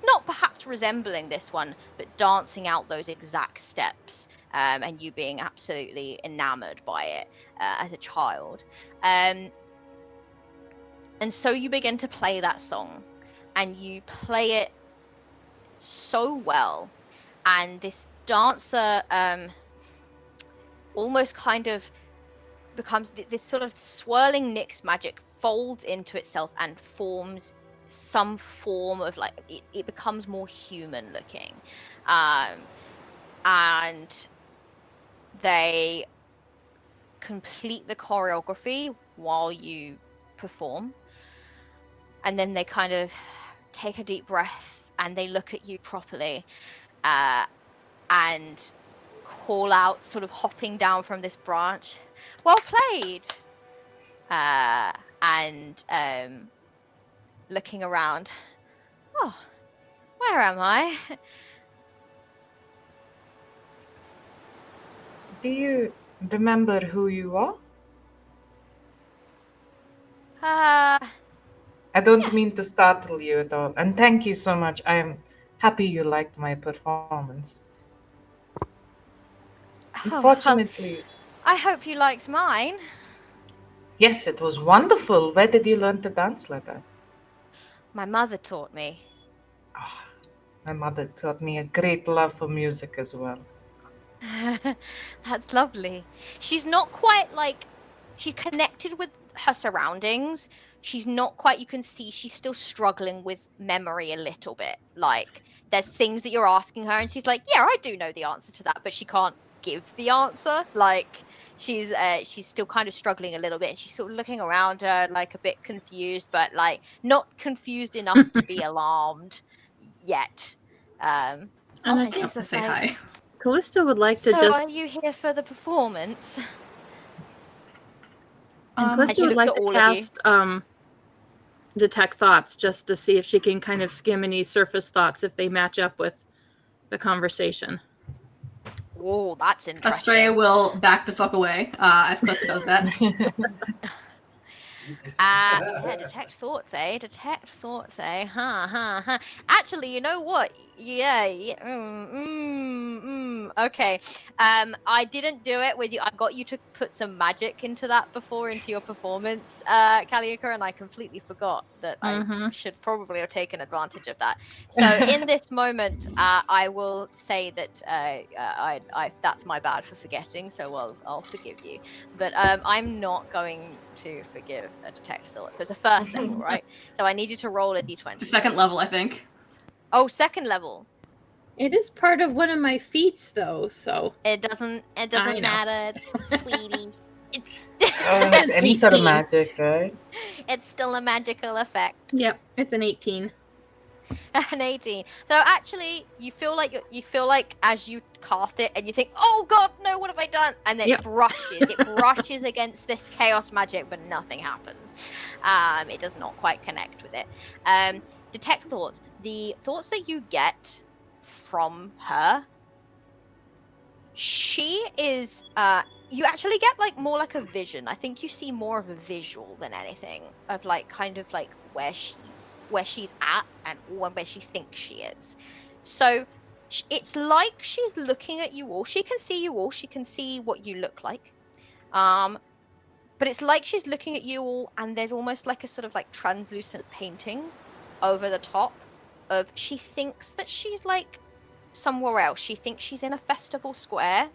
not perhaps resembling this one, but dancing out those exact steps, and you being absolutely enamored by it as a child. And so you begin to play that song, and you play it so well, and this dancer almost kind of becomes this sort of swirling Nyx magic folds into itself and forms some form of, like, it becomes more human looking, and they complete the choreography while you perform, and then they kind of take a deep breath and they look at you properly, and call out, sort of hopping down from this branch, well played, and looking around, oh, where am I? Do you remember who you are? uh I don't yeah. mean to startle you at all. And thank you so much. I am happy you liked my performance. Oh, well, Unfortunately, I hope you liked mine. yes, it was wonderful. Where did you learn to dance like that? My mother taught me. Ah, my mother taught me a great love for music as well. That's lovely. She's not quite like, she's connected with her surroundings. She's not quite, you can see she's still struggling with memory a little bit. Like, there's things that you're asking her, and she's like, yeah, I do know the answer to that, but she can't give the answer. Like, she's still kind of struggling a little bit, and she's sort of looking around her, like, a bit confused, but like not confused enough to be alarmed yet. And I'll I and stay she's up to just say like, hi. Callista would like to so just are you here for the performance? and I Callista she would looks like at to all of you. cast detect thoughts just to see if she can kind of skim any surface thoughts if they match up with the conversation. Oh, that's interesting. Estrella will back the fuck away as Calista does that. Yeah, detect thoughts, eh? Detect thoughts, eh? Huh. Actually, you know what? Yeah. Okay. I didn't do it with you. I got you to put some magic into that before, into your performance, Calliope, and I completely forgot that I should probably have taken advantage of that. So in this moment, I will say that I that's my bad for forgetting. So I'll forgive you. But I'm not going to forgive a detect thought. So it's a first level, right? So I need you to roll a d20. Second level, I think. Oh, second level. It is part of one of my feats, though, so It doesn't I know. matter, sweetie. It's It's an Any sort of 18. magic, right? it's still a magical effect. Yep, it's an 18. An 18. So actually, you feel like as you cast it, and you think, "Oh God, no! What have I done?" And it brushes against this chaos magic, but nothing happens. It does not quite connect with it. Detect thoughts. The thoughts that you get from her, she is. You actually get like more like a vision. I think you see more of a visual than anything of like kind of like where she's at and where she thinks she is. So it's like she's looking at you all. She can see you all. She can see what you look like. But it's like she's looking at you all, and there's almost like a sort of like translucent painting over the top of. She thinks that she's like somewhere else. She thinks she's in a festival square.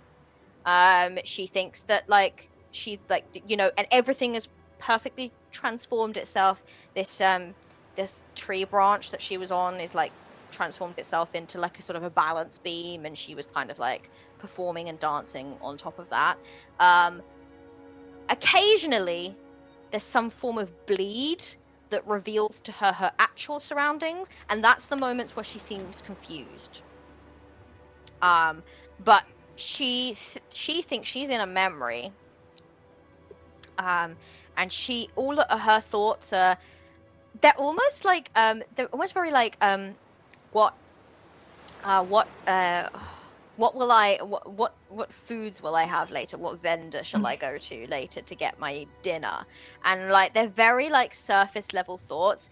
She thinks that like she's like and everything has perfectly transformed itself. This tree branch that she was on is like transformed itself into like a sort of a balance beam, and she was kind of like performing and dancing on top of that. Occasionally there's some form of bleed that reveals to her actual surroundings, and that's the moments where she seems confused. But she thinks she's in a memory, and all of her thoughts are they're almost very like what foods will I have later? What vendor shall I go to later to get my dinner? And like they're very like surface level thoughts.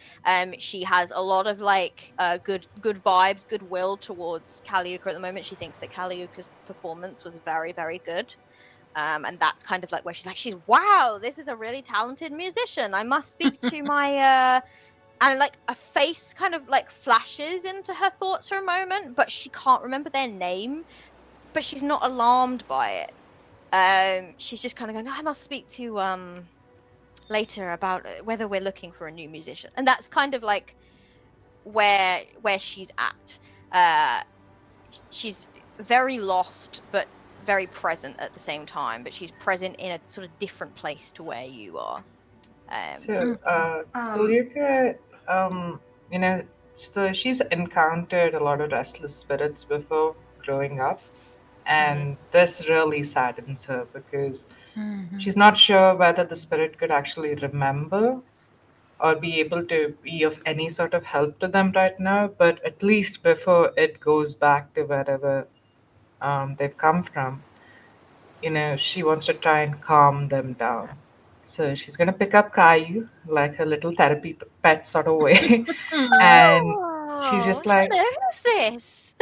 She has a lot of like good vibes, goodwill towards Calliope at the moment. She thinks that Calliope's performance was very, very good. And that's kind of like where she's wow, this is a really talented musician. I must speak to my and like a face kind of like flashes into her thoughts for a moment, but she can't remember their name. But she's not alarmed by it. She's just kind of going, I must speak to later about whether we're looking for a new musician. And that's kind of like where she's at. She's very lost but very present at the same time, but she's present in a sort of different place to where you are. So, Kulika, you know, so she's encountered a lot of restless spirits before growing up, and this really saddens her because she's not sure whether the spirit could actually remember or be able to be of any sort of help to them right now, but at least before it goes back to wherever they've come from, she wants to try and calm them down. So she's going to pick up Caillou, like her little therapy pet sort of way. And she's Oh, just like, hello, who's this?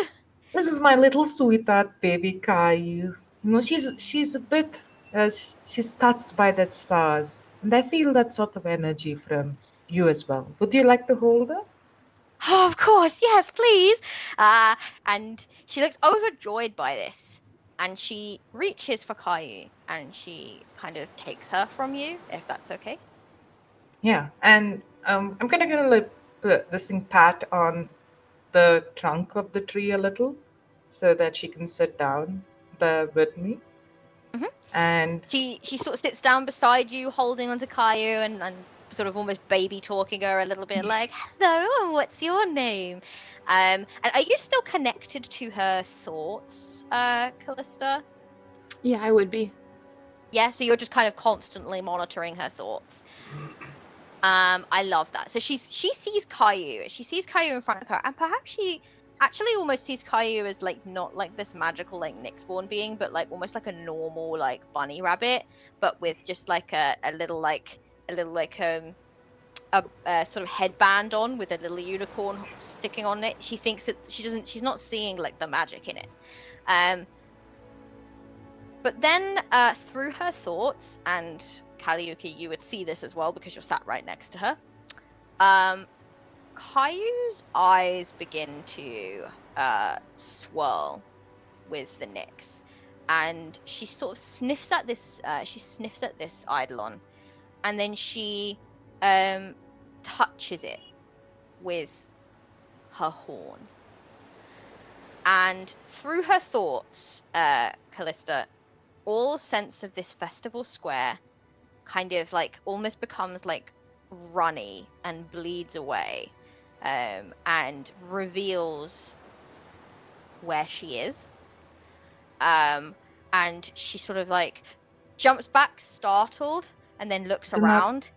this is my little sweetheart baby Caillou. She's a bit, she's touched by that stars. And I feel that sort of energy from you as well. Would you like to hold her? Oh, of course, yes, please. And she looks overjoyed by this, and she reaches for Caillou, and she kind of takes her from you, if that's okay. Yeah, and I'm kind of gonna like put this thing pat on the trunk of the tree a little, so that she can sit down there with me. Mhm. And She sort of sits down beside you, holding onto Caillou, and sort of almost baby talking her a little bit, like, "Hello, what's your name?" And are you still connected to her thoughts, Callista? Yeah, I would be. Yeah, so you're just kind of constantly monitoring her thoughts. I love that. So she sees Caillou. She sees Caillou in front of her, and perhaps she actually almost sees Caillou as like not like this magical like Nyxborn being, but like almost like a normal like bunny rabbit, but with just like a little like a sort of headband on with a little unicorn sticking on it. She thinks that she's not seeing like the magic in it. But then through her thoughts, and Kaliuki, you would see this as well because you're sat right next to her. Caillou's eyes begin to swirl with the Nyx, and she sort of sniffs at this. She sniffs at this eidolon, and then she touches it with her horn. And through her thoughts, Callista, all sense of this festival square kind of like almost becomes like runny and bleeds away, and reveals where she is. And she sort of like jumps back startled and then looks Do not- around.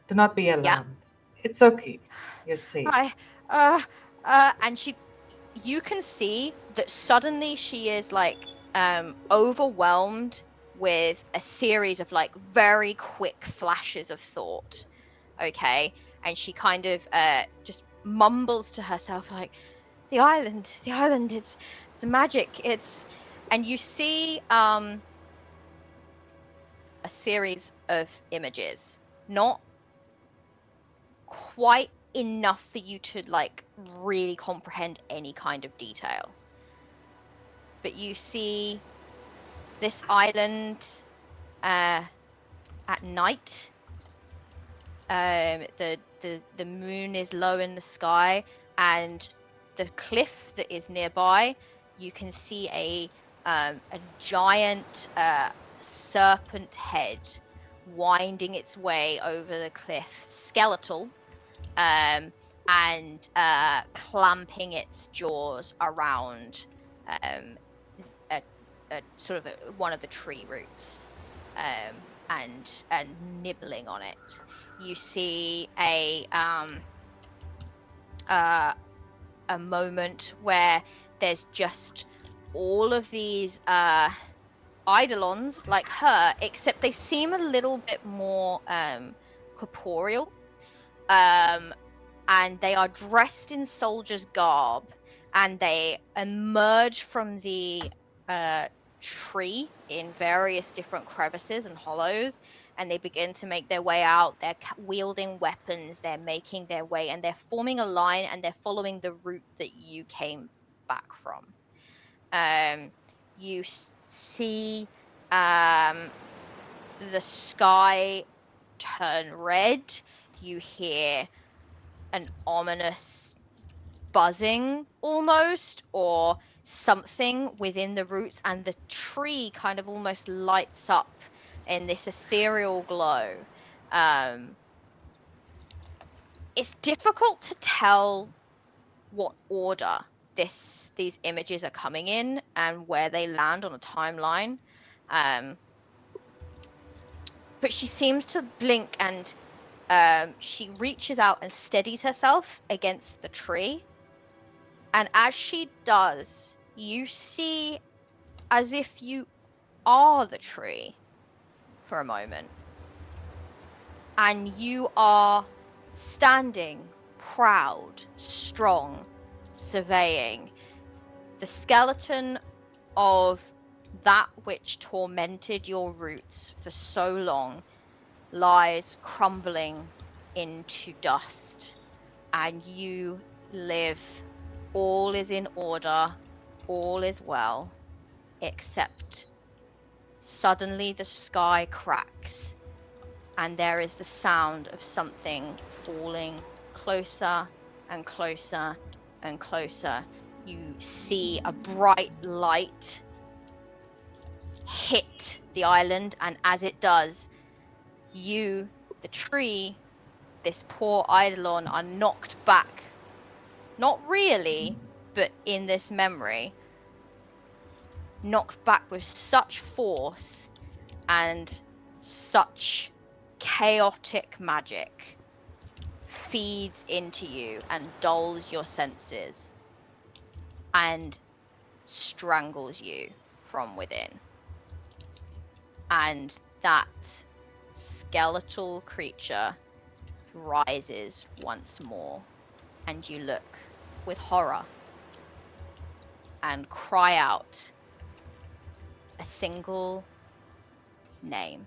Do not be alarmed. It's okay. You're safe. And you can see that suddenly she is like overwhelmed with a series of like very quick flashes of thought. Okay, and she kind of just mumbles to herself like, the island, it's the magic, it's. And you see a series of images, not quite enough for you to like really comprehend any kind of detail, but you see this island at night. The moon is low in the sky, and the cliff that is nearby, you can see a giant serpent head winding its way over the cliff, skeletal, and clamping its jaws around a sort of one of the tree roots, and nibbling on it. You see a moment where there's just all of these eidolons like her, except they seem a little bit more corporeal, and they are dressed in soldier's garb, and they emerge from the tree in various different crevices and hollows, and they begin to make their way out. They're wielding weapons, they're making their way, and they're forming a line, and they're following the route that you came back from. You see the sky turn red. You hear an ominous buzzing almost, or something within the roots, and the tree kind of almost lights up in this ethereal glow. It's difficult to tell what order these images are coming in and where they land on a timeline. But she seems to blink, and she reaches out and steadies herself against the tree. And as she does, you see as if you are the tree for a moment. And you are standing, proud, strong, surveying. The skeleton of that which tormented your roots for so long lies crumbling into dust, and you live. All is in order, all is well, except suddenly the sky cracks, and there is the sound of something falling closer and closer and closer. You see a bright light hit the island, and as it does, you, the tree, this poor eidolon, are knocked back not really, but in this memory, knocked back with such force and such chaotic magic feeds into you and dulls your senses and strangles you from within. And that skeletal creature rises once more, and you look with horror and cry out a single name.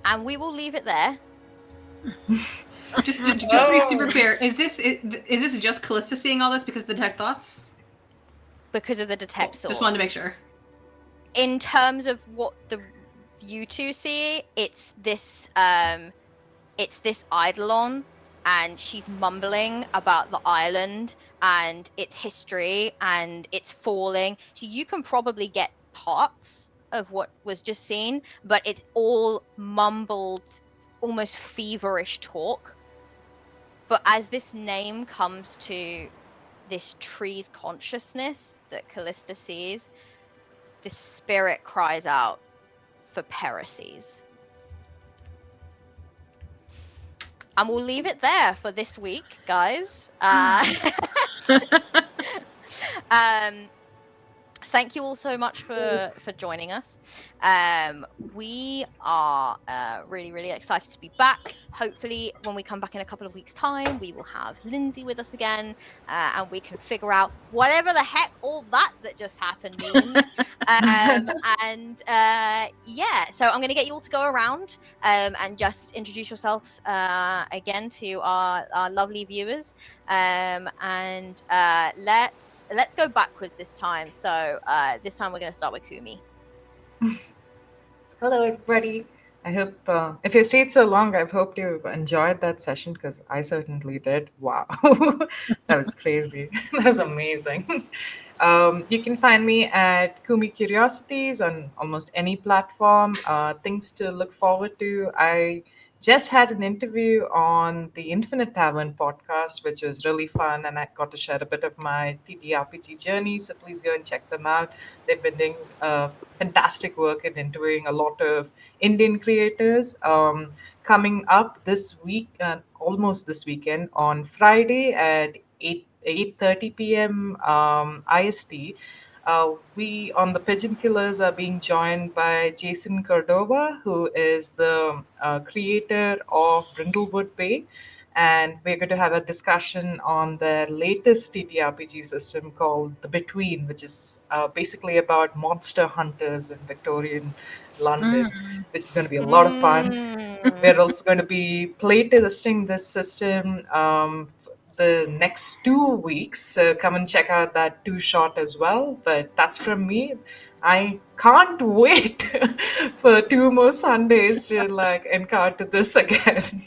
And we will leave it there. Just to be super clear, is this just Callista seeing all this because of the detect thoughts? Because of the detect thoughts. Just wanted to make sure. In terms of what you two see, it's this Eidolon, and she's mumbling about the island and its history and its falling. So you can probably get parts of what was just seen, but it's all mumbled, almost feverish talk. But as this name comes to this tree's consciousness that Callista sees, the spirit cries out for Pericles. And we'll leave it there for this week, guys. Thank you all so much for joining us. We are really, really excited to be back. Hopefully, when we come back in a couple of weeks' time, we will have Lindsay with us again, and we can figure out whatever the heck all that just happened means. Yeah, so I'm going to get you all to go around and just introduce yourself again to our lovely viewers. Let's go backwards this time. So this time we're going to start with Kumi. Hello, everybody. I hope if you stayed so long, I've hoped you've enjoyed that session because I certainly did. Wow, that was crazy. That was amazing. You can find me at Kumi Curiosities on almost any platform. Things to look forward to. I just had an interview on the Infinite Tavern podcast, which was really fun, and I got to share a bit of my TTRPG journey. So please go and check them out. They've been doing fantastic work in interviewing a lot of Indian creators. Coming up this week, almost this weekend, on Friday at 8:30 p.m. IST. We on the Pigeon Killers are being joined by Jason Cordova, who is the creator of Brindlewood Bay. And we're going to have a discussion on their latest TTRPG system called The Between, which is basically about monster hunters in Victorian London, which is going to be a lot of fun. We're also going to be playtesting this system the next 2 weeks. So come and check out that 2-shot as well. But that's from me. I can't wait for 2 more Sundays to encounter this again.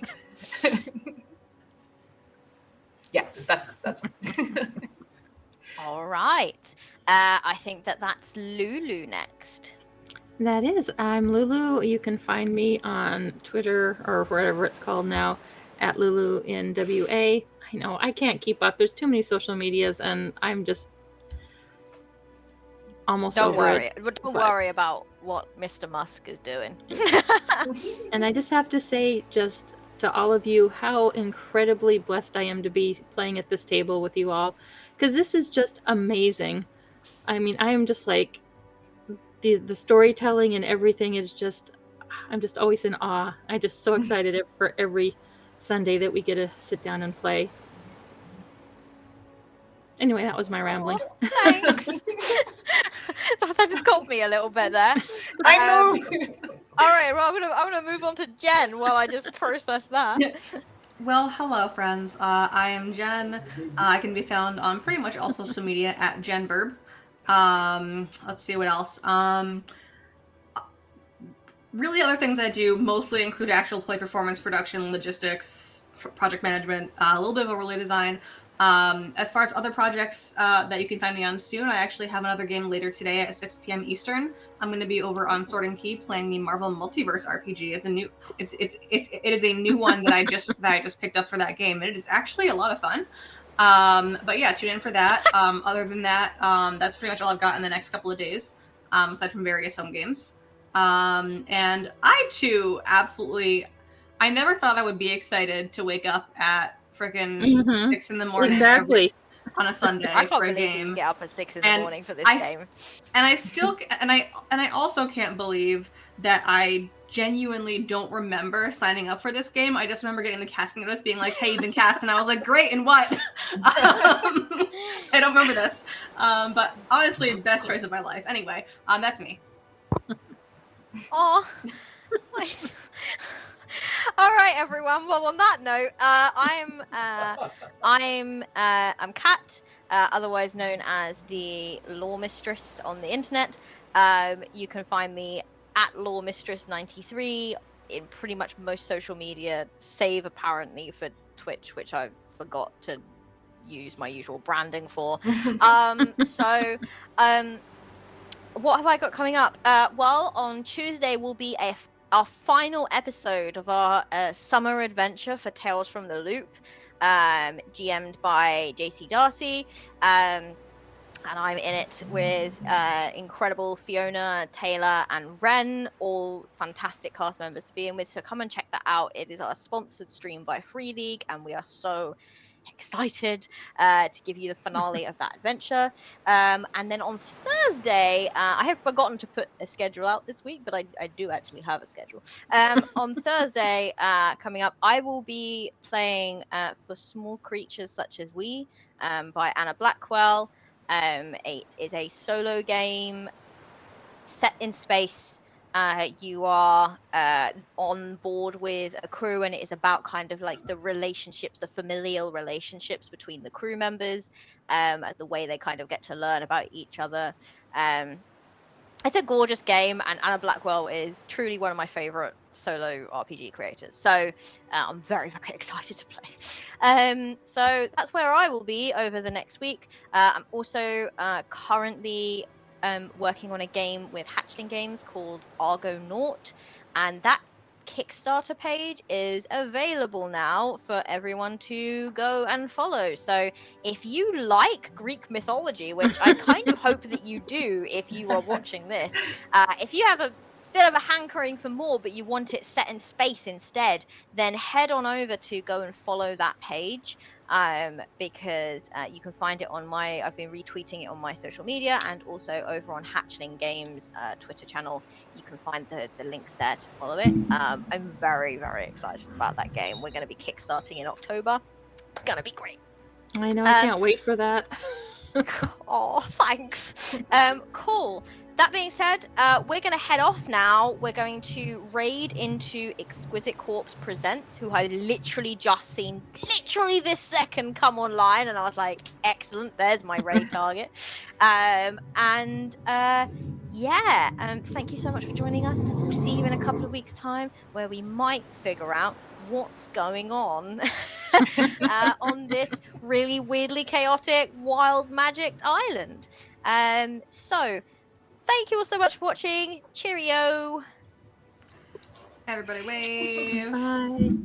Yeah, that's All right. I think that's Lulu next. That is. I'm Lulu. You can find me on Twitter or whatever it's called now at Lulu in WA. I know I can't keep up. There's too many social medias, and I'm just almost over it. Don't worry about what Mr. Musk is doing. And I just have to say, just to all of you, how incredibly blessed I am to be playing at this table with you all, because this is just amazing. I mean, I am just like the storytelling and everything is just, I'm just always in awe. I'm just so excited for every Sunday that we get to sit down and play. Anyway, that was my rambling. Thanks. That just got me a little bit there. I know. All right, well, I'm gonna move on to Jen while I just process that. Well, hello, friends. I am Jen. I can be found on pretty much all social media at JenBurb. Let's see what else. Really, other things I do mostly include actual play performance, production, logistics, project management, a little bit of overlay design. As far as other projects that you can find me on soon, I actually have another game later today at 6 p.m. Eastern. I'm going to be over on Sword and Key playing the Marvel Multiverse RPG. It is a new one that I just picked up for that game, and it is actually a lot of fun. But yeah, tune in for that. Other than that, that's pretty much all I've got in the next couple of days, aside from various home games. And I too I never thought I would be excited to wake up at freaking 6 in the morning Exactly. on a Sunday I can't for a believe you game. get up at 6 in the And morning for this I game. And I still and I also can't believe that I genuinely don't remember signing up for this game. I just remember getting the casting notice being like, hey, you've been cast, and I was like, great, and what? I don't remember this. But honestly, best choice of my life. Anyway, that's me. Oh, wait. All right, everyone. Well, on that note, I'm Kat, otherwise known as the Law Mistress on the internet. You can find me at LawMistress93 in pretty much most social media, save apparently for Twitch, which I forgot to use my usual branding for. What have I got coming up? Well, on Tuesday will be our final episode of our summer adventure for Tales from the Loop, GM'd by JC Darcy. And I'm in it with incredible Fiona, Taylor, and Ren, all fantastic cast members to be in with. So come and check that out. It is our sponsored stream by Free League, and we are so excited to give you the finale of that adventure. And then on Thursday, I had forgotten to put a schedule out this week, but I do actually have a schedule. On Thursday, coming up, I will be playing For Small Creatures Such as We by Anna Blackwell. It is a solo game set in space. You are on board with a crew, and it is about kind of like the relationships, the familial relationships between the crew members, the way they kind of get to learn about each other. It's a gorgeous game, and Anna Blackwell is truly one of my favorite solo RPG creators. So I'm very, very excited to play. So that's where I will be over the next week. I'm also currently working on a game with Hatchling Games called Argonaut, and that Kickstarter page is available now for everyone to go and follow. So if you like Greek mythology, which I kind of hope that you do if you are watching this, if you have a bit of a hankering for more but you want it set in space instead, then head on over to go and follow that page, because you can find it on I've been retweeting it on my social media, and also over on Hatchling Games Twitter channel. You can find the links there to follow it. I'm very, very excited about that game. We're going to be kickstarting in October. It's going to be great. I know, I can't wait for that. Oh, thanks. Cool. That being said, we're going to head off now. We're going to raid into Exquisite Corpse Presents, who I literally just seen this second come online, and I was like, excellent, there's my raid target. Thank you so much for joining us. We'll see you in a couple of weeks' time, where we might figure out what's going on on this really weirdly chaotic, wild magic island. So thank you all so much for watching. Cheerio. Everybody wave. Bye.